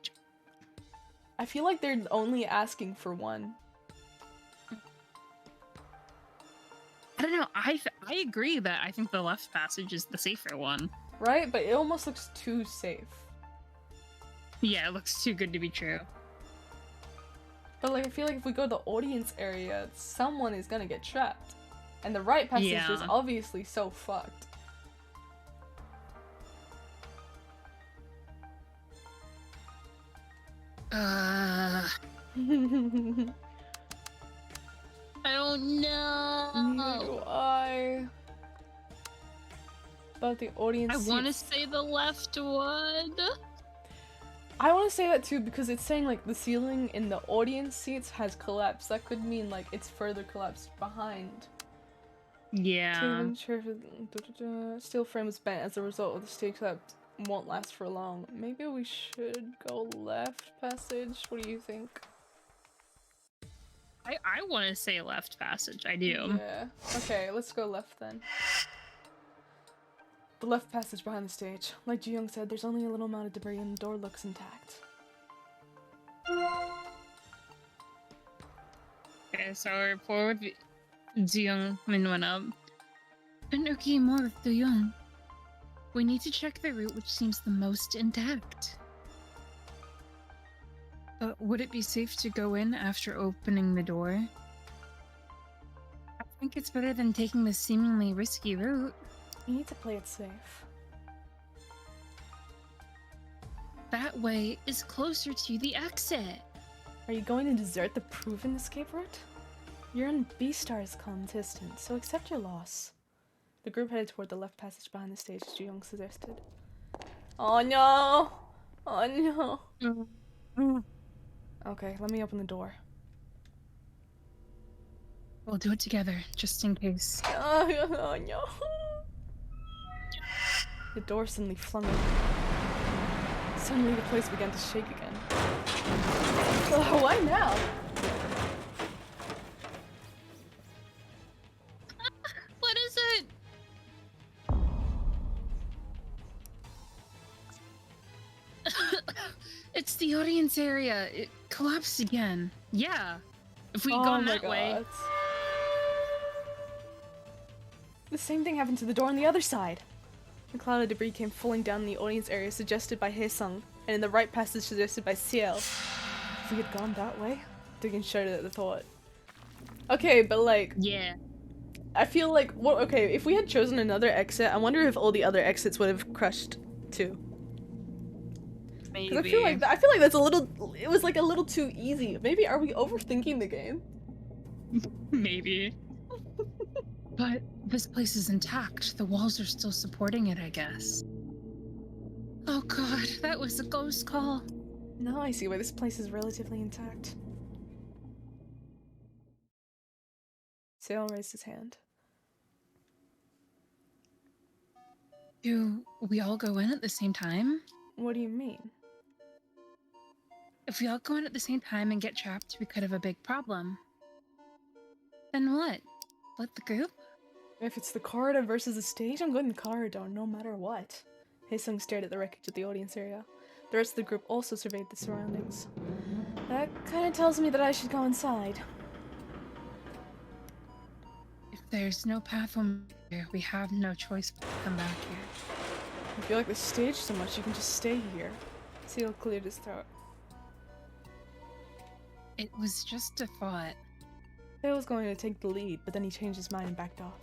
I feel like they're only asking for one. I don't know. I agree that I think the left passage is the safer one. Right? But it almost looks too safe. Yeah, it looks too good to be true. But like, I feel like if we go to the audience area, someone is gonna get trapped. And the right passage is obviously so fucked. I don't know. Neither do I. But the audience I want to say the left one. I want to say that too because it's saying like the ceiling in the audience seats has collapsed. That could mean like it's further collapsed behind. Yeah. Steel frame was bent as a result of the stage collapse. Won't last for long. Maybe we should go left passage. What do you think? I want to say left passage. I do. Yeah. Okay, let's go left then. The left passage behind the stage. Like Ji-young said, there's only a little amount of debris and the door looks intact. Okay, so our forward Ji-young went up. And okay, more Do-young. We need to check the route which seems the most intact. Would it be safe to go in after opening the door? I think it's better than taking the seemingly risky route. You need to play it safe. That way is closer to the exit. Are you going to desert the proven escape route? You're in BuriedStars contestant, so accept your loss. The group headed toward the left passage behind the stage, as Ji-young suggested. Oh no! Oh no! Okay, let me open the door. We'll do it together, just in case. Oh no! The door suddenly flung open. Suddenly the place began to shake again. Why now? What is it? It's the audience area. It collapsed again. Yeah. If we'd gone that way. The same thing happened to the door on the other side. A cloud of debris came falling down in the audience area suggested by Haesung, and in the right passage suggested by Ciel. If we had gone that way, Diggin shuddered at the thought. Okay, but like... Yeah. I feel like... Well, okay, if we had chosen another exit, I wonder if all the other exits would have crushed too. Maybe. I feel like that's a little... It was like a little too easy. Maybe are we overthinking the game? Maybe. But this place is intact. The walls are still supporting it, I guess. Oh god, that was a ghost call. No, I see why this place is relatively intact. Ciel raised his hand. Do we all go in at the same time? What do you mean? If we all go in at the same time and get trapped, we could have a big problem. Then what? Split the group? If it's the corridor versus the stage, I'm going the corridor no matter what. Haesung stared at the wreckage of the audience area. The rest of the group also surveyed the surroundings. That kind of tells me that I should go inside. If there's no path from here, we have no choice but to come back here. If you like the stage so much, you can just stay here. Seal cleared his throat. It was just a thought. Phil was going to take the lead, but then he changed his mind and backed off.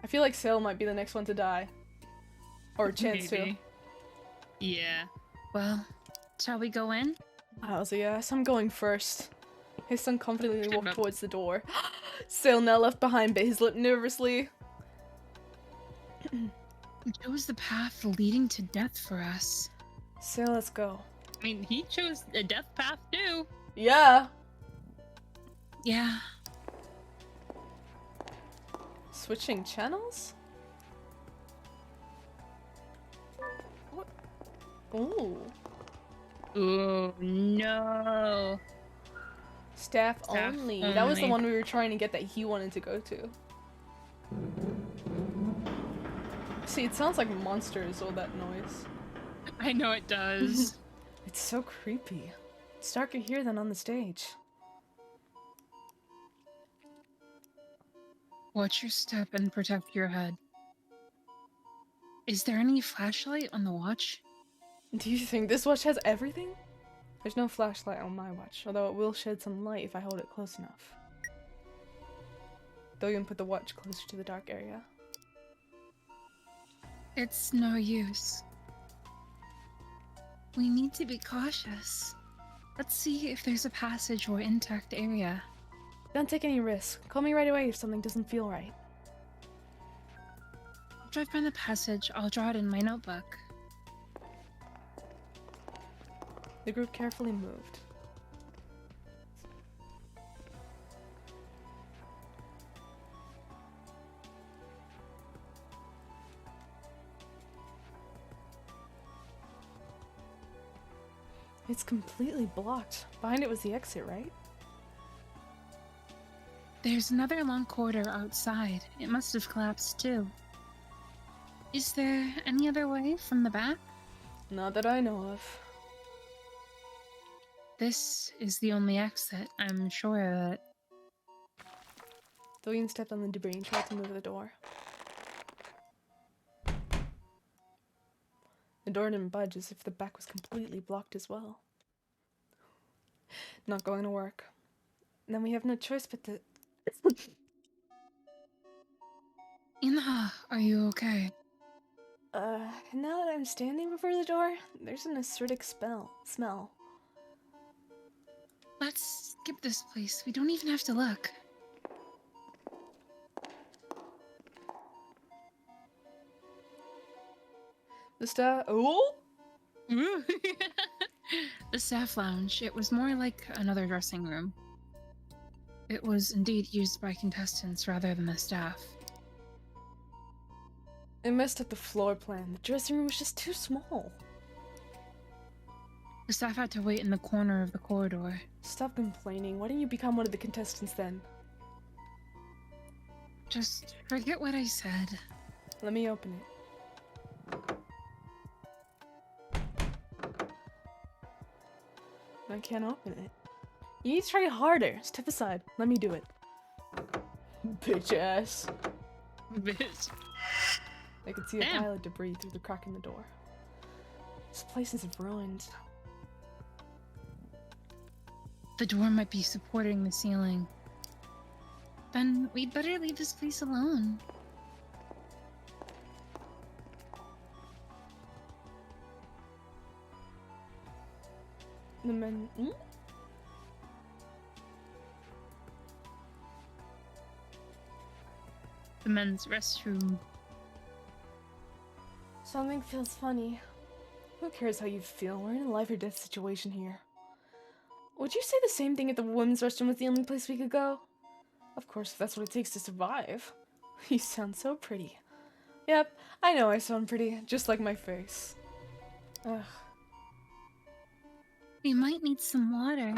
I feel like Sale might be the next one to die. Or a chance to. Yeah. Well, shall we go in? So yes, I'm going first. His son confidently Shut walked up. towards the door. Sale now left behind, bit his lip nervously. He chose the path leading to death for us. Sale, let's go. I mean, he chose a death path too. Yeah! Yeah. Switching channels? What? Ooh. Oh no. Staff Staff only. That was the only. one we were trying to get that he wanted to go to. See, it sounds like monsters, all that noise. I know it does. It's so creepy. It's darker here than on the stage. Watch your step and protect your head. Is there any flashlight on the watch? Do you think this watch has everything? There's no flashlight on my watch, although it will shed some light if I hold it close enough. Though you can put the watch closer to the dark area. It's no use. We need to be cautious. Let's see if there's a passage or intact area. Don't take any risks. Call me right away if something doesn't feel right. After I find the passage, I'll draw it in my notebook. The group carefully moved. It's completely blocked. Behind it was the exit, right? There's another long corridor outside. It must have collapsed too. Is there any other way from the back? Not that I know of. This is the only exit, I'm sure of it. Dorian stepped on the debris and tried to move the door. The door didn't budge, as if the back was completely blocked as well. Not going to work. Then we have no choice but to... Ina, are you okay? Now that I'm standing before the door, there's an acidic smell. Let's skip this place. We don't even have to look. The staff... Oh! The staff lounge. It was more like another dressing room. It was indeed used by contestants rather than the staff. It messed up the floor plan. The dressing room was just too small. The staff had to wait in the corner of the corridor. Stop complaining. Why didn't you become one of the contestants then? Just forget what I said. Let me open it. I can't open it. You need to try harder. Step aside. Let me do it. Bitch ass. Bitch. I could see a pile of debris through the crack in the door. This place is ruined. The door might be supporting the ceiling. Then we'd better leave this place alone. The men... The men's restroom. Something feels funny. Who cares how you feel? We're in a life or death situation here. Would you say the same thing if the women's restroom was the only place we could go? Of course, if that's what it takes to survive. You sound so pretty. Yep, I know I sound pretty, just like my face. Ugh. We might need some water.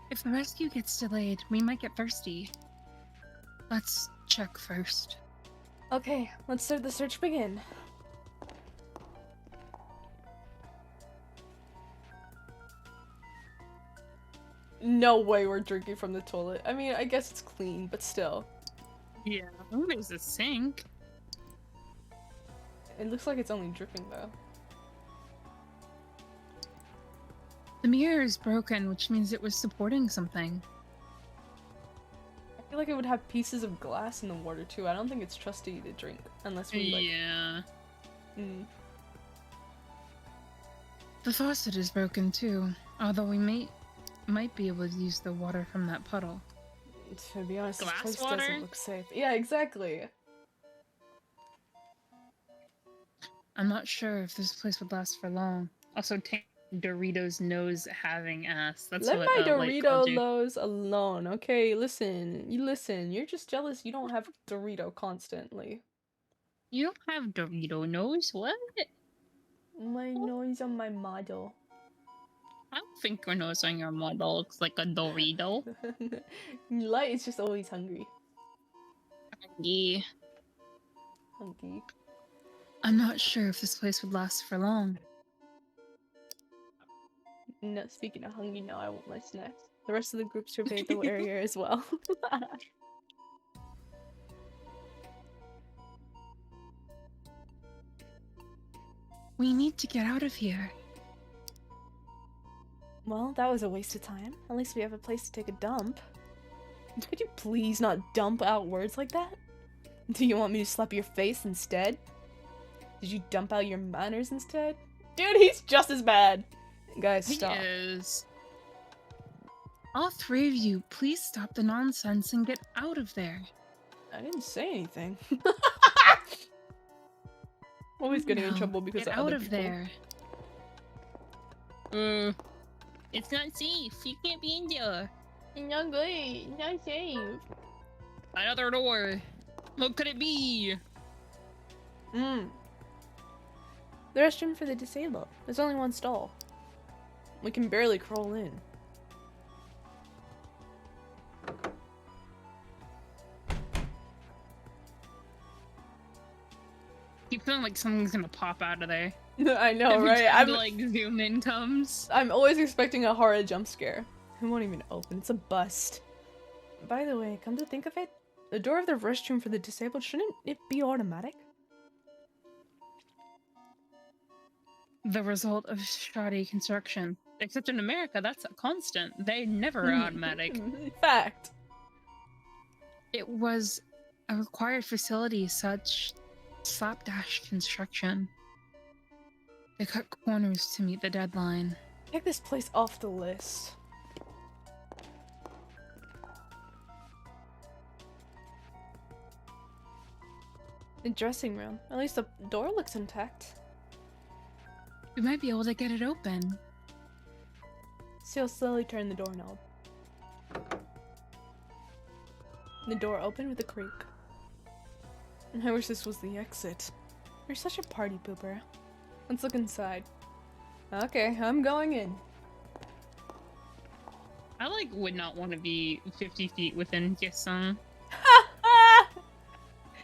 If the rescue gets delayed, we might get thirsty. Let's check first. Okay, let's start the search begin. No way we're drinking from the toilet. I mean, I guess it's clean, but still. Yeah. Oh, there's a sink. It looks like it's only dripping though. The mirror is broken, which means it was supporting something. I feel like it would have pieces of glass in the water too. I don't think it's trusty to drink unless we like. Yeah. Mm. The faucet is broken too, although we might be able to use the water from that puddle. To be honest, this Glass place water? doesn't look safe. Yeah, exactly. I'm not sure if this place would last for long. Also, take Doritos nose having ass. That's Let what my Light called Dorito you. lows alone, okay? Listen, you're just jealous you don't have Dorito constantly. You don't have Dorito nose? What? My nose on my model. I don't think your nose on your model looks like a Dorito. Light is just always hungry. Yeah. Hungry. I'm not sure if this place would last for long. No, speaking of hungry, no, I want my snacks. The rest of the group surveyed the area as well. We need to get out of here. Well, that was a waste of time. At least we have a place to take a dump. Could you please not dump out words like that? Do you want me to slap your face instead? Did you dump out your manners instead? Dude, he's just as bad! Guys, stop. He is. All three of you, please stop the nonsense and get out of there. I didn't say anything. Always getting in No, trouble because get of out other of people. there. It's not safe. You can't be in there. It's not good. It's not safe. Another door. What could it be? The restroom for the disabled. There's only one stall. We can barely crawl in. Keep feeling like something's gonna pop out of there. I know, Every right? time the, like zoom in comes. I'm always expecting a horror jump scare. It won't even open. It's a bust. By the way, come to think of it, the door of the restroom for the disabled, shouldn't it be automatic? The result of shoddy construction. Except in America, that's a constant. They never are automatic. In fact. It was a required facility, such slapdash construction. They cut corners to meet the deadline. Take this place off the list. The dressing room. At least the door looks intact. We might be able to get it open. Seal slowly turned the doorknob. The door opened with a creak. I wish this was the exit. You're such a party pooper. Let's look inside. Okay, I'm going in. I would not want to be 50 feet within Gisung.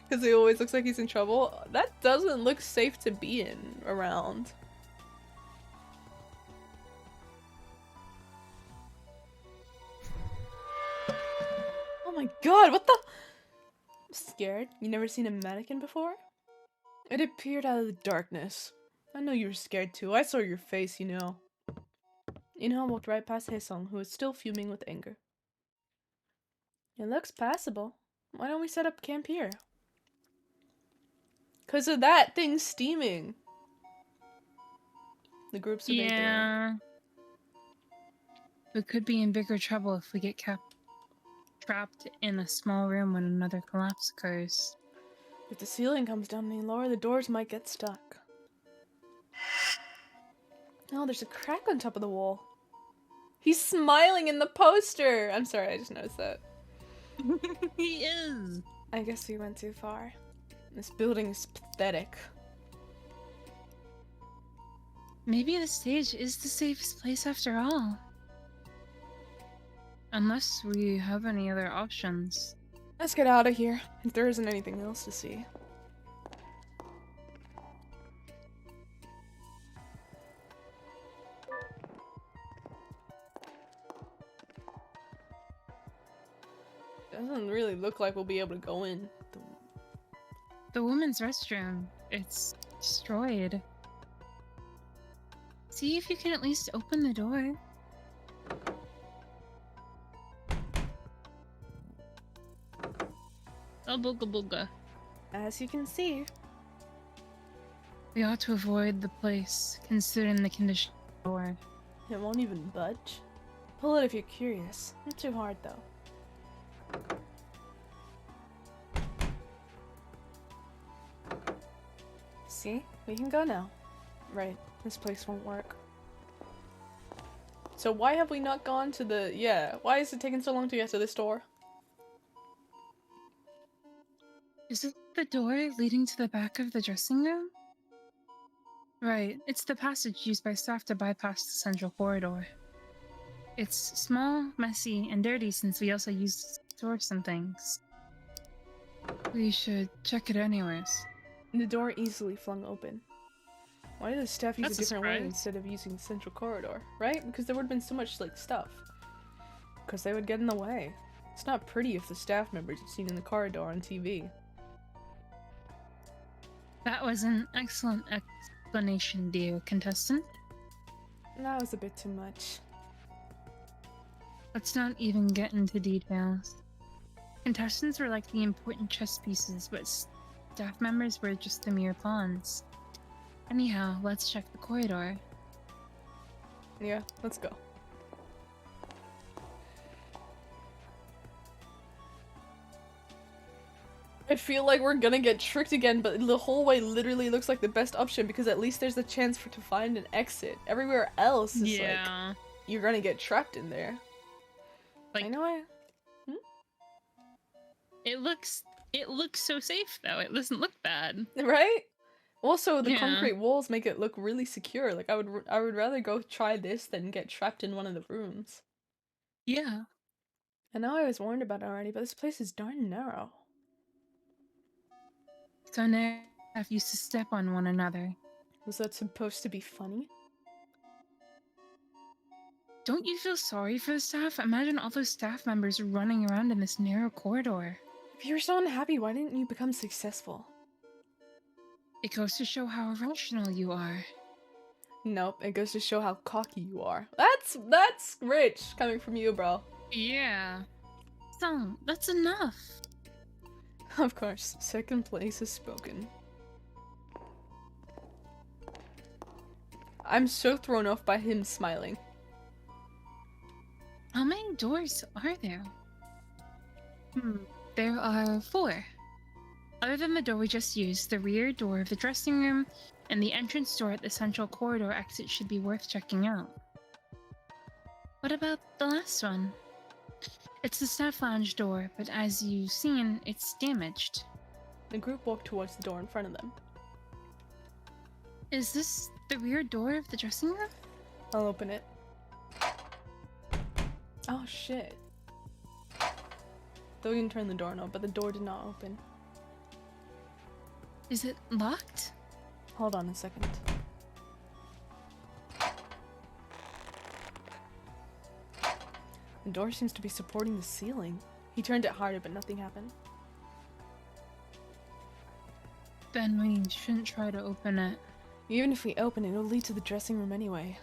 Because he always looks like he's in trouble. That doesn't look safe to be in around. Oh my god, what the? I'm scared. You never seen a mannequin before? It appeared out of the darkness. I know you were scared too. I saw your face, you know. Inha walked right past Haesung, who was still fuming with anger. It looks passable. Why don't we set up camp here? 'Cause of that thing steaming. The group surveyed the room. Yeah. We could be in bigger trouble if we get kept trapped in a small room when another collapse occurs. If the ceiling comes down any lower, the doors might get stuck. Oh, there's a crack on top of the wall. He's smiling in the poster! I'm sorry, I just noticed that. He is! I guess we went too far. This building is pathetic. Maybe the stage is the safest place after all. Unless we have any other options. Let's get out of here, if there isn't anything else to see. Doesn't really look like we'll be able to go in. The women's restroom. It's destroyed. See if you can at least open the door. Oh, booga booga. As you can see. We ought to avoid the place, considering the condition of the door. It won't even budge. Pull it if you're curious. Not too hard though. See? We can go now. Right. This place won't work. So why have we not gone to the... Yeah, why is it taking so long to get to this door? Is it the door leading to the back of the dressing room? Right, it's the passage used by staff to bypass the central corridor. It's small, messy, and dirty since we also used it to store some things. We should check it anyways. The door easily flung open. Why did the staff use That's a different way surprise. instead of using the central corridor? Right? Because there would have been so much, like, stuff. Because they would get in the way. It's not pretty if the staff members are seen in the corridor on TV. That was an excellent explanation, dear contestant. That was a bit too much. Let's not even get into details. Contestants were like the important chess pieces, but staff members were just the mere pawns. Anyhow, let's check the corridor. Yeah, let's go. I feel like we're gonna get tricked again, but the hallway literally looks like the best option because at least there's a chance to find an exit. Everywhere else is like, you're gonna get trapped in there. Like, I know it looks so safe though. It doesn't look bad. Right? Also, the Yeah. concrete walls make it look really secure. Like I would rather go try this than get trapped in one of the rooms. Yeah. I know I was warned about it already, but this place is darn narrow. So now staff used to step on one another. Was that supposed to be funny? Don't you feel sorry for the staff? Imagine all those staff members running around in this narrow corridor. If you were so unhappy, why didn't you become successful? It goes to show how irrational you are. Nope, it goes to show how cocky you are. That's rich coming from you, bro. Yeah. So, that's enough. Of course, second place is spoken. I'm so thrown off by him smiling. How many doors are there? There are 4. Other than the door we just used, the rear door of the dressing room and the entrance door at the central corridor exit should be worth checking out. What about the last one? It's the staff lounge door, but as you've seen, it's damaged. The group walked towards the door in front of them. Is this the rear door of the dressing room? I'll open it. Oh shit. Though you can turn the doorknob, but the door did not open. Is it locked? Hold on a second. The door seems to be supporting the ceiling. He turned it harder, but nothing happened. Then we shouldn't try to open it. Even if we open it, it'll lead to the dressing room anyway.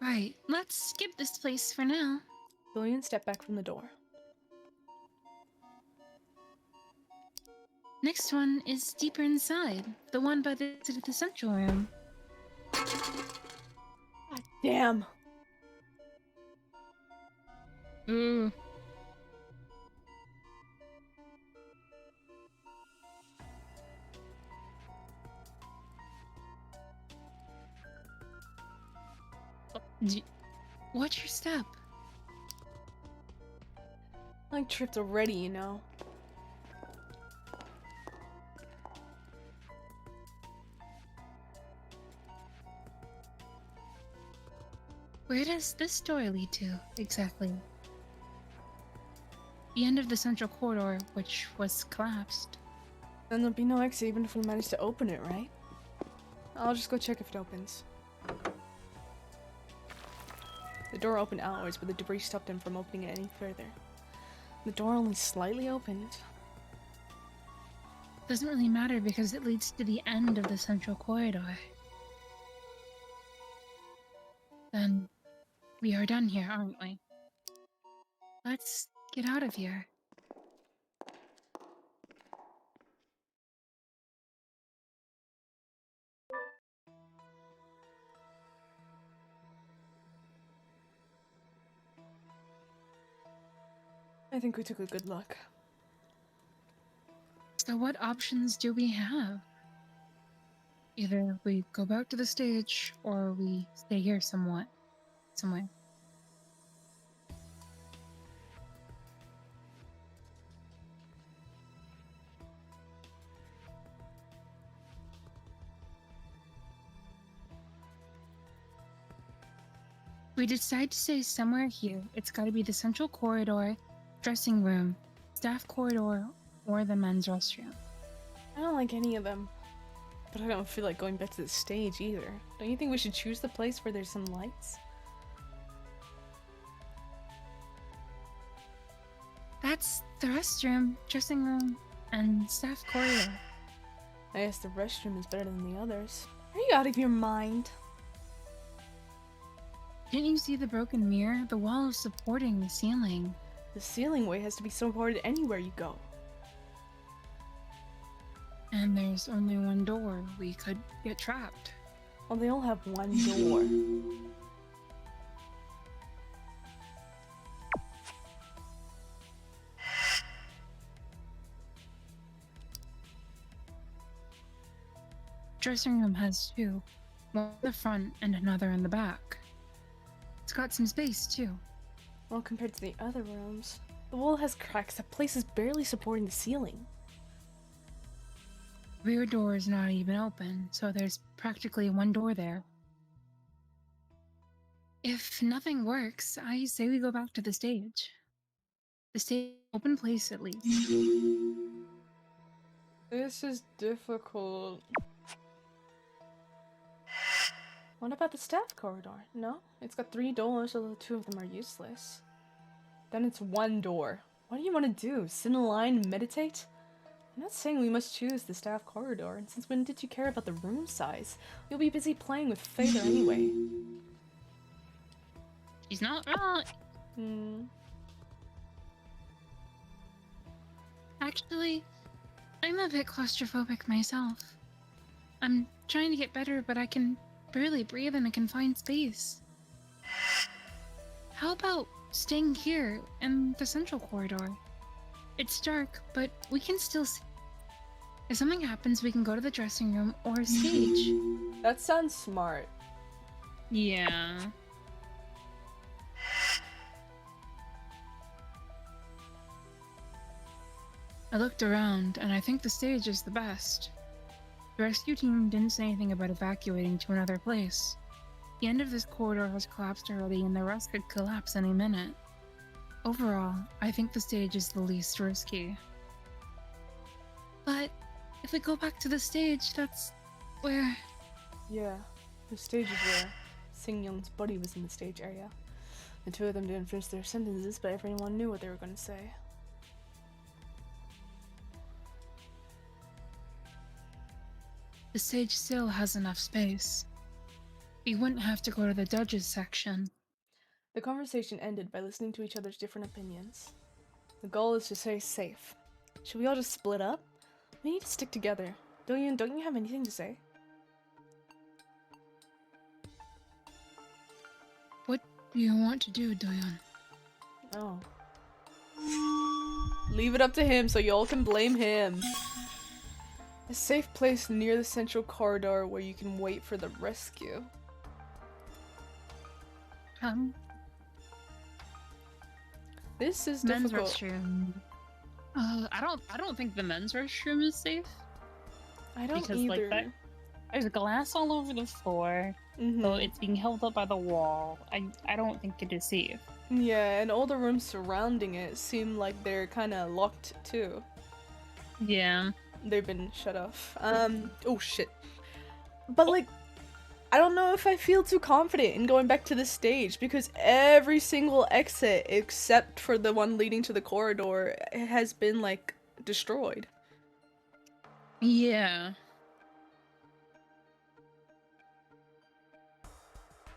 Right, let's skip this place for now. Billion stepped back from the door. Next one is deeper inside, the one by the exit of the central room. God damn! Ooh. Watch your step. I tripped already, you know. Where does this door lead to, exactly? The end of the central corridor, which was collapsed. Then there'll be no exit even if we manage to open it, right? I'll just go check if it opens. The door opened outwards, but the debris stopped him from opening it any further. The door only slightly opened. Doesn't really matter because it leads to the end of the central corridor. Then we are done here, aren't we? Let's get out of here. I think we took a good look. So what options do we have? Either we go back to the stage or we stay here somewhere. We decide to stay somewhere here. It's got to be the central corridor, dressing room, staff corridor, or the men's restroom. I don't like any of them. But I don't feel like going back to the stage either. Don't you think we should choose the place where there's some lights? That's the restroom, dressing room, and staff corridor. I guess the restroom is better than the others. Are you out of your mind? Didn't you see the broken mirror? The wall is supporting the ceiling. The ceiling way has to be supported anywhere you go. And there's only one door. We could get trapped. Well, they all have one door. Dressing room has two. One in the front and another in the back. It's got some space too. Well, compared to the other rooms, the wall has cracks. That place is barely supporting the ceiling. Rear door is not even open, so there's practically one door there. If nothing works, I say we go back to the stage. The stage open place at least. This is difficult. What about the staff corridor? No? It's got 3 doors, although 2 of them are useless. Then it's one door. What do you want to do? Sit in line and meditate? I'm not saying we must choose the staff corridor, and since when did you care about the room size? You'll be busy playing with Fader anyway. He's not wrong. Actually, I'm a bit claustrophobic myself. I'm trying to get better, but I can barely breathe in a confined space. How about staying here in the central corridor? It's dark, but we can still see. If something happens, we can go to the dressing room or stage. That sounds smart. Yeah. I looked around, and I think the stage is the best. The rescue team didn't say anything about evacuating to another place. The end of this corridor has collapsed already, and the rest could collapse any minute. Overall, I think the stage is the least risky. But if we go back to the stage, that's where... Yeah, the stage is where Singyun's buddy was in the stage area. The 2 of them didn't finish their sentences, but everyone knew what they were going to say. The stage still has enough space. We wouldn't have to go to the judges section. The conversation ended by listening to each other's different opinions. The goal is to stay safe. Should we all just split up? We need to stick together. Don't you have anything to say? What do you want to do, Doyeon? Oh. Leave it up to him so y'all can blame him. A safe place near the central corridor where you can wait for the rescue. This is Men's difficult. restroom. I don't think the men's restroom is safe. I don't because either. like that, there's glass all over the floor, so it's being held up by the wall. I don't think it is safe. Yeah, and all the rooms surrounding it seem like they're kind of locked too. Yeah. They've been shut off. Oh shit. But like, I don't know if I feel too confident in going back to the stage because every single exit except for the one leading to the corridor has been like destroyed. Yeah.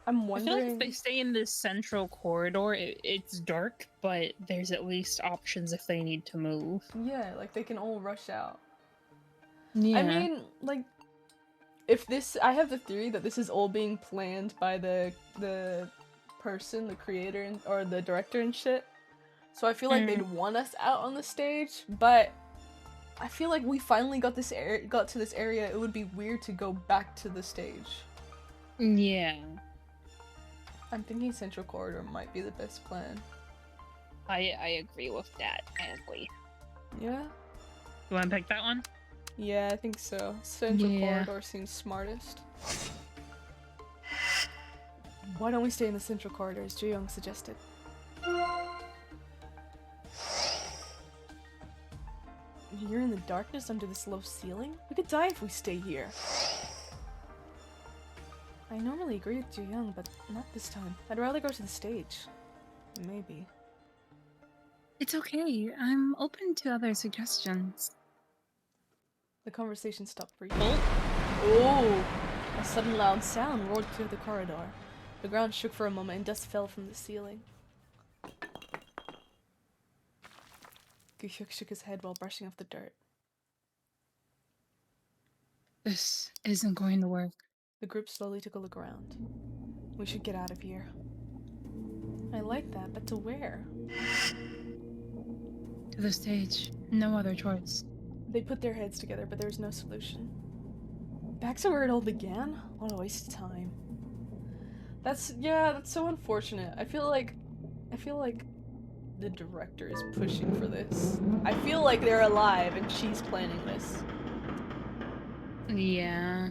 I'm I feel like wondering. if they stay in this central corridor, it's dark, but there's at least options if they need to move. Yeah, like they can all rush out. Yeah. I mean, like, if this, I have the theory that this is all being planned by the person, the creator, or the director and shit. So I feel like they'd want us out on the stage, but I feel like we finally got to this area. It would be weird to go back to the stage. Yeah. I'm thinking Central Corridor might be the best plan. I agree with that. I agree. Yeah? You want to pick that one? Yeah, I think so. Central Corridor seems smartest. Why don't we stay in the Central Corridor, as Ju-young suggested? Here in the darkness under this low ceiling? We could die if we stay here. I normally agree with Ju-young, but not this time. I'd rather go to the stage. Maybe. It's okay. I'm open to other suggestions. The conversation stopped for you. Oh! A sudden loud sound roared through the corridor. The ground shook for a moment and dust fell from the ceiling. Gu-hyuk shook his head while brushing off the dirt. This isn't going to work. The group slowly took a look around. We should get out of here. I like that, but to where? To the stage. No other choice. They put their heads together, but there was no solution. Back to where it all began? What a waste of time. That's so unfortunate. I feel like the director is pushing for this. I feel like they're alive and she's planning this. Yeah.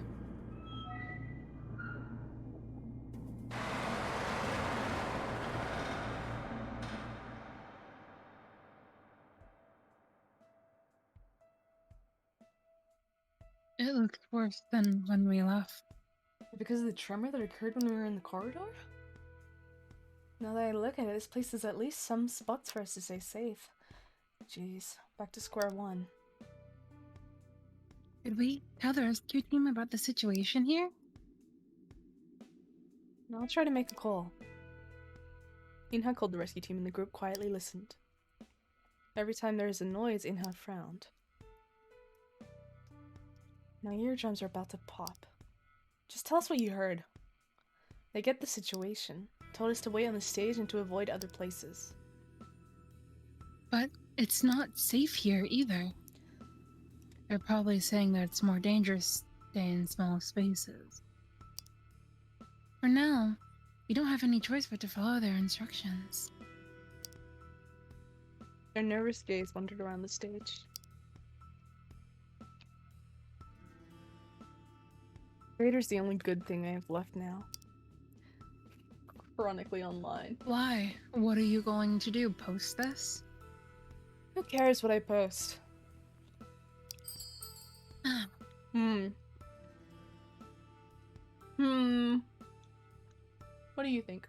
It looked worse than when we left. Because of the tremor that occurred when we were in the corridor? Now that I look at it, this place has at least some spots for us to stay safe. Jeez, back to square one. Did we tell the rescue team about the situation here? I'll try to make a call. Inha called the rescue team and the group quietly listened. Every time there was a noise, Inha frowned. My eardrums are about to pop. Just tell us what you heard. They get the situation. Told us to wait on the stage and to avoid other places. But it's not safe here either. They're probably saying that it's more dangerous to stay in small spaces. For now, we don't have any choice but to follow their instructions. Their nervous gaze wandered around the stage. Creator's the only good thing I have left now. Chronically online. Why? What are you going to do? Post this? Who cares what I post? What do you think?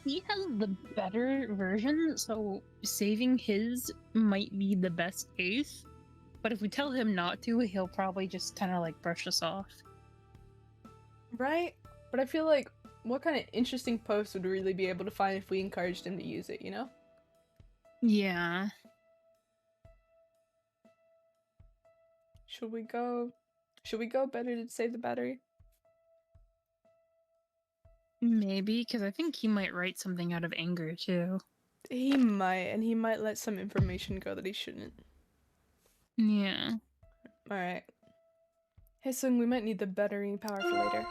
He has the better version, so saving his might be the best case. But if we tell him not to, he'll probably just kind of like brush us off. Right? But I feel like, what kind of interesting post would we really be able to find if we encouraged him to use it, you know? Yeah. Should we go better to save the battery? Maybe, because I think he might write something out of anger too. He might, and he might let some information go that he shouldn't. Yeah. Alright. Hey Sung, we might need the battery power for later.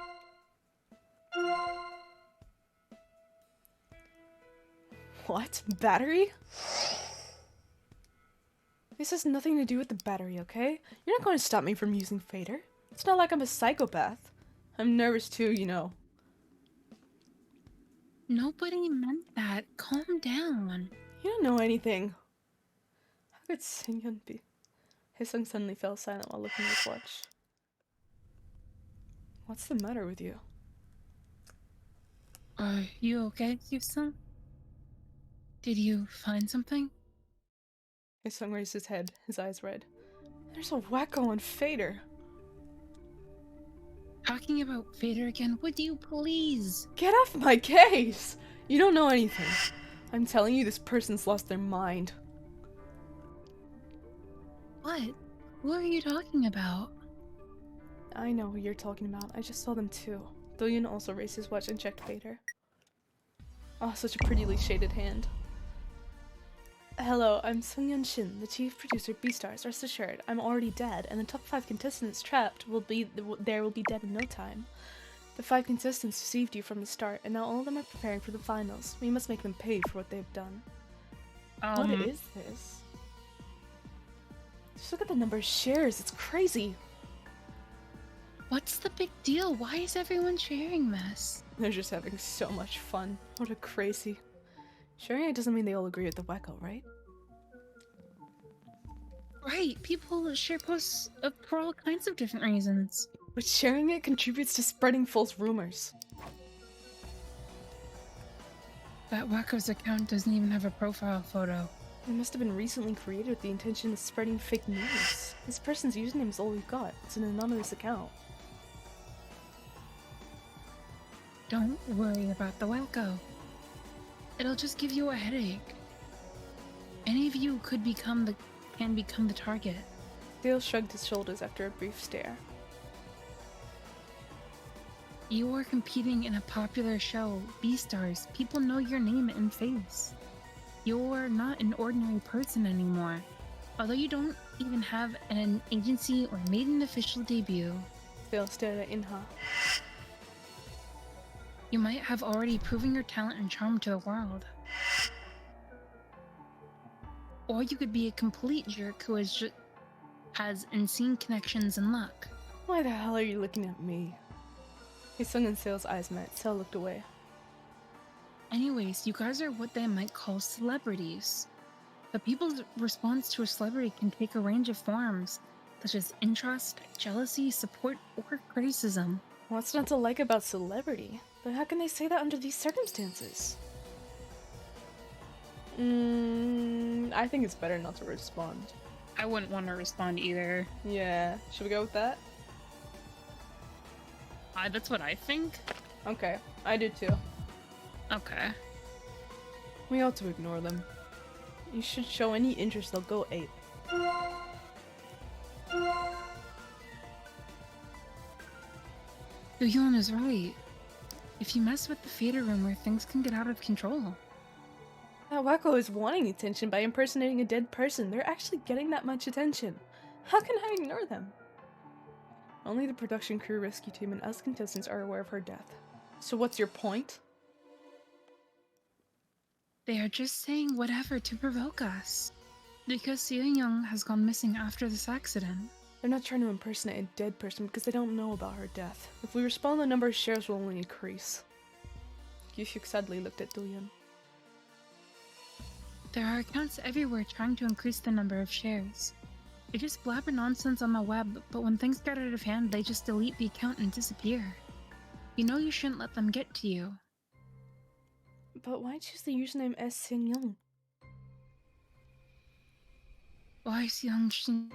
What? Battery? This has nothing to do with the battery, okay? You're not going to stop me from using Fader. It's not like I'm a psychopath. I'm nervous too, you know. Nobody meant that. Calm down. You don't know anything. How could Seungyeon be? Haesung suddenly fell silent while looking at his watch. What's the matter with you? Are you okay, Houston? Did you find something? Haesung raised his head, his eyes red. There's a wacko on Fader. Talking about Vader again, would you please? Get off my case! You don't know anything. I'm telling you, this person's lost their mind. What? Who are you talking about? I know who you're talking about. I just saw them too. Doyun also raised his watch and checked Fader. Oh, such a prettily shaded hand. Hello, I'm Sung-Yeon Shin, the chief producer of BuriedStars. Rest assured, I'm already dead, and the top 5 contestants trapped will be dead in no time. The 5 contestants deceived you from the start, and now all of them are preparing for the finals. We must make them pay for what they've done. What is this? Just look at the number of shares, it's crazy! What's the big deal? Why is everyone sharing this? They're just having so much fun. What a crazy. Sharing it doesn't mean they all agree with the wacko, right? Right, people share posts for all kinds of different reasons. But sharing it contributes to spreading false rumors. That wacko's account doesn't even have a profile photo. It must have been recently created with the intention of spreading fake news. This person's username is all we've got. It's an anonymous account. Don't worry about the wacko. It'll just give you a headache. Any of you can become the target. Dale shrugged his shoulders after a brief stare. You are competing in a popular show, BuriedStars. People know your name and face. You're not an ordinary person anymore. Although you don't even have an agency or made an official debut. Dale stared at Inha. You might have already proven your talent and charm to the world. Or you could be a complete jerk who has insane connections and luck. Why the hell are you looking at me? Haesung and Sale's eyes met. Sale looked away. Anyways, you guys are what they might call celebrities. But people's response to a celebrity can take a range of forms, such as interest, jealousy, support, or criticism. What's not to like about celebrity? But how can they say that under these circumstances? I think it's better not to respond. I wouldn't want to respond either. Yeah, should we go with that? That's what I think. Okay, I do too. Okay. We ought to ignore them. You should show any interest, they'll go ape. Yoon is right. If you mess with the Fader rumor, things can get out of control. That wacko is wanting attention by impersonating a dead person. They're actually getting that much attention. How can I ignore them? Only the production crew, rescue team, and us contestants are aware of her death. So what's your point? They are just saying whatever to provoke us. Because Seung has gone missing after this accident. They're not trying to impersonate a dead person because they don't know about her death. If we respond, the number of shares will only increase. Yushuk sadly looked at Doyun. There are accounts everywhere trying to increase the number of shares. They just blabber nonsense on the web, but when things get out of hand, they just delete the account and disappear. You know you shouldn't let them get to you. But why choose the username S. Seung-young? Why Seung Shin?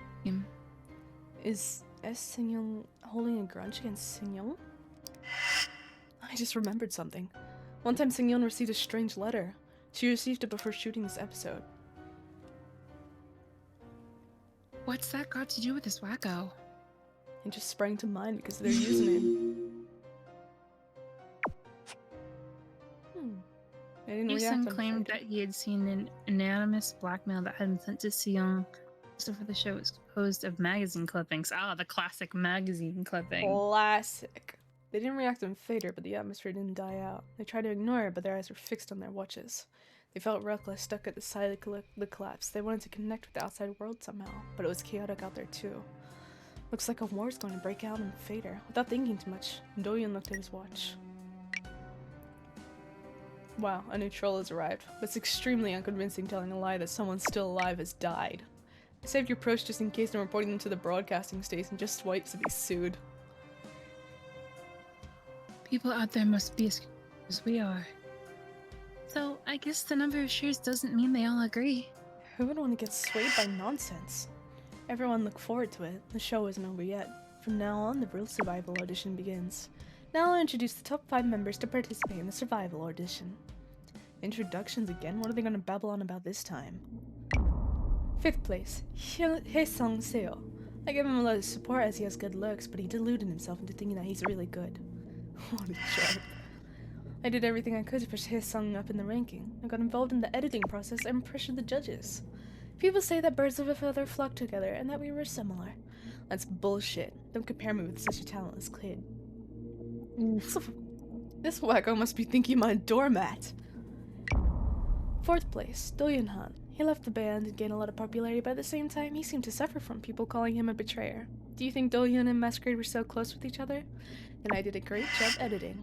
Is S. Seung-young holding a grudge against Seung-young? I just remembered something. One time Seung-young received a strange letter. She received it before shooting this episode. What's that got to do with this wacko? It just sprang to mind because of their username. They didn't react Yusun on claimed Friday. that he had seen an anonymous blackmail that had been sent to Seung. So for the show, it's composed of magazine clippings. Ah, the classic magazine clipping. Classic. They didn't react on Fader, but the atmosphere didn't die out. They tried to ignore it, but their eyes were fixed on their watches. They felt reckless, stuck at the side of the collapse. They wanted to connect with the outside world somehow, but it was chaotic out there too. Looks like a war's going to break out in Fader. Without thinking too much, Doyun looked at his watch. Wow, a new troll has arrived, but it's extremely unconvincing telling a lie that someone still alive has died. Save your post just in case I'm reporting them to the broadcasting station, just swipes to be sued. People out there must be as we are. So I guess the number of shares doesn't mean they all agree. Who would want to get swayed by nonsense? Everyone look forward to it. The show isn't over yet. From now on, the real survival audition begins. Now I'll introduce the top 5 members to participate in the survival audition. Introductions again? What are they going to babble on about this time? 5th place, Haesung Seo. I give him a lot of support as he has good looks, but he deluded himself into thinking that he's really good. What a jerk. I did everything I could to push Haesung up in the ranking. I got involved in the editing process and pressured the judges. People say that birds of a feather flock together and that we were similar. That's bullshit. Don't compare me with such a talentless kid. This wacko must be thinking I'm a doormat. 4th place, Do Yun-han. He left the band and gained a lot of popularity, but at the same time, he seemed to suffer from people calling him a betrayer. Do you think Do-hyun and Masquerade were so close with each other? Then I did a great job editing.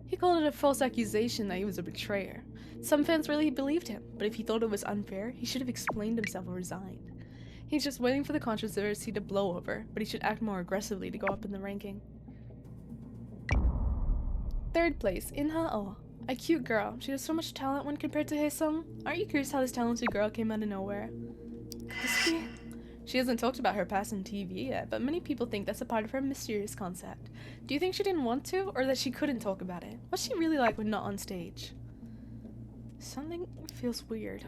He called it a false accusation that he was a betrayer. Some fans really believed him, but if he thought it was unfair, he should have explained himself or resigned. He's just waiting for the controversy to blow over, but he should act more aggressively to go up in the ranking. 3rd place, In-ha Oh. A cute girl. She has so much talent when compared to Haesung. Aren't you curious how this talented girl came out of nowhere? Could this be? She hasn't talked about her past on TV yet, but many people think that's a part of her mysterious concept. Do you think she didn't want to, or that she couldn't talk about it? What's she really like when not on stage? Something feels weird.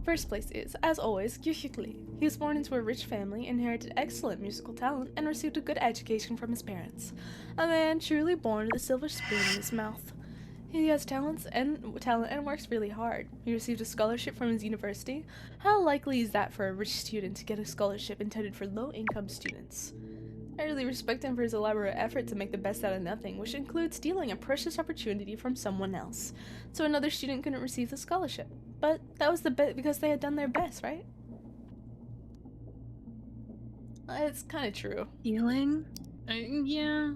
1st place is, as always, Gyu-hyuk Lee. He was born into a rich family, inherited excellent musical talent, and received a good education from his parents. A man truly born with a silver spoon in his mouth. He has talent and works really hard. He received a scholarship from his university. How likely is that for a rich student to get a scholarship intended for low-income students? I really respect him for his elaborate effort to make the best out of nothing, which includes stealing a precious opportunity from someone else, so another student couldn't receive the scholarship. But that was because they had done their best, right? It's kind of true. Stealing? Yeah.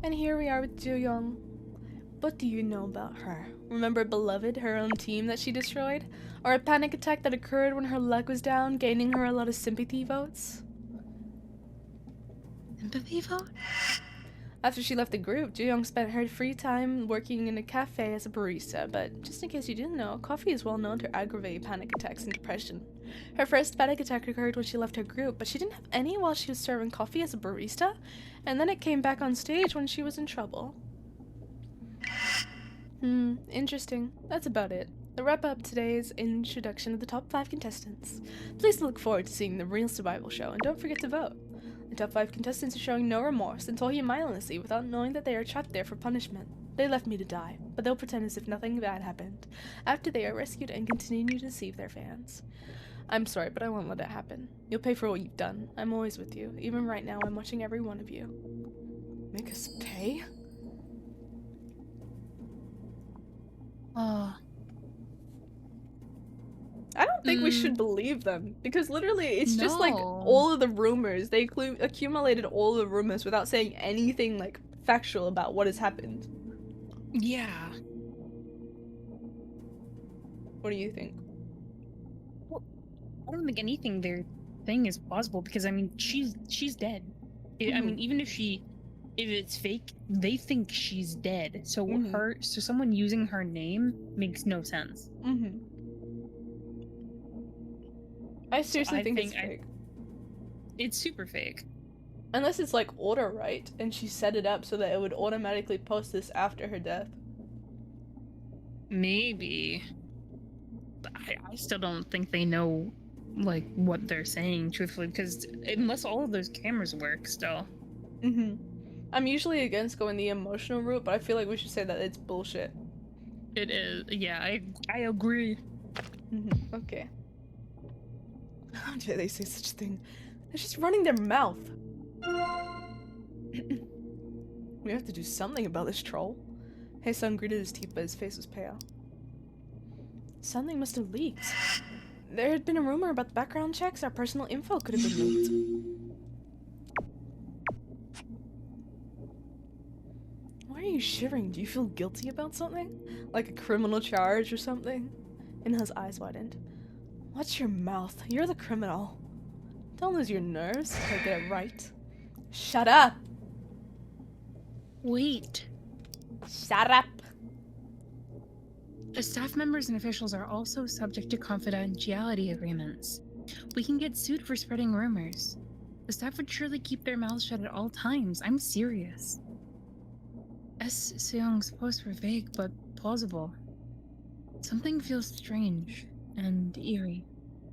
And here we are with Jo-young. What do you know about her? Remember Beloved, her own team that she destroyed? Or a panic attack that occurred when her luck was down, gaining her a lot of sympathy votes? Sympathy vote? After she left the group, Jo-young spent her free time working in a cafe as a barista, but just in case you didn't know, coffee is well known to aggravate panic attacks and depression. Her first panic attack occurred when she left her group, but she didn't have any while she was serving coffee as a barista, and then it came back on stage when she was in trouble. Interesting. That's about it. The wrap up today's introduction of the top 5 contestants. Please look forward to seeing the real survival show, and don't forget to vote. The top 5 contestants are showing no remorse and told you mindlessly without knowing that they are trapped there for punishment. They left me to die, but they'll pretend as if nothing bad happened, after they are rescued and continue to deceive their fans. I'm sorry, but I won't let it happen. You'll pay for what you've done. I'm always with you. Even right now, I'm watching every one of you. Make us pay? I don't think we should believe them, because literally it's just like all of the rumors. They accumulated all the rumors without saying anything like factual about what has happened. Yeah. What do you think? Well, I don't think anything they're saying is plausible, because I mean she's dead. I mean, even if it's fake, they think she's dead. So so someone using her name makes no sense. I seriously think it's fake. It's super fake. Unless it's like order right, and she set it up so that it would automatically post this after her death. Maybe. But I still don't think they know like what they're saying truthfully, because unless all of those cameras work still. I'm usually against going the emotional route, but I feel like we should say that it's bullshit. It is. Yeah, I agree. Okay. How dare they say such a thing? They're just running their mouth. We have to do something about this troll. Haesung gritted his teeth, but his face was pale. Something must have leaked. There had been a rumor about the background checks. Our personal info could have been leaked. Why are you shivering? Do you feel guilty about something? Like a criminal charge or something? Inha's eyes widened. Watch your mouth. You're the criminal. Don't lose your nerves. I'll get it right. Shut up! Wait. Shut up. The staff members and officials are also subject to confidentiality agreements. We can get sued for spreading rumors. The staff would surely keep their mouths shut at all times. I'm serious. S. Seong's posts were vague but plausible. Something feels strange and eerie.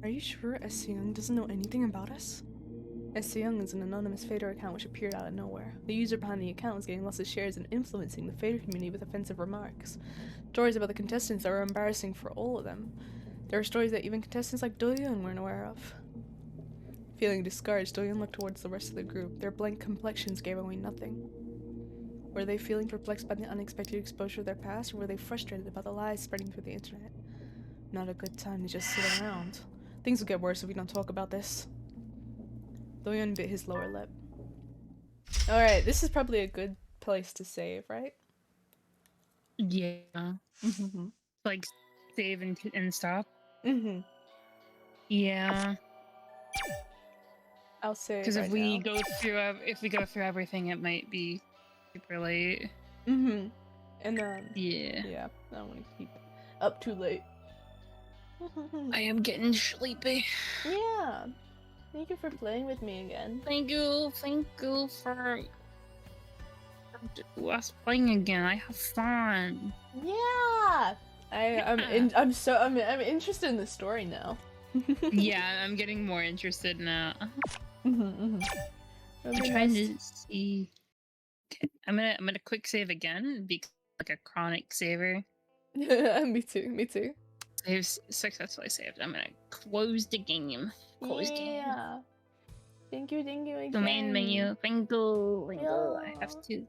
Are you sure S. Young doesn't know anything about us? S. Young is an anonymous Fader account which appeared out of nowhere. The user behind the account was getting lots of shares and influencing the Fader community with offensive remarks. Stories about the contestants that were embarrassing for all of them. There were stories that even contestants like Do-yeon weren't aware of. Feeling discouraged, Do-yeon looked towards the rest of the group. Their blank complexions gave away nothing. Were they feeling perplexed by the unexpected exposure of their past, or were they frustrated about the lies spreading through the internet? Not a good time to just sit around. Things will get worse if we don't talk about this. Do-yeon bit his lower lip. Alright, this is probably a good place to save, right? Yeah. Mm-hmm. Like, save and stop. Mm-hmm. Yeah. I'll save Because right if we now. go through everything, it might be super late. Mm-hmm. And Yeah. yeah, I don't want to keep up too late. I am getting sleepy. Yeah. Thank you for playing with me again. Thank you for us playing again. I have fun. Yeah. I'm interested in the story now. Yeah, I'm getting more interested now. I'm I'm trying to see. Okay, I'm gonna quick save again, be like a chronic saver. Me too. Save successfully saved. I'm gonna close the game. Close game. Yeah. Thank you again. Domain menu. Thank you. I have to